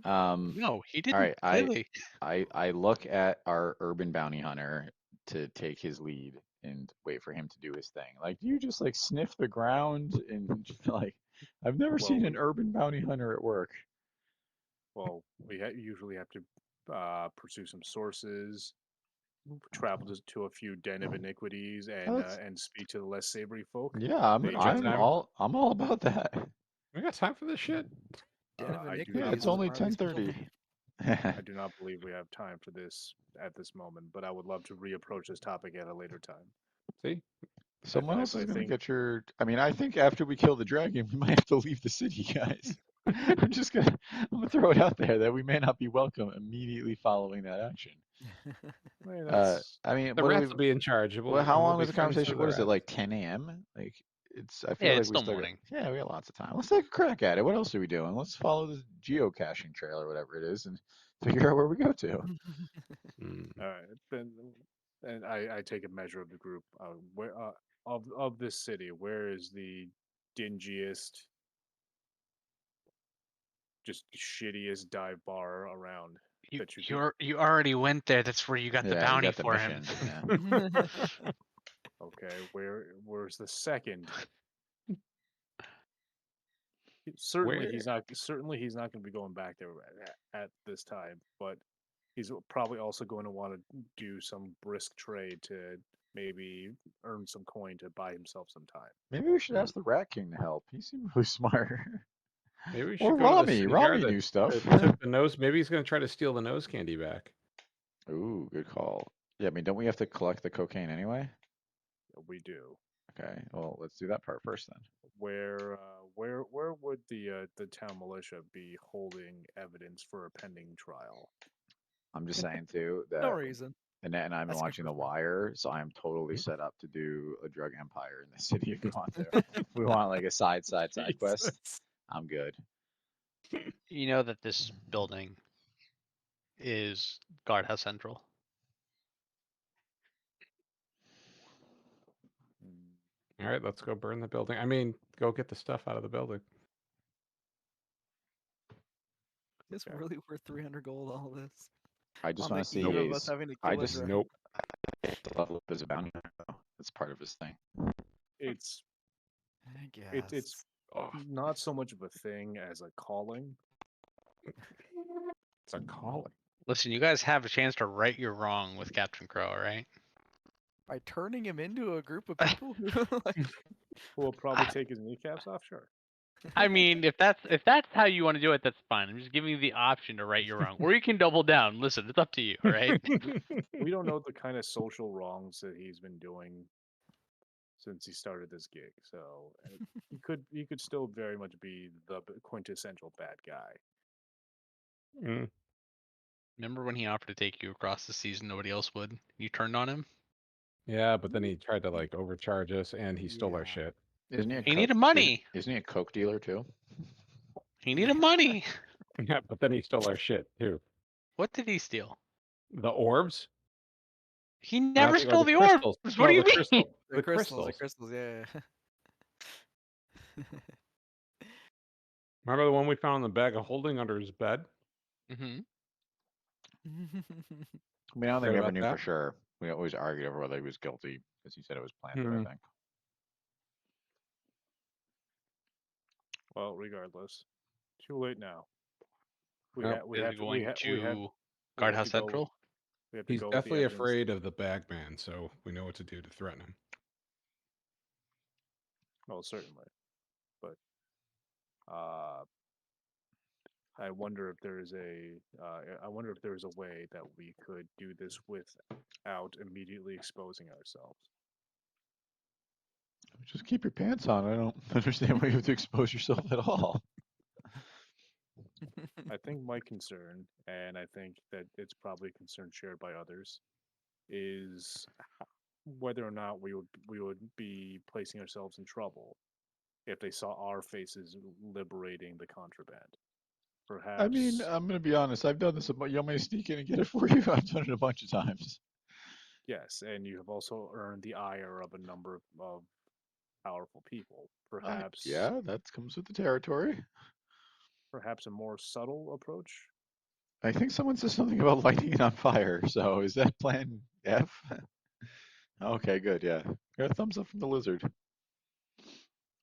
No, he didn't. All right, Clearly. I look at our urban bounty hunter to take his lead, and wait for him to do his thing? Like, do you just like sniff the ground and like? I've never seen an urban bounty hunter at work. Well, we usually have to pursue some sources, travel to a few den of iniquities, and speak to the less savory folk. Yeah, They I'm generally- all about that. We got time for this shit. Den of I do Iniquities not Yeah, it's was only Marley's middle 10:30. name. I do not believe we have time for this at this moment, but I would love to reapproach this topic at a later time. See, Someone else I is gonna think- get your. I mean, I think after we kill the dragon, we might have to leave the city, guys. I'm gonna throw it out there that we may not be welcome immediately following that action. I mean, that's, I mean, the what do rats we? will be in charge. Well, how and we'll long be was the friends with conversation? the What is it, rats. like 10 a.m.? Like, I feel Yeah, like it's we still still morning. yeah, we got lots of time. Let's take a crack at it. What else are we doing? Let's follow the geocaching trail or whatever it is and figure out where we go to. Mm. all right. Then, and I take a measure of the group. Where of this city, where is the dingiest, just shittiest dive bar around? You, that you could- you already went there. That's where you got the Yeah, you bounty got the for him. mission. Yeah. Okay, where's the second? Certainly he's not. Certainly he's not going to be going back there at this time. But he's probably also going to want to do some brisk trade to maybe earn some coin to buy himself some time. Maybe we should ask the Rat King to help. He seemed really smart. Maybe we Or should go to the Rami. city Rami guard that knew stuff. took the nose. Maybe he's going to try to steal the nose candy back. Ooh, good call. Yeah, I mean, don't we have to collect the cocaine anyway? We do. Okay, well, let's do that part first then. Where would the town militia be holding evidence for a pending trial? I'm just saying too No that reason. Annette and I have been That's a good watching The question. Wire, so I'm totally set up to do a drug empire in the city if we want to. If we want like a side quest, I'm good. You know that this building is Guardhouse Central. Mm, All right, let's go burn the building. I mean, go get the stuff out of the building. It's Okay. really worth 300 gold. All this. I just On want to the see eve of us his. having to I kill a just dragon. Nope. the level up as a bounty hunter, though. That's part of his thing. It's I guess. it's Oh, not so much of a thing as a calling. it's a calling. Listen, you guys have a chance to right your wrong with Captain Crow, all right? By turning him into a group of people who like, Who will probably take his kneecaps off? Sure. I mean, if that's how you want to do it, that's fine. I'm just giving you the option to right your wrong, or you can double down. Listen, it's up to you, all right? We don't know the kind of social wrongs that he's been doing since he started this gig. So he could still very much be the quintessential bad guy. Mm. Remember when he offered to take you across the seas and nobody else would? You turned on him. Yeah, but then he tried to like overcharge us, and he stole our Yeah. shit. Isn't he? He needed money. Isn't he a coke dealer too? He needed money. Yeah, but then he stole our shit too. What did he steal? The orbs? He never Or stole the crystals. orbs. No, What do you the mean? crystal- the crystals, yeah. Remember the one we found in the bag of holding under his bed? Hmm. I mean, I don't think Forget we ever about knew for that? sure. We always argued over whether he was guilty because he said it was planted. Hmm. I think. Well, regardless, too late now. We Yep. ha- we Is have he to, going we ha- to we have to Guardhouse go- Central? We have to He's go with the definitely evidence. afraid of the bagman, so we know what to do to threaten him. Well, certainly, but I wonder if there is a way that we could do this without immediately exposing ourselves. Just keep your pants on. I don't understand why you have to expose yourself at all. I think my concern, and I think that it's probably a concern shared by others, is whether or not we would be placing ourselves in trouble if they saw our faces liberating the contraband. Perhaps. I mean, I'm gonna be honest. I've done this. You want me to sneak in and get it for you? I've done it a bunch of times. Yes, and you have also earned the ire of a number of powerful people. Perhaps. Yeah, that comes with the territory. Perhaps a more subtle approach. I think someone said something about lighting it on fire. So is that plan F? Okay, good. Yeah, got a thumbs up from the lizard.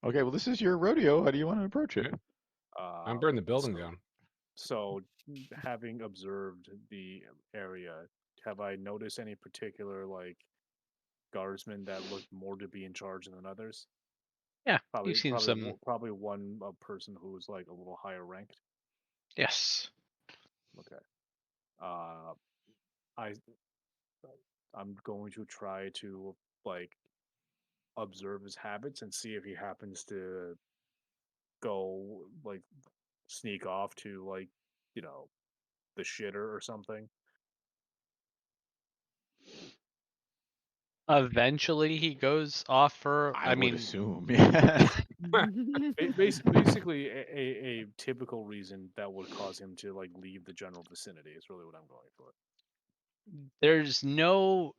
Okay, well, this is your rodeo. How do you want to approach it? I'm burning the building so- down. So, having observed the area, have I noticed any particular like guardsmen that look more to be in charge than others? Yeah, Probably, you've seen probably, some. probably one person who's like a little higher ranked. Yes. Okay. Uh, I, I'm going to try to like observe his habits and see if he happens to go like sneak off to like, you know, the shitter or something. Eventually, he goes off for. I I would mean, assume. Yeah. Basically, a typical reason that would cause him to like leave the general vicinity is really what I'm going for. there's no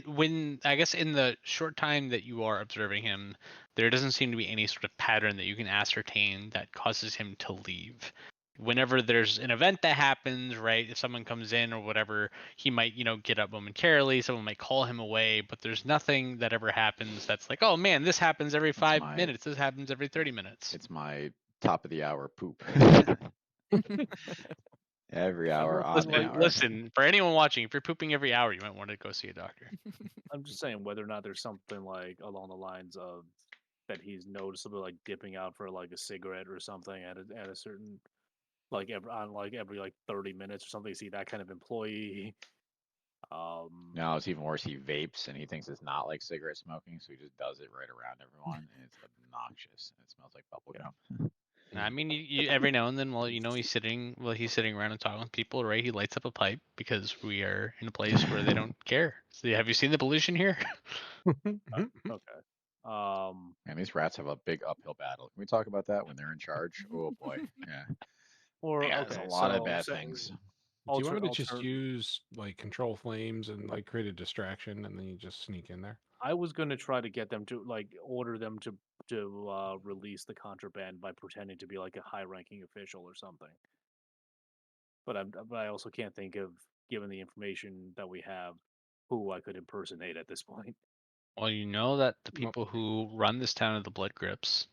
when I guess in the short time that you are observing him, there doesn't seem to be any sort of pattern that you can ascertain that causes him to leave. Whenever there's an event that happens, right, if someone comes in or whatever, he might, get up momentarily, someone might call him away, but there's nothing that ever happens that's like, oh man, this happens every It's 5 minutes, this happens every 30 minutes. It's my top of the hour poop. Every hour, not odd saying, hour. Listen, for anyone watching, if you're pooping every hour, you might want to go see a doctor. I'm just saying whether or not there's something like along the lines of that he's noticeably like dipping out for like a cigarette or something at a certain like every like 30 minutes or something. See that kind of employee. No, it's even worse. He vapes and he thinks it's not like cigarette smoking, so he just does it right around everyone, and it's obnoxious. And it smells like bubblegum. I mean, you every now and then, while he's sitting around and talking with people, right? He lights up a pipe because we are in a place where they don't care. So, have you seen the pollution here? Okay. And these rats have a big uphill battle. Can we talk about that when they're in charge? Oh boy, yeah. Or Yeah, okay, there's a lot of so bad so things. Do you want me to just alter- use like control flames and like create a distraction, and then you just sneak in there? I was gonna try to get them to like order them to release the contraband by pretending to be like a high-ranking official or something. But I also can't think of, given the information that we have, who I could impersonate at this point. Well, you know that the Well, people who run this town are the Blood Grips.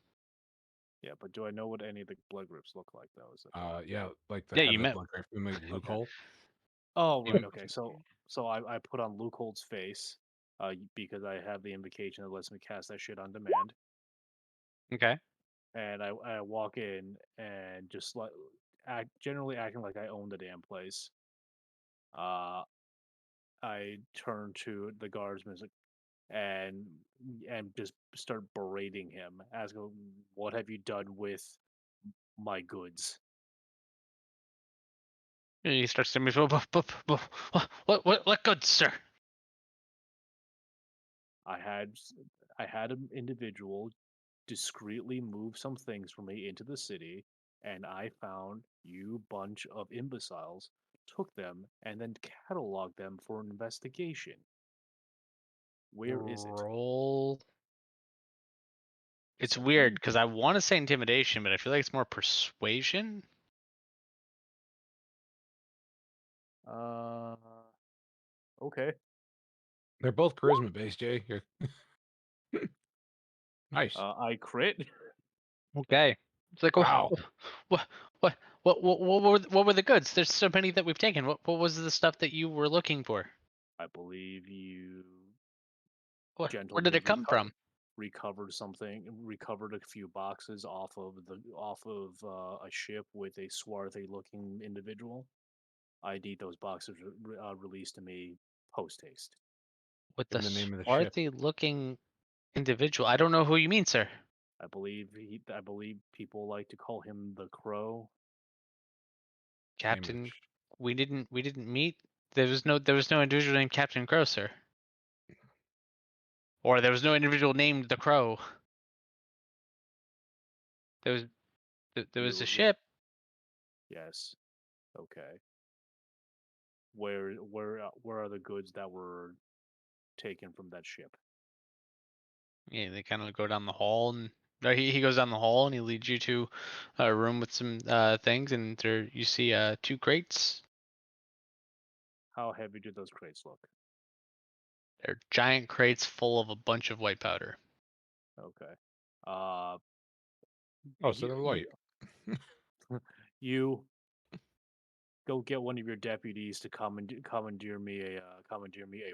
Yeah, but do I know what any of the blood groups look like though? Is it? yeah, like the Yeah, head you of the met. blood grape, we make loophole. Oh, You, right. Okay. So I put on Lukehold's face, because I have the invocation that lets me cast that shit on demand, okay. and I walk in and just like generally acting like I own the damn place. Uh, I turn to the guardsman and just start berating him, asking, "What have you done with my goods?" He starts to move. What good, sir? I had an individual discreetly move some things for me into the city, and I found you bunch of imbeciles took them and then cataloged them for an investigation. Where is it? Roll. It's Deception? weird because I want to say intimidation, but I feel like it's more persuasion. Uh, okay. They're both charisma based, Jay. You're nice. I crit. Okay. It's like, Wow. what were the goods? There's so many that we've taken. What was the stuff that you were looking for? I believe you Where gentlemen did it come from? recovered something, recovered a few boxes off of a ship with a swarthy looking individual. I need those boxes released to me post haste. With In the the name of the ship. swarthy looking individual. I don't know who you mean, sir. I believe people like to call him the Crow. Name of the Captain, sh- we didn't meet. There was no individual named Captain Crow, sir. Or there was no individual named the Crow. There was a You- ship. Yes. Okay. Where are the goods that were taken from that ship? Yeah, they kind of go down the hall, and or he goes down the hall and he leads you to a room with some things, and there you see 2 crates. How heavy do those crates look? They're giant crates full of a bunch of white powder. Okay. Oh, so they're You- light. You go get one of your deputies to commandeer me a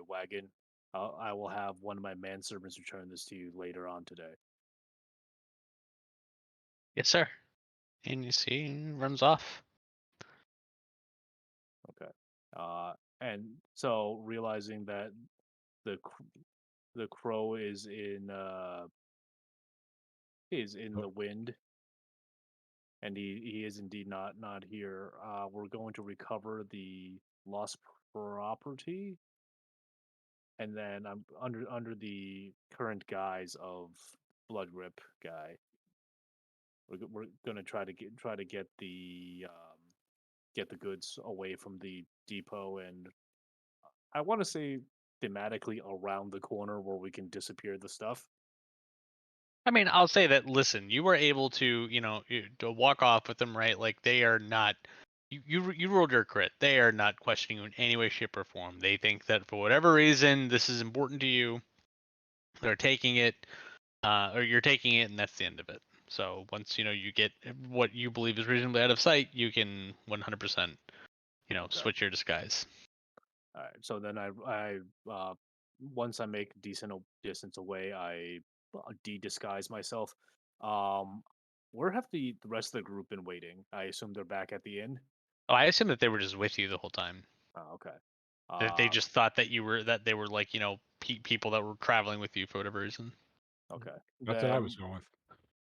wagon. I will have one of my manservants return this to you later on today. Yes, sir. And you see, he runs off. Okay. And so realizing that the crow is in Oh. the wind, and he is indeed not here. We're going to recover the lost property, and then I'm under the current guise of Blood Grip guy. We're gonna try to get the goods away from the depot, and I want to say thematically around the corner where we can disappear the stuff. I mean, I'll say that. Listen, you were able to, to walk off with them, right? Like they are not. You rolled your crit. They are not questioning you in any way, shape, or form. They think that for whatever reason this is important to you. They're taking it, or you're taking it, and that's the end of it. So once you get what you believe is reasonably out of sight, you can 100%, Okay. switch your disguise. All right. So then once I make decent distance away, I de-disguise myself. Where have the rest of the group been waiting? I assume they're back at the inn. Oh, I assume that they were just with you the whole time. Oh, okay. That they just thought that they were like people that were traveling with you for whatever reason. Okay. That's what I was going with.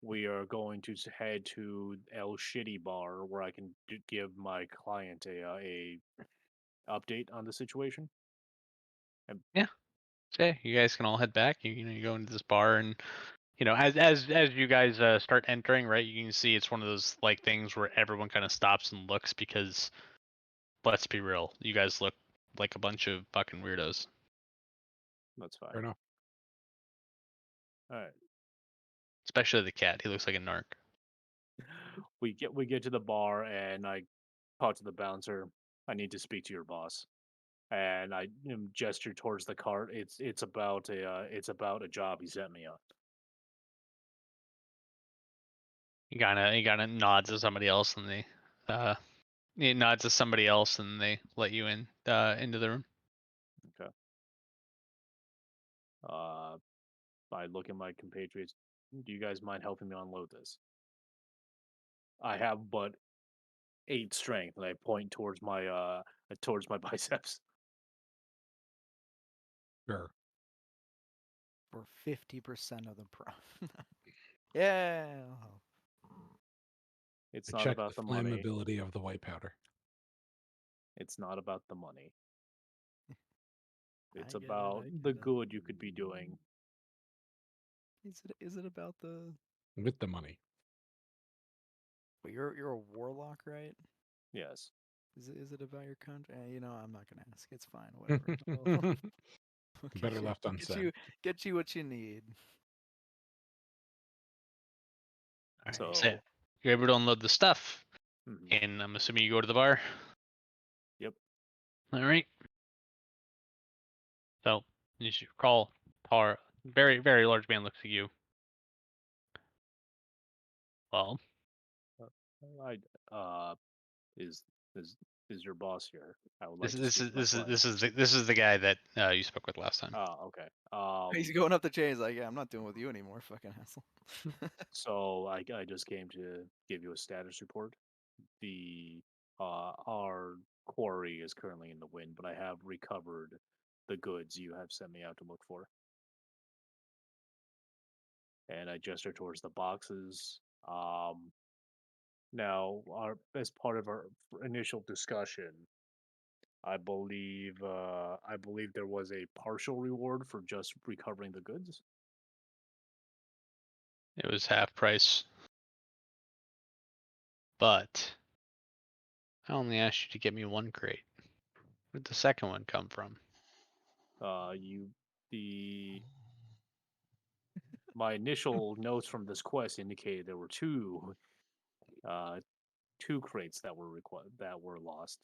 We are going to head to El Shitty Bar, where I can give my client a update on the situation. So you guys can all head back. You go into this bar, and as you guys start entering, right, you can see it's one of those like things where everyone kind of stops and looks because, let's be real, you guys look like a bunch of fucking weirdos. That's fine. Fair enough. All right. Especially the cat. He looks like a narc. We get to the bar, and I talk to the bouncer. I need to speak to your boss. And I gesture towards the cart. It's about a job he sent me on. He kind of nods to somebody else, and he nods to somebody else, and they let you in into the room. Okay. I look at my compatriots. Do you guys mind helping me unload this? I have but 8 strength, and I point towards my biceps. Sure. For 50% of the profit. Yeah. It's I not check about the the money. flammability of the white powder. It's not about the money. I It's get it, about I the get it. good you could be doing. Is it about the? With the money. Well, you're a warlock, right? Yes. Is it about your country? I'm not gonna ask. It's fine. Whatever. We'll get Better you- left unsaid. Get you what you need. All right, So so you're able to unload the stuff, mhm. and I'm assuming you go to the bar. Yep. All right. So you should call Tar. Very, very large man looks at you. Well, I is is is your boss here? I would like this to this speak is to my this is client. this is the guy that you spoke with last time. Oh, okay. He's going up the chain. He's like, yeah, I'm not doing with you anymore, fucking asshole. So I just came to give you a status report. The our quarry is currently in the wind, but I have recovered the goods you have sent me out to look for. And I gesture towards the boxes. Now, as part of our initial discussion, I believe there was a partial reward for just recovering the goods. It was half price, but I only asked you to get me one crate. Where'd the second one come from? My initial notes from this quest indicated there were two crates that were lost,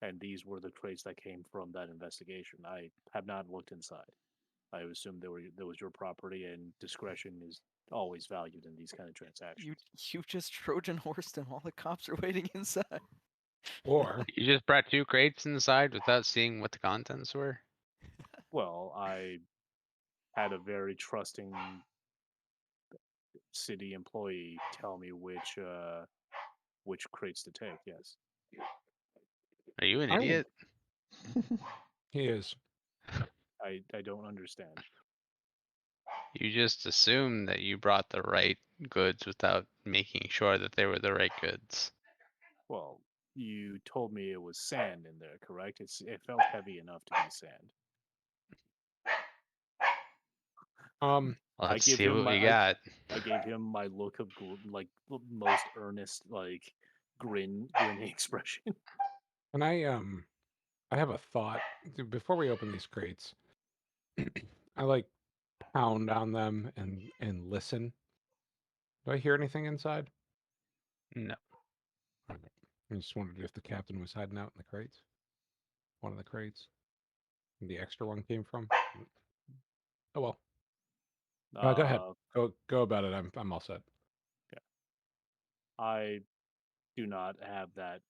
and these were the crates that came from that investigation. I have not looked inside. I assume that was your property, and discretion is always valued in these kind of transactions. You just Trojan horsed him. All the cops are waiting inside. Or You just brought 2 crates inside without seeing what the contents were. Well, I had a very trusting city employee tell me which crates to take. Yes. Are you an I- idiot? he is. I don't understand. You just assumed that you brought the right goods without making sure that they were the right goods. Well, you told me it was sand in there, correct? It felt heavy enough to be sand. Um, I Let's give see him what my- we got. I gave him my look of most earnest grinning expression. and I have a thought before we open these crates. I like pound on them and listen. Do I hear anything inside? No. Okay. I just wondered if the captain was hiding out in the crates. One of the crates. And the extra one came from. Oh well. Go ahead. Go about it. I'm all set. I do not have that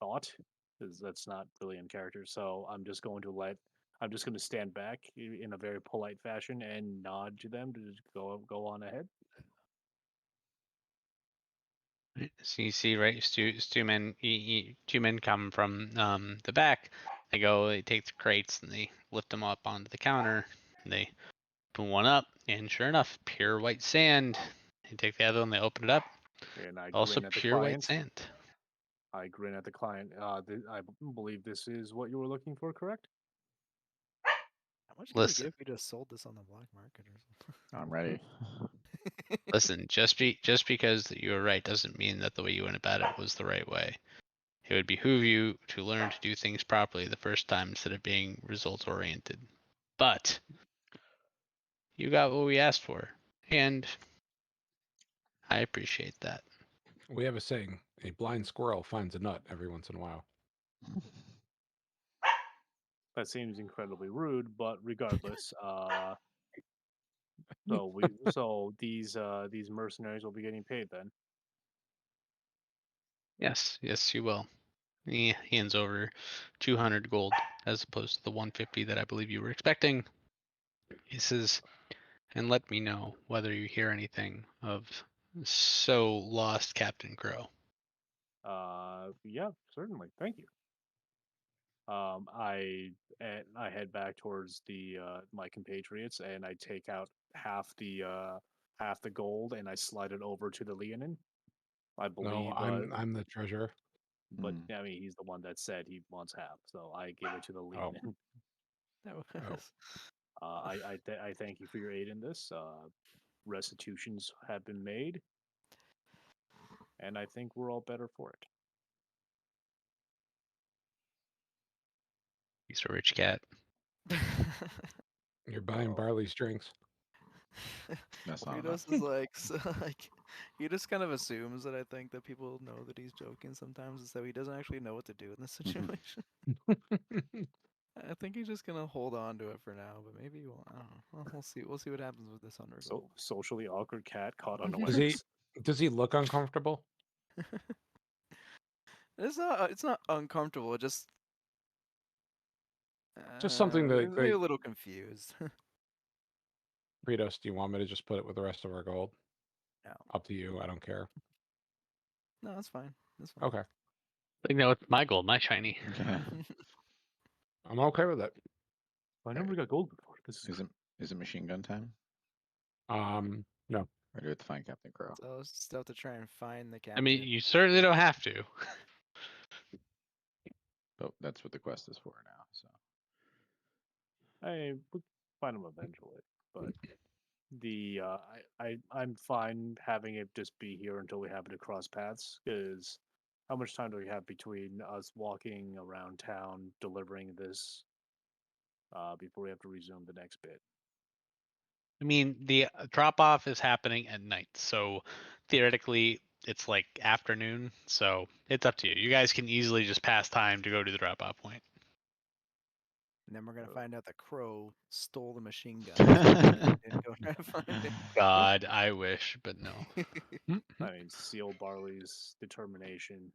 thought because that's not really in character. So I'm just going to stand back in a very polite fashion and nod to them to just go on ahead. So you see, right? Two men, two men come from the back. They take the crates and they lift them up onto the counter. And they put one up, and sure enough, pure white sand. They take the other one, they open it up. And I Also grin at the pure white client. sand. I grin at the client. I believe this is what you were looking for, correct? How much can Listen. you give if you just sold this on the black market or something? I'm ready. Listen, just because you were right doesn't mean that the way you went about it was the right way. It would behoove you to learn to do things properly the first time instead of being results oriented. But you got what we asked for, and I appreciate that. We have a saying: a blind squirrel finds a nut every once in a while. That seems incredibly rude, but regardless, so these mercenaries will be getting paid then. Yes, you will. He hands over 200 gold as opposed to the 150 that I believe you were expecting. He says, and let me know whether you hear anything of so lost Captain Crow. Yeah, certainly. Thank you. I head back towards my compatriots and I take out half the gold and I slide it over to the Leonin. I believe. No, I'm the treasurer. But I mean, he's the one that said he wants half, so I give it to the Leonin. That was. I thank you for your aid in this. Restitutions have been made, and I think we're all better for it. He's a rich cat. You're buying Oh. Barley's drinks. That's not Ritos enough. is like, so, like, he just kind of assumes that I think that people know that he's joking sometimes, and so he doesn't actually know what to do in this situation. I think he's just gonna hold on to it for now, but maybe we'll. I don't know. Well, we'll see. We'll see what happens with this under. So socially awkward cat caught Does unawares. Does he look uncomfortable? It's not. It's not uncomfortable. It just. Just something that, maybe a like, little confused. Ritos, do you want me to just put it with the rest of our gold? No. Up to you. I don't care. No, that's fine. That's fine. Okay. Like, no, it's my gold, my shiny. Yeah. I'm okay with it. I never got gold before. This Is it machine gun time? No. Or do we have to find Captain Crow? So I'll just have to try and find the I captain. mean, you certainly don't have to. Oh, that's what the quest is for now. So we'll find him eventually, but I'm fine having it just be here until we happen to cross paths. Because how much time do we have between us walking around town delivering this before we have to resume the next bit? I mean, the drop off is happening at night, so theoretically it's like afternoon. So it's up to you. You guys can easily just pass time to go to the drop off point. And then we're gonna Oh. find out that Crow stole the machine gun. And go try to find it. God, I wish, but no. I mean, Seal Barley's determination.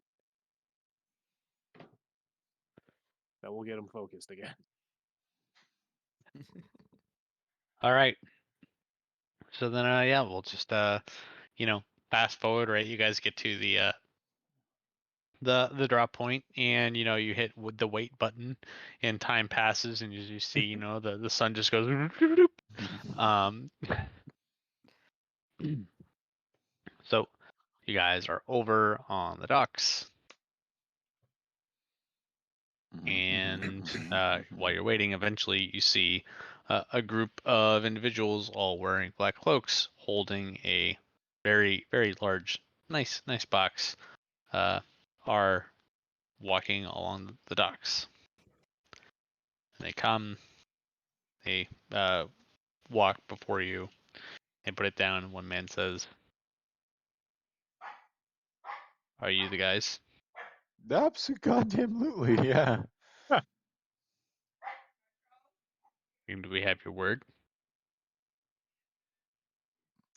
That will get him focused again. All right. So then, yeah, we'll just fast forward, right? You guys get to the drop point, and you hit with the wait button, and time passes, and as you see, the sun just goes. Um. So, you guys are over on the docks, and while you're waiting, eventually you see a group of individuals all wearing black cloaks, holding a very, very large, nice box, are walking along the docks. And they come, they walk before you, and put it down. One man says, "Are you the guys?" Goddamn, yeah. Do we have your word?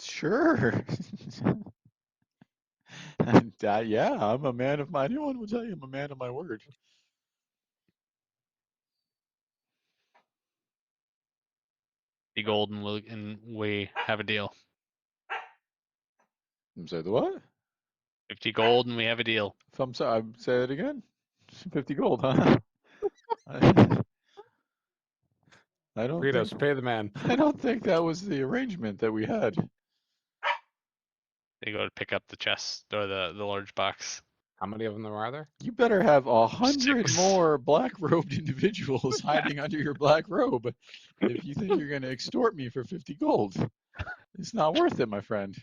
Sure. And, yeah, I'm a man of my. Anyone will tell you I'm a man of my word. 50 gold, and we have a deal. Say the what? 50 gold, and we have a deal. If I'm sorry, say it again. 50 gold, huh? I don't Fritos, think. pay the man. I don't think that was the arrangement that we had. They go to pick up the chest or the large box. How many of them are there? You better have 100 6. more black-robed individuals hiding under your black robe if you think you're going to extort me for 50 gold. It's not worth it, my friend.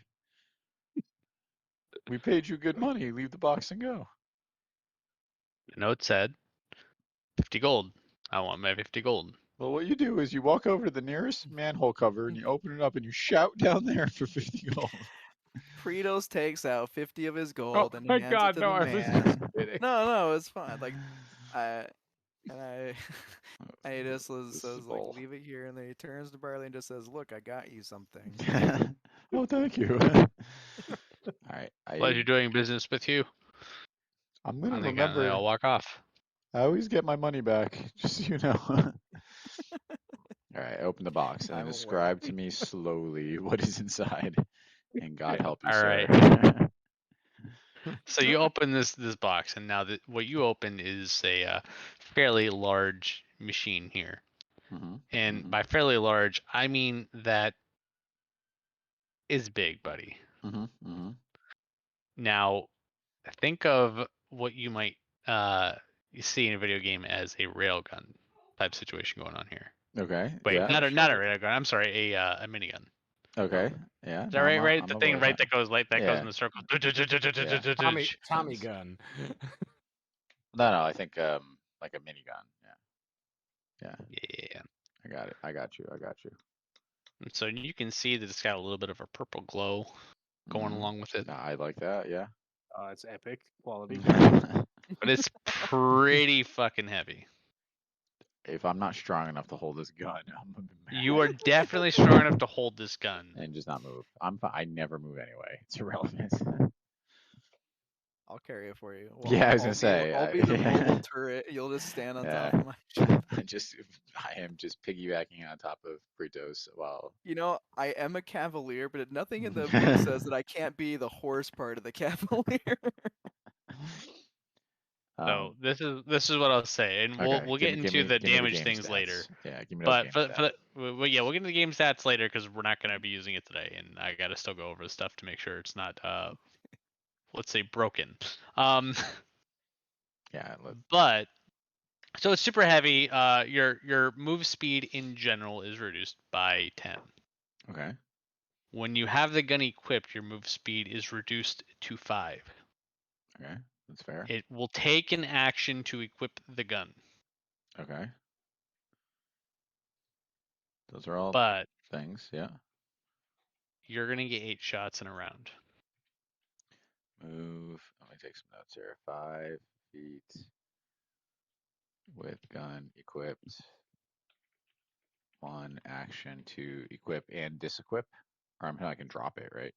We paid you good money. Leave the box and go. The note said 50 gold. I want my 50 gold. Well, what you do is you walk over to the nearest manhole cover and you open it up and you shout down there for 50 gold. Pritos takes out 50 of his Oh gold and he my hands God, it to no! the I was man. just kidding. No, it's fine. Like, I just This is says like, bull. leave it here, and then he turns to Barley and just says, "Look, I got you something." Oh, thank you. All right, Pleasure doing business with you. I'm gonna And they all remember. walk off. I always get my money back, just so you know. All right, open the box and I then will describe to me slowly what is inside. And God help you, All sir. right. So you open this box, and now what you open is a fairly large machine here. Mhm, And mhm, by fairly large, I mean that is big, buddy. mhm, mhm. Now, think of what you might you see in a video game as a railgun type situation going on here. Okay. Wait, Yeah. not a railgun. I'm sorry, a minigun. Okay. Yeah. Is that No, right? Right, I'm the aware thing of right that. that goes Yeah. in the circle. Tommy Thanks. gun. No, I think like a minigun. Yeah. Yeah. Yeah. I got it. I got you. And so you can see that it's got a little bit of a purple glow going Mhm. along with it, I like that. Yeah. It's epic quality. but it's pretty fucking heavy. If I'm not strong enough to hold this gun, I'm gonna be mad. You are definitely strong enough to hold this gun. And just not move. I never move anyway. It's irrelevant. I'll carry it for you. Yeah, I was I'll gonna say. I'll be the yeah. mobile turret. You'll just stand on top Yeah. of my ship. I am just piggybacking on top of Britos while. You know, I am a cavalier, but nothing in the book says that I can't be the horse part of the cavalier. So this is what I'll say, and okay, we'll get into the give me damage game things stats. later. Yeah, give me those But game for stats. we'll get into the game stats later because we're not going to be using it today, and I got to still go over the stuff to make sure it's not let's say broken. Yeah. But so it's super heavy. Your move speed in general is reduced by 10. Okay. When you have the gun equipped, your move speed is reduced to 5. Okay. That's fair. It will take an action to equip the gun. Okay. Those are all But things. Yeah. you're gonna get 8 shots in a round. Move. Let me take some notes here. 5 feet with gun equipped. 1 action to equip and disequip, or I can drop it, right?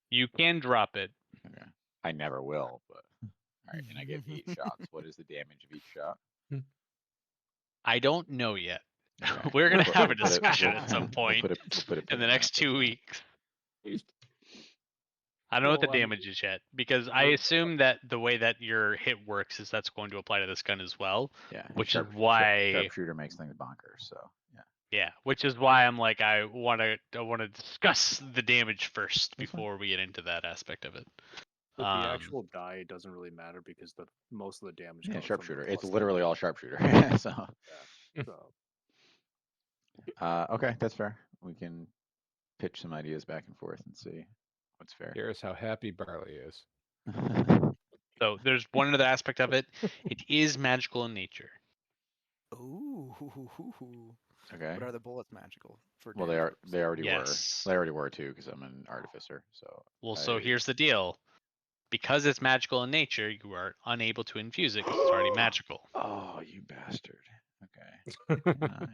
You can drop it. Okay. I never will, but all right. And I get 8 shots. What is the damage of each shot? I don't know yet. Okay. We're gonna We'll have a put it- discussion at some we'll point put a in pin the in next that, 2 but, weeks. I don't know what the Well, I mean, damage is yet because I assume that the way that your hit works is that's going to apply to this gun as well. yeah. Which is sharp- why- sharpshooter makes things bonkers. So yeah. Yeah, which is why I'm like I want to discuss the damage first That's fine. before we get into that aspect of it. But the Um, actual die doesn't really matter because the most of the damage. Yeah, comes from the sharpshooter. It's plus literally all sharpshooter. So So okay, that's fair. We can pitch some ideas back and forth and see what's fair. Here's how happy Barley is. So there's one other aspect of it. It is magical in nature. Ooh. Okay. But are the bullets magical? For Well, damage they already Yes. were. They already were too, because I'm an artificer. So Well, so I- here's the deal. Because it's magical in nature, you are unable to infuse it because it's already magical. Oh, you bastard. Okay.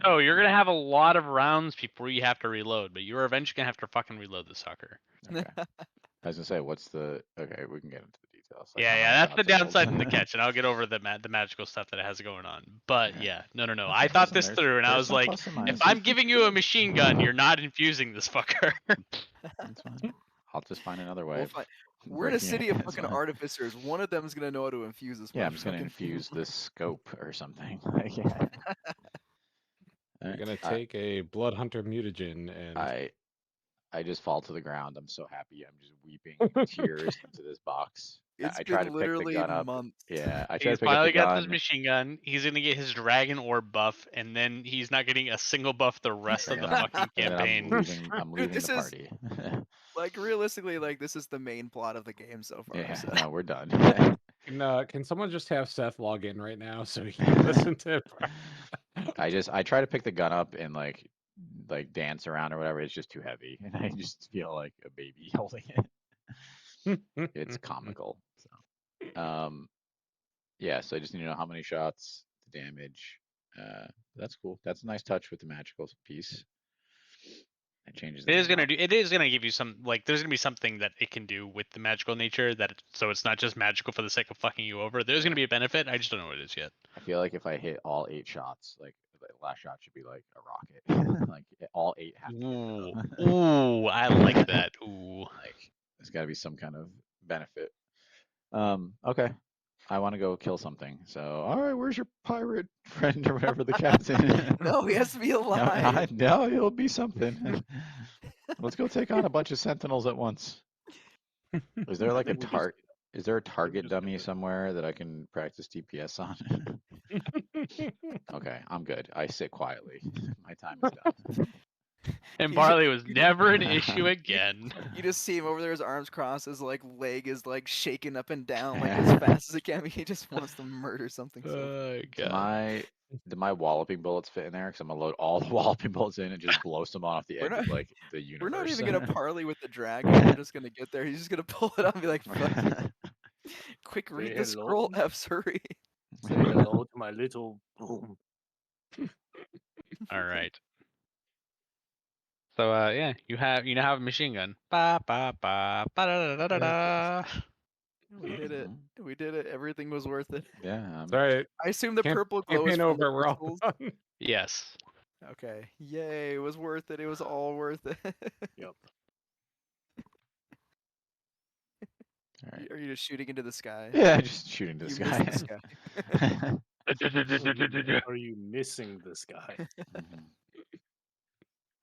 Oh, you're gonna have a lot of rounds before you have to reload, but you're eventually gonna have to fucking reload the sucker. Okay. I was gonna say, what's the? Okay, we can get into the details. like Yeah, how yeah, many that's the shots it downside and the holds. catch, and I'll get over the magical stuff that it has going on. But Okay. yeah, no. That's I thought awesome. this There's- through, and I there's was some like, plus and if minuses. I'm giving you a machine gun, you're not infusing this fucker. That's fine. I'll just find another way. We'll of find- We're in a breaking it. city of It's fucking fine. artificers. One of them is gonna know how to infuse this. Yeah, I'm just gonna motherfucking infuse fuel. this scope or something. Like, yeah. You're gonna I- take a Blood Hunter mutagen and I just fall to the ground. I'm so happy. I'm just weeping tears into this box. It's I try to been pick literally the gun up. months. Yeah, I try He's to pick up finally the got this gun. machine gun. He's gonna get his dragon orb buff, and then he's not getting a single buff the rest of the and I'm- fucking and then campaign. I'm Dude, leaving this the is- party. Like realistically, like this is the main plot of the game so far. Yeah, so. no, we're done. can someone just have Seth log in right now so he can listen to it? I try to pick the gun up and like dance around or whatever. It's just too heavy, and I just feel like a baby holding it. It's comical. So, yeah. So I just need to know how many shots, the damage. That's cool. That's a nice touch with the magical piece. It changes. It is game gonna up. do. It is gonna give you some like. There's gonna be something that it can do with the magical nature so it's not just magical for the sake of fucking you over. There's gonna be a benefit. I just don't know what it is yet. I feel like if I hit all 8 shots, like the last shot should be like a rocket. Like all 8 have to hit Ooh, them. ooh, I like that. Ooh. Like there's got to be some kind of benefit. Okay. I want to go kill something. So, all right, where's your pirate friend or whatever the captain? No, he has to be No, alive. no, it'll be something. Let's go take on a bunch of sentinels at once. Is there like a think we just- Is there a target just dummy do it. somewhere that I can practice DPS on? Okay, I'm good. I sit quietly. My time is done. And He's- barley was never an issue again. You just see him over there, his arms crossed, his like leg is like shaking up and down like as fast as it can. He just wants to murder something. So Oh Do god. my walloping bullets fit in there? Because I'm gonna load all the walloping bullets in and just blow some off the We're edge not- of like the universe. we're not even gonna parley with the dragon. We're just gonna get there. He's just gonna pull it up and be like, "Fuck, quick, read Say the scroll, hello. F, hurry." Say hello to my little boom. All right. So yeah, you now have a machine gun. Ba ba ba ba da da da da da. We did it. Mhm. We did it. Everything was worth it. Yeah. It's all right. I assume the Camp- purple glow is Campaign from over. the We're all crystals. done. Yes. Okay. Yay! It was worth it. It was all worth it. Yep. All right. Are you just shooting into the sky? Yeah, just shooting to the You sky. missed the sky. Are you missing this guy? Mhm.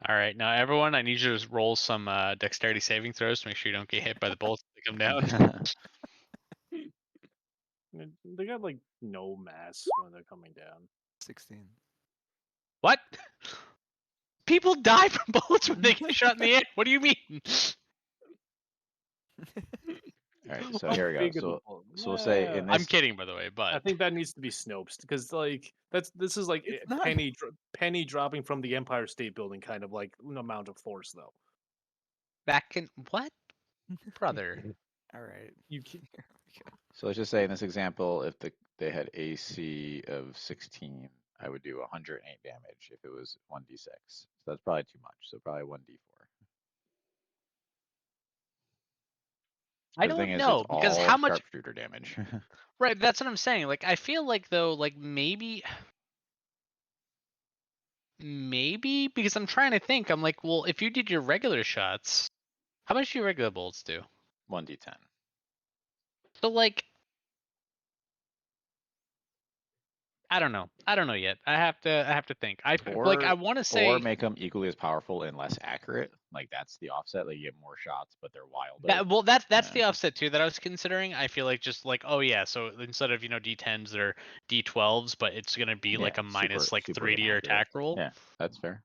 All right, now everyone, I need you to just roll some dexterity saving throws to make sure you don't get hit by the bullets that come down. They got like no mass when they're coming down. 16. What? People die from bullets when they get shot in the air. What do you mean? All right, so How here we big go. are the bullets? So we'll say Yeah. in I'm this, kidding, by the way, I but think that needs to be Snopes because like this is like It's a not. penny dropping from the Empire State Building kind of like an amount of force though. back in what, brother? All right. You can, so let's just say in this example, if they had AC of 16, I would do 108 damage if it was 1d6. So that's probably too much. So probably 1d4. I The thing don't is, know it's because all how much? sharpshooter damage. Right, that's what I'm saying. Like, I feel like though, like maybe because I'm trying to think. I'm like, well, if you did your regular shots, how much do your regular bullets do? 1d10. So like, I don't know. I don't know yet. I have to think. I want to say Or make them equally as powerful and less accurate. Like that's the offset. Like you get more shots, but they're wilder. that. Well, that's the Yeah. offset too that I was considering. I feel like just like, oh yeah, so instead of D10s, they're D12s, but it's gonna be like a minus like super 3 to your inaccurate. attack roll. Yeah, that's fair.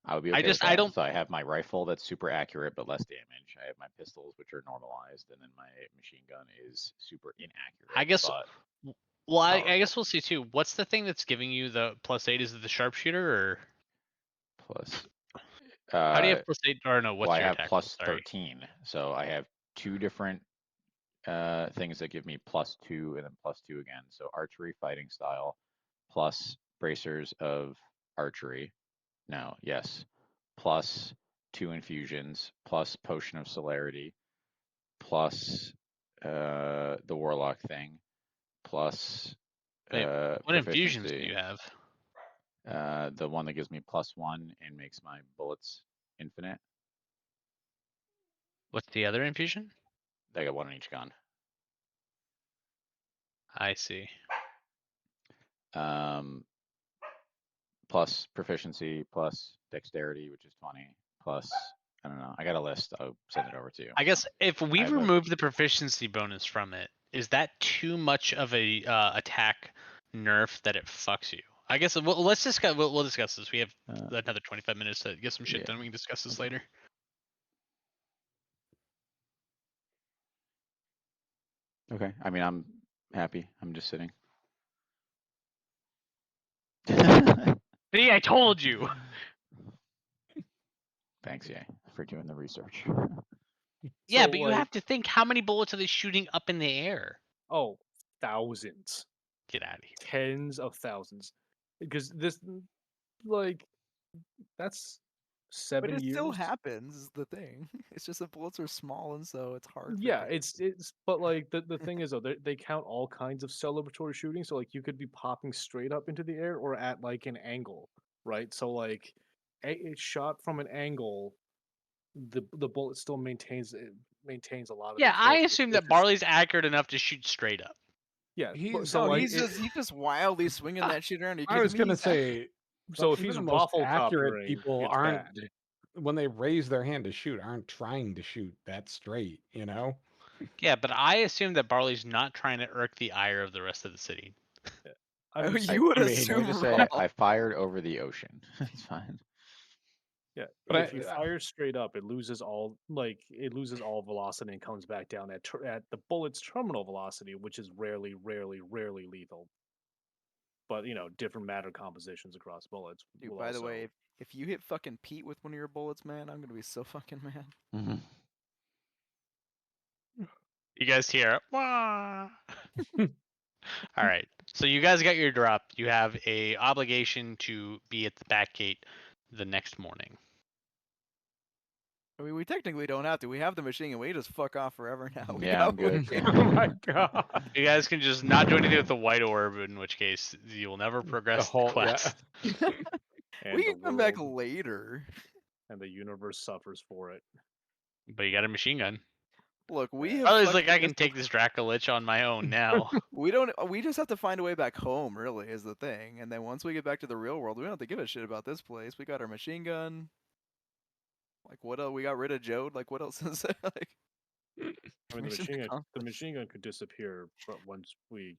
I would be I okay just- with I that. don't- So I have my rifle that's super accurate but less damage. I have my pistols which are normalized, and then my machine gun is super inaccurate. I guess. But Well, I powerful. guess we'll see too. What's the thing that's giving you the +8? Is it the sharpshooter or plus. how do you have +8? Or no, what's Well, I your have attack? plus roll? Sorry. 13, so I have two different things that give me +2 and then +2 again. So archery, fighting style, plus bracers of archery. No, yes, plus 2 infusions, plus potion of celerity, plus the warlock thing, plus Wait, what infusions do proficiency. you have? The one that gives me +1 and makes my bullets infinite. What's the other infusion? I got one in each gun. I see. Plus proficiency, plus dexterity, which is 20, plus I don't know. I got a list. I'll send it over to you. I guess if we have a- remove the proficiency bonus from it, is that too much of a attack nerf that it fucks you? I guess let's discuss. We'll discuss this. We have another 25 minutes to get some shit yeah. done. We can discuss this later. Okay. I mean, I'm happy. I'm just sitting. See, I told you. Thanks, Jay, for doing the research. Yeah, So, but you like- have to think how many bullets are they shooting up in the air? Oh, thousands, Get out of here. tens of thousands, because this, like, that's But 7 it years. still happens. Is the thing. It's just the bullets are small, and so it's hard. for Yeah, kids. it's but like the thing is though, they count all kinds of celebratory shooting. So like you could be popping straight up into the air or at like an angle, right? So like it's shot from an angle, the bullet still maintains a lot of. Yeah, its I force. assume It's that just- Barley's accurate enough to shoot straight up. Yeah, He's- so No, like he's just wildly swinging that shit around. Are you I was kidding me? gonna He's say. So if even he's the most waffle accurate coptering, people it's aren't bad. when they raise their hand to shoot, aren't trying to shoot that straight. You know. Yeah, but I assume that Barley's not trying to irk the ire of the rest of the city. I Oh, would say- you would I mean, assume Let me just say, wrong. I fired over the ocean. It's fine. Yeah, But if you fire straight up, it loses all velocity and comes back down at the bullet's terminal velocity, which is rarely lethal. But different matter compositions across bullets. Dude, will by the also- way, if you hit fucking Pete with one of your bullets, man, I'm gonna be so fucking mad. Mhm. You guys hear? Wah! All right. So you guys got your drop. You have a obligation to be at the back gate the next morning. I mean, we technically don't have to. We have the machine, and we just fuck off forever now. We Yeah, got I'm good. one. Oh my god. You guys can just not do anything with the white orb, in which case you will never progress the, whole- yeah. quest. and We the can come back world later. and the universe suffers for it. But you got a machine gun. Look, we have. Barley's like, fucking I can missed- take this Dracolich on my own now. We don't. We just have to find a way back home. Really, is the thing. And then once we get back to the real world, we don't have to give a shit about this place. We got our machine gun. Like what else? We got rid of Jode. Like what else is there? Like. I mean, Mission the accomplished. machine gun could disappear, but once we,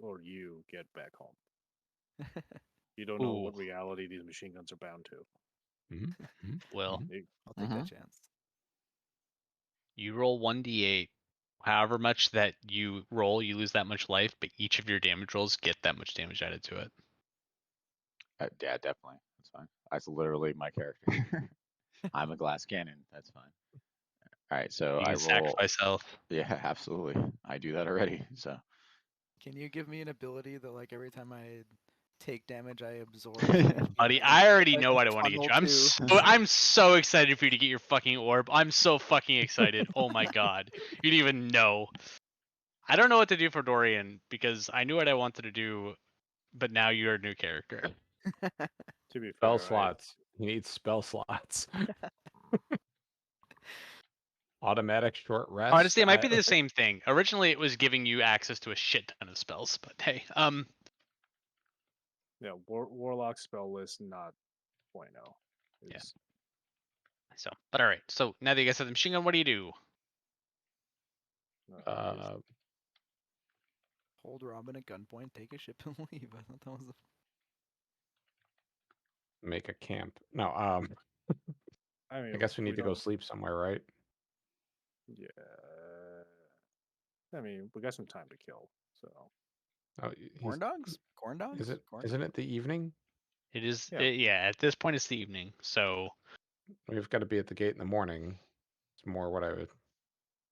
or you get back home, you don't know what Ooh. reality these machine guns are bound to. Well, I'll take that chance. you roll 1d8. However much that you roll, you lose that much life, but each of your damage rolls get that much damage added to it. Yeah, definitely. That's fine. That's literally my character. I'm a glass cannon. That's fine. All right, so You I can roll. sacrifice health. Yeah, absolutely. I do that already. So Can you give me an ability that like every time I take damage I absorb. Buddy, I already know what I Just want to get you. tunnel I'm so excited for you to get your fucking orb. I'm so fucking excited. Oh my god. You didn't even know. I don't know what to do for Dorian because I knew what I wanted to do, but now you're a new character. To be Spell fair, slots. He needs spell slots. Automatic short rest. Honestly, it might be the same thing. Originally, it was giving you access to a shit ton of spells, but hey, yeah, Warlock spell list not 0.0. Yeah. Is- so, but all right. So now that you guys have the machine gun, what do you do? Hold Robin at gunpoint, take a ship and leave. I thought that was the Make a camp. No, I mean, I guess we need to go don't- sleep somewhere, right? Yeah. I mean, we got some time to kill, so. Oh, corn dogs. Corn dogs. Is it? Corn Isn't it the evening? It is, Yeah. yeah. At this point, it's the evening. So We've got to be at the gate in the morning. It's more what I would.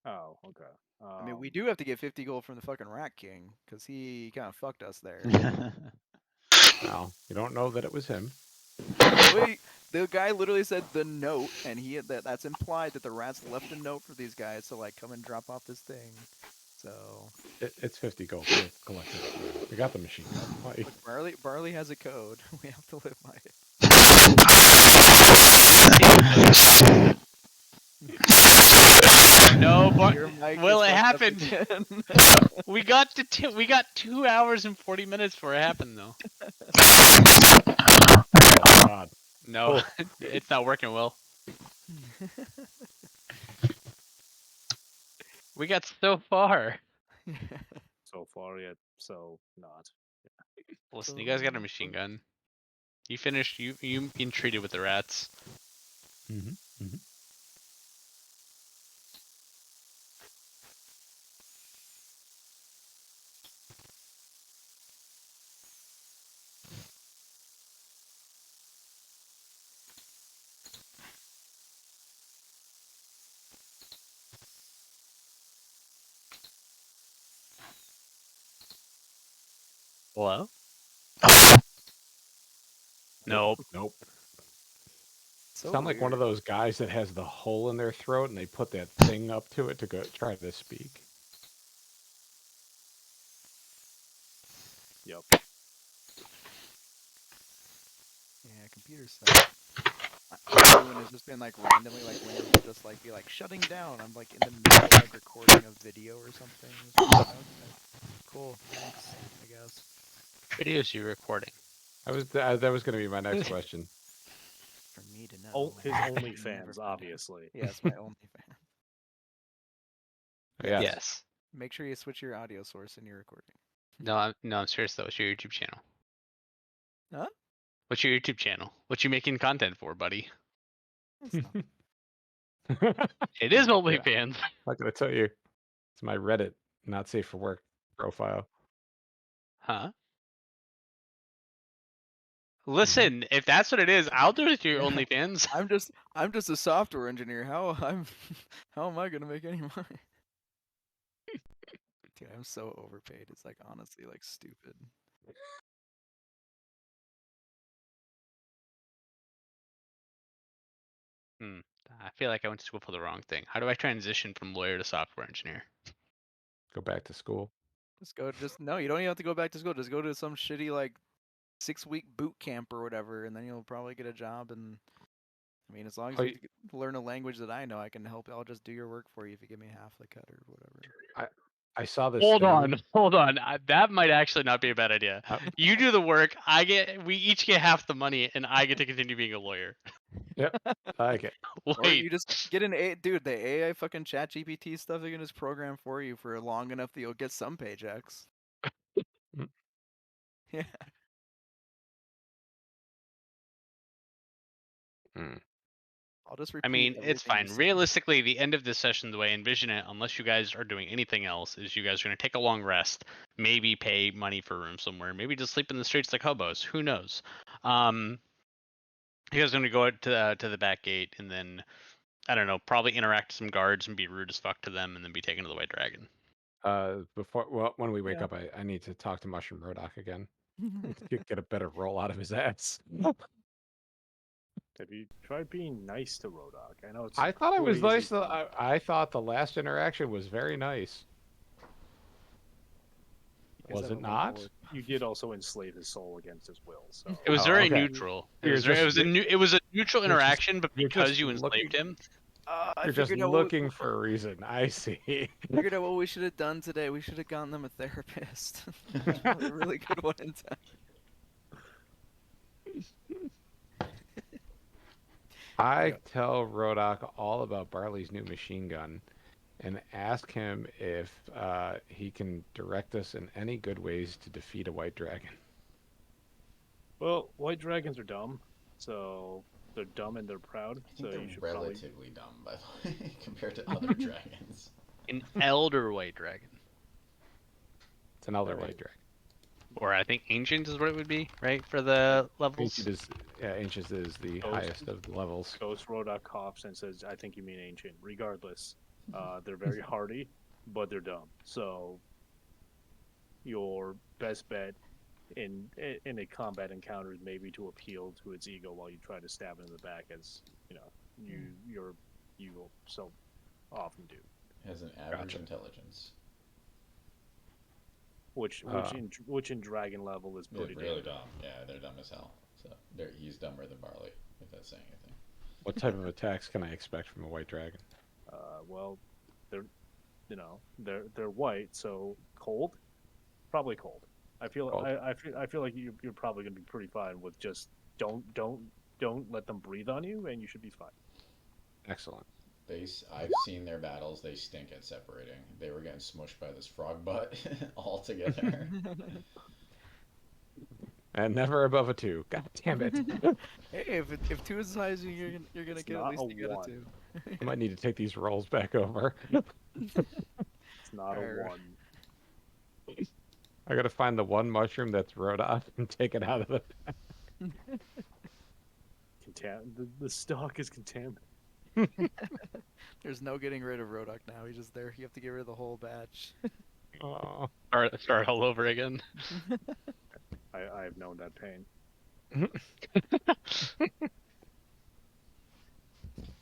Oh, okay. I mean, we do have to get 50 gold from the fucking Rat King because he kind of fucked us there. Well, you don't know that it was him. Wait, the guy literally said the note, and that's implied that the rats left a note for these guys to like come and drop off this thing. So It's 50 gold. We'll collect it. We got the machine gun. Like, look, Barley has a code. We have to live by it. no, but Your mic well, is it fucked up happened. again. we got to 2 hours and 40 minutes before it happened, though. oh God. No, it's not working well. We got so far. So far yet, so not. Listen, you guys got a machine gun. You finished. You been treated with the rats. Mm-hmm. Hello? Nope. Nope. So Sound like one of weird. those guys that has the hole in their throat and they put that thing up to it to go try to speak. Yep. Yeah, computer stuff. All I'm doing is just been like randomly like Windows will just like be like shutting down. I'm like in the middle of like recording a video or something. It's just like, okay, cool, thanks, I guess. Videos you recording? That was going to be my next question. For me to know. Oh, his I never OnlyFans, find out. obviously. Yes, my OnlyFans. Yes. Yes. Make sure you switch your audio source in your recording. No, I'm serious though. What's your YouTube channel? Huh? What's your YouTube channel? What you making content for, buddy? It's not- It is Yeah. OnlyFans. I'm not going to tell you. It's my Reddit not safe for work profile. Huh? Listen, if that's what it is, I'll do it to your Yeah. OnlyFans. I'm just a software engineer. How am I gonna make any money? Dude, I'm so overpaid. It's like honestly like stupid. I feel like I went to school for the wrong thing. How do I transition from lawyer to software engineer? Go back to school. No, you don't even have to go back to school. Just go to some shitty like 6-week boot camp or whatever, and then you'll probably get a job. And I mean, as long as Oh, you learn a language that I know, I can help. I'll just do your work for you if you give me half the cut or whatever. I saw this. Hold thing. on. That might actually not be a bad idea. Uh, You do the work. We each get half the money, and I get to continue being a lawyer. I like it. Or Wait, you just get dude, the AI fucking chat GPT stuff they can just program for you for long enough that you'll get some paychecks. Mm. Yeah. Mm. I'll just I repeat. mean, it's everything you fine. said. Realistically, the end of this session, the way I envision it, unless you guys are doing anything else, is you guys are going to take a long rest, maybe pay money for a room somewhere, maybe just sleep in the streets like hobos. Who knows? You guys are going to go out to the back gate, and then, I don't know, probably interact with some guards and be rude as fuck to them, and then be taken to the White Dragon. When we wake up, I need to talk to Mushroom Rodoc again. Get a better roll out of his ass. Have you tried being nice to Rodok? I know it's. I thought I was crazy nice. fun. I thought the last interaction was very nice. You guys Was have it a lot not? more- You did also enslave his soul against his will. So It was Oh, very okay. neutral. It You're was very, just- it was a neutral you're just- interaction, but you're because just you looking- enslaved him, I You're just figured out looking for a reason. I see. Figured out what we should have done today. We should have gotten them a therapist. That's probably a really good one in time. I Yeah. tell Rodok all about Barley's new machine gun and ask him if he can direct us in any good ways to defeat a white dragon. well, white dragons are dumb. So they're dumb and they're proud. I So think you they're should probably. relatively dumb, by the way, compared to other dragons. an elder white dragon, It's an elder Alright. white dragon. or I think ancient is what it would be, right, for the levels. Ancient is the Ghost. highest of the levels. Ghost Rodok coughs and says, "I think you mean ancient." Regardless, they're very hardy, but they're dumb. So your best bet in a combat encounter is maybe to appeal to its ego while you try to stab it in the back, as you know you will so often do. Has an average Gotcha. intelligence. Which in dragon level is They're pretty really damn dumb. Yeah, they're dumb as hell. So he's dumber than Barley, if that's saying anything. What type of attacks can I expect from a white dragon? Well, they're white, so cold, probably cold. I feel Cold. I feel like you're probably gonna be pretty fine with just don't let them breathe on you, and you should be fine. Excellent. I've seen their battles. They stink at separating. They were getting smushed by this frog butt all together. And never above a 2. God damn it. Hey, if 2 is as high as you, you're gonna It's get at not least a you get a 1. 2. I might need to take these rolls back over. It's not a Alright. 1. I gotta find the one mushroom that's Rodok and take it out of the. The stock is contaminated. There's no getting rid of Rodok now. He's just there. You have to get rid of the whole batch. Oh. Start all over again. I have known that pain.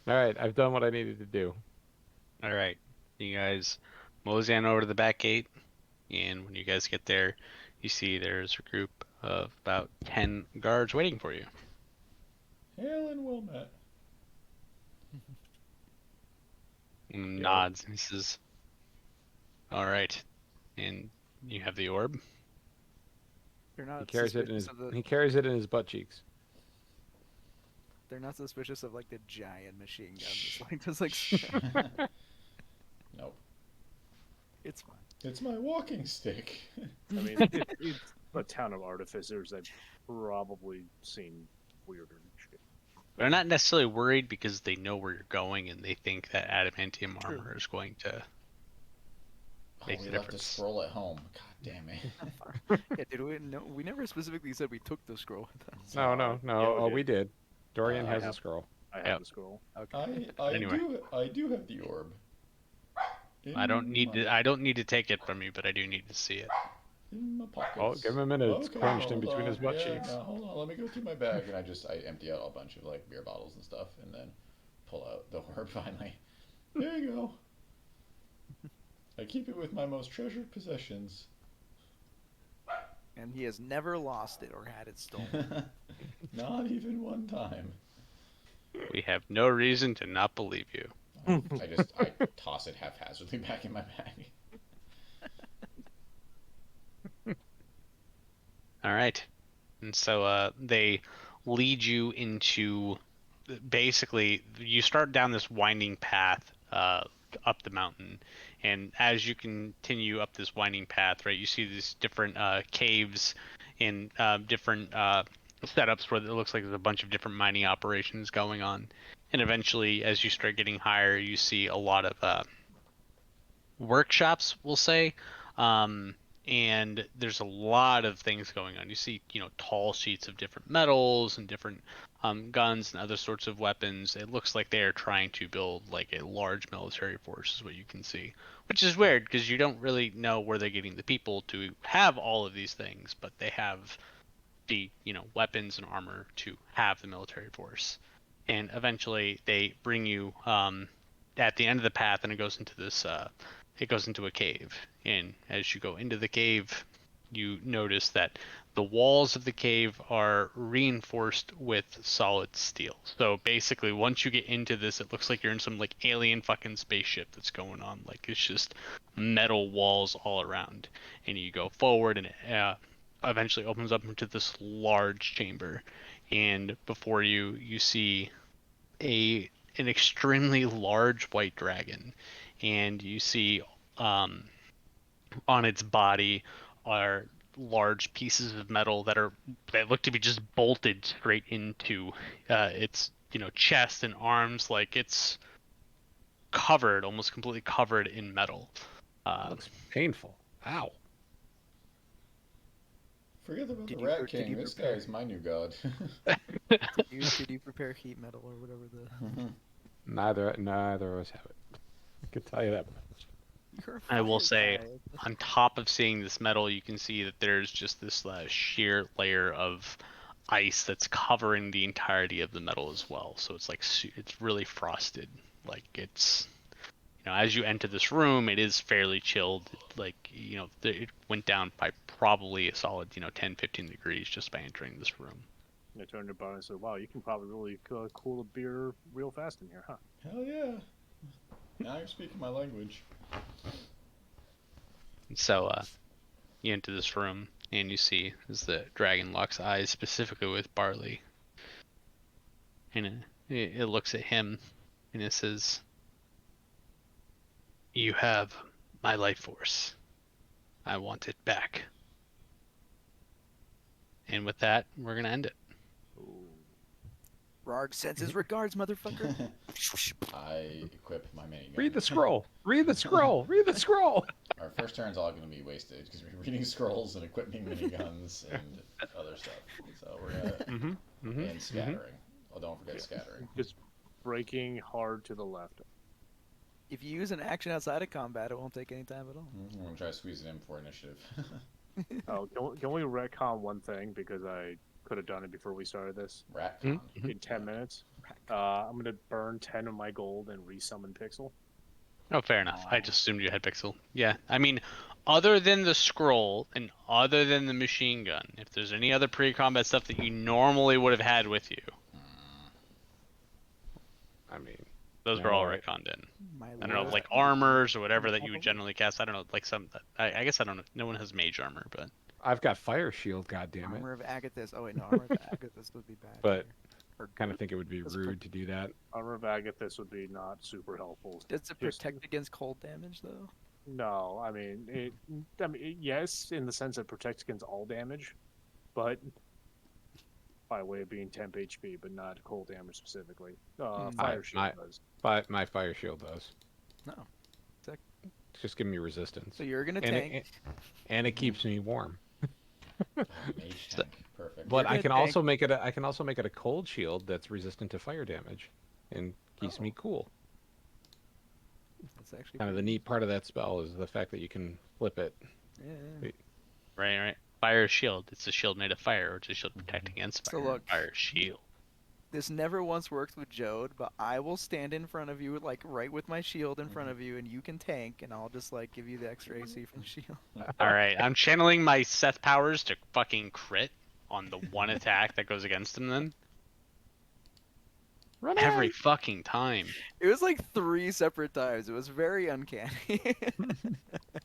All right, I've done what I needed to do. All right, you guys mosey on over to the back gate, and when you guys get there, you see there's a group of about 10 guards waiting for you. Hail and Wilmette. And nods. He says, "All right," and you have the orb. They're He not carries it in suspicious his. of the, He carries it in his butt cheeks. They're not suspicious of like the giant machine gun. It's like just like Nope. it's fine. It's my walking stick. I mean, it's a town of artificers. I've probably seen weirder shit. They're not necessarily worried because they know where you're going and they think that adamantium True. armor is going to. Oh, Makes we a left a difference. scroll at home. God damn it. Yeah, did we? No, we never specifically said we took the scroll with us. No, no, no. Oh, did. we did. Dorian I has a have- scroll. I have Yep. the scroll. Okay. I Anyway. do have the orb. I don't need my, to. I don't need to take it from you, but I do need to see it. in my pockets. Oh, give him a minute. It's Okay, crunched in hold between his on. butt Yeah, cheeks. no, hold on, let me go through my bag, and I empty out a bunch of like beer bottles and stuff, and then pull out the orb finally. There you go. I keep it with my most treasured possessions. And he has never lost it or had it stolen. Not even one time. We have no reason to not believe you. I toss it haphazardly back in my bag. All right, and so they lead you into basically you start down this winding path up the mountain, and as you continue up this winding path, right, you see these different caves and different setups where it looks like there's a bunch of different mining operations going on, and eventually as you start getting higher you see a lot of workshops, we'll say, and there's a lot of things going on. You see, tall sheets of different metals and different guns and other sorts of weapons. It looks like they are trying to build like a large military force, is what you can see, which is weird because you don't really know where they're getting the people to have all of these things, but they have the weapons and armor to have the military force. And eventually they bring you at the end of the path, and it goes into this it goes into a cave. And as you go into the cave, you notice that the walls of the cave are reinforced with solid steel. So basically, once you get into this, it looks like you're in some like alien fucking spaceship that's going on. Like it's just metal walls all around, and you go forward, and it eventually opens up into this large chamber. And before you, you see an extremely large white dragon, and you see on its body are large pieces of metal that look to be just bolted straight into its chest and arms, like it's covered, almost completely covered in metal. Looks painful. Ow. Forget about Did the you Rat did King. you This prepare- guy's my new god. Did you prepare heat metal or whatever the? Neither of us have it. I can tell you that much. You're a I will fire say, guy. on top of seeing this metal, you can see that there's just this sheer layer of ice that's covering the entirety of the metal as well. So it's like it's really frosted. Like it's, as you enter this room, it is fairly chilled. Like it went down by probably a solid 10, 15 degrees just by entering this room. I turned to Bar and said, "Wow, you can probably really cool a beer real fast in here, huh?" Hell yeah. Now you're speaking my language. So you enter this room, and you see as the dragon locks eyes specifically with Barley, and it looks at him, and it says, "You have my life force. I want it back." And with that, we're gonna end it. Rarg sends his regards, motherfucker. I equip my minigun. Read the scroll. Read the scroll. Read the scroll. Our first turn's all going to be wasted because we're reading scrolls and equipping miniguns and other stuff. So we're gonna and scattering. Oh, don't forget scattering. Just breaking hard to the left. If you use an action outside of combat, it won't take any time at all. I'm gonna try to squeeze it in for initiative. Oh, can we retcon one thing because I could have done it before we started this Ratcon. in 10 minutes? I'm gonna burn 10 of my gold and resummon Pixel. Oh, fair enough. I just assumed you had Pixel. Yeah, I mean, other than the scroll and other than the machine gun, if there's any other pre-combat stuff that you normally would have had with you, I mean, those were all retconned in. My I don't know, lord. like armors or whatever that you would generally cast. I don't know, like some. I guess I don't know. No one has mage armor, but I've got fire shield. Goddammit. Armor of Agathis. Oh wait, no, Armor of Agathis would be bad. But Or kind of think it would be That's rude to do that. Armor of Agathis would be not super helpful. does it just- protect against cold damage though? No, I mean yes, in the sense it protects against all damage, but by way of being temp HP, but not cold damage specifically. Fire shield does. But my fire shield does. No. It's just giving me resistance. So you're gonna And tank. and it keeps me warm. Mage tank. Perfect. But You're I gonna can tank. also make it a cold shield that's resistant to fire damage and keeps me cool. That's actually Kind of the neat part of that spell is the fact that you can flip it. Yeah. right. Fire shield. It's a shield made of fire, or it's a shield protecting against So fire. look. Fire shield. This never once worked with Jode, but I will stand in front of you, like right with my shield in front of you, and you can tank, and I'll just like give you the extra AC from the shield. All right, I'm channeling my Seth powers to fucking crit on the one attack that goes against him. Then Run every fucking time. It was like 3 separate times. It was very uncanny.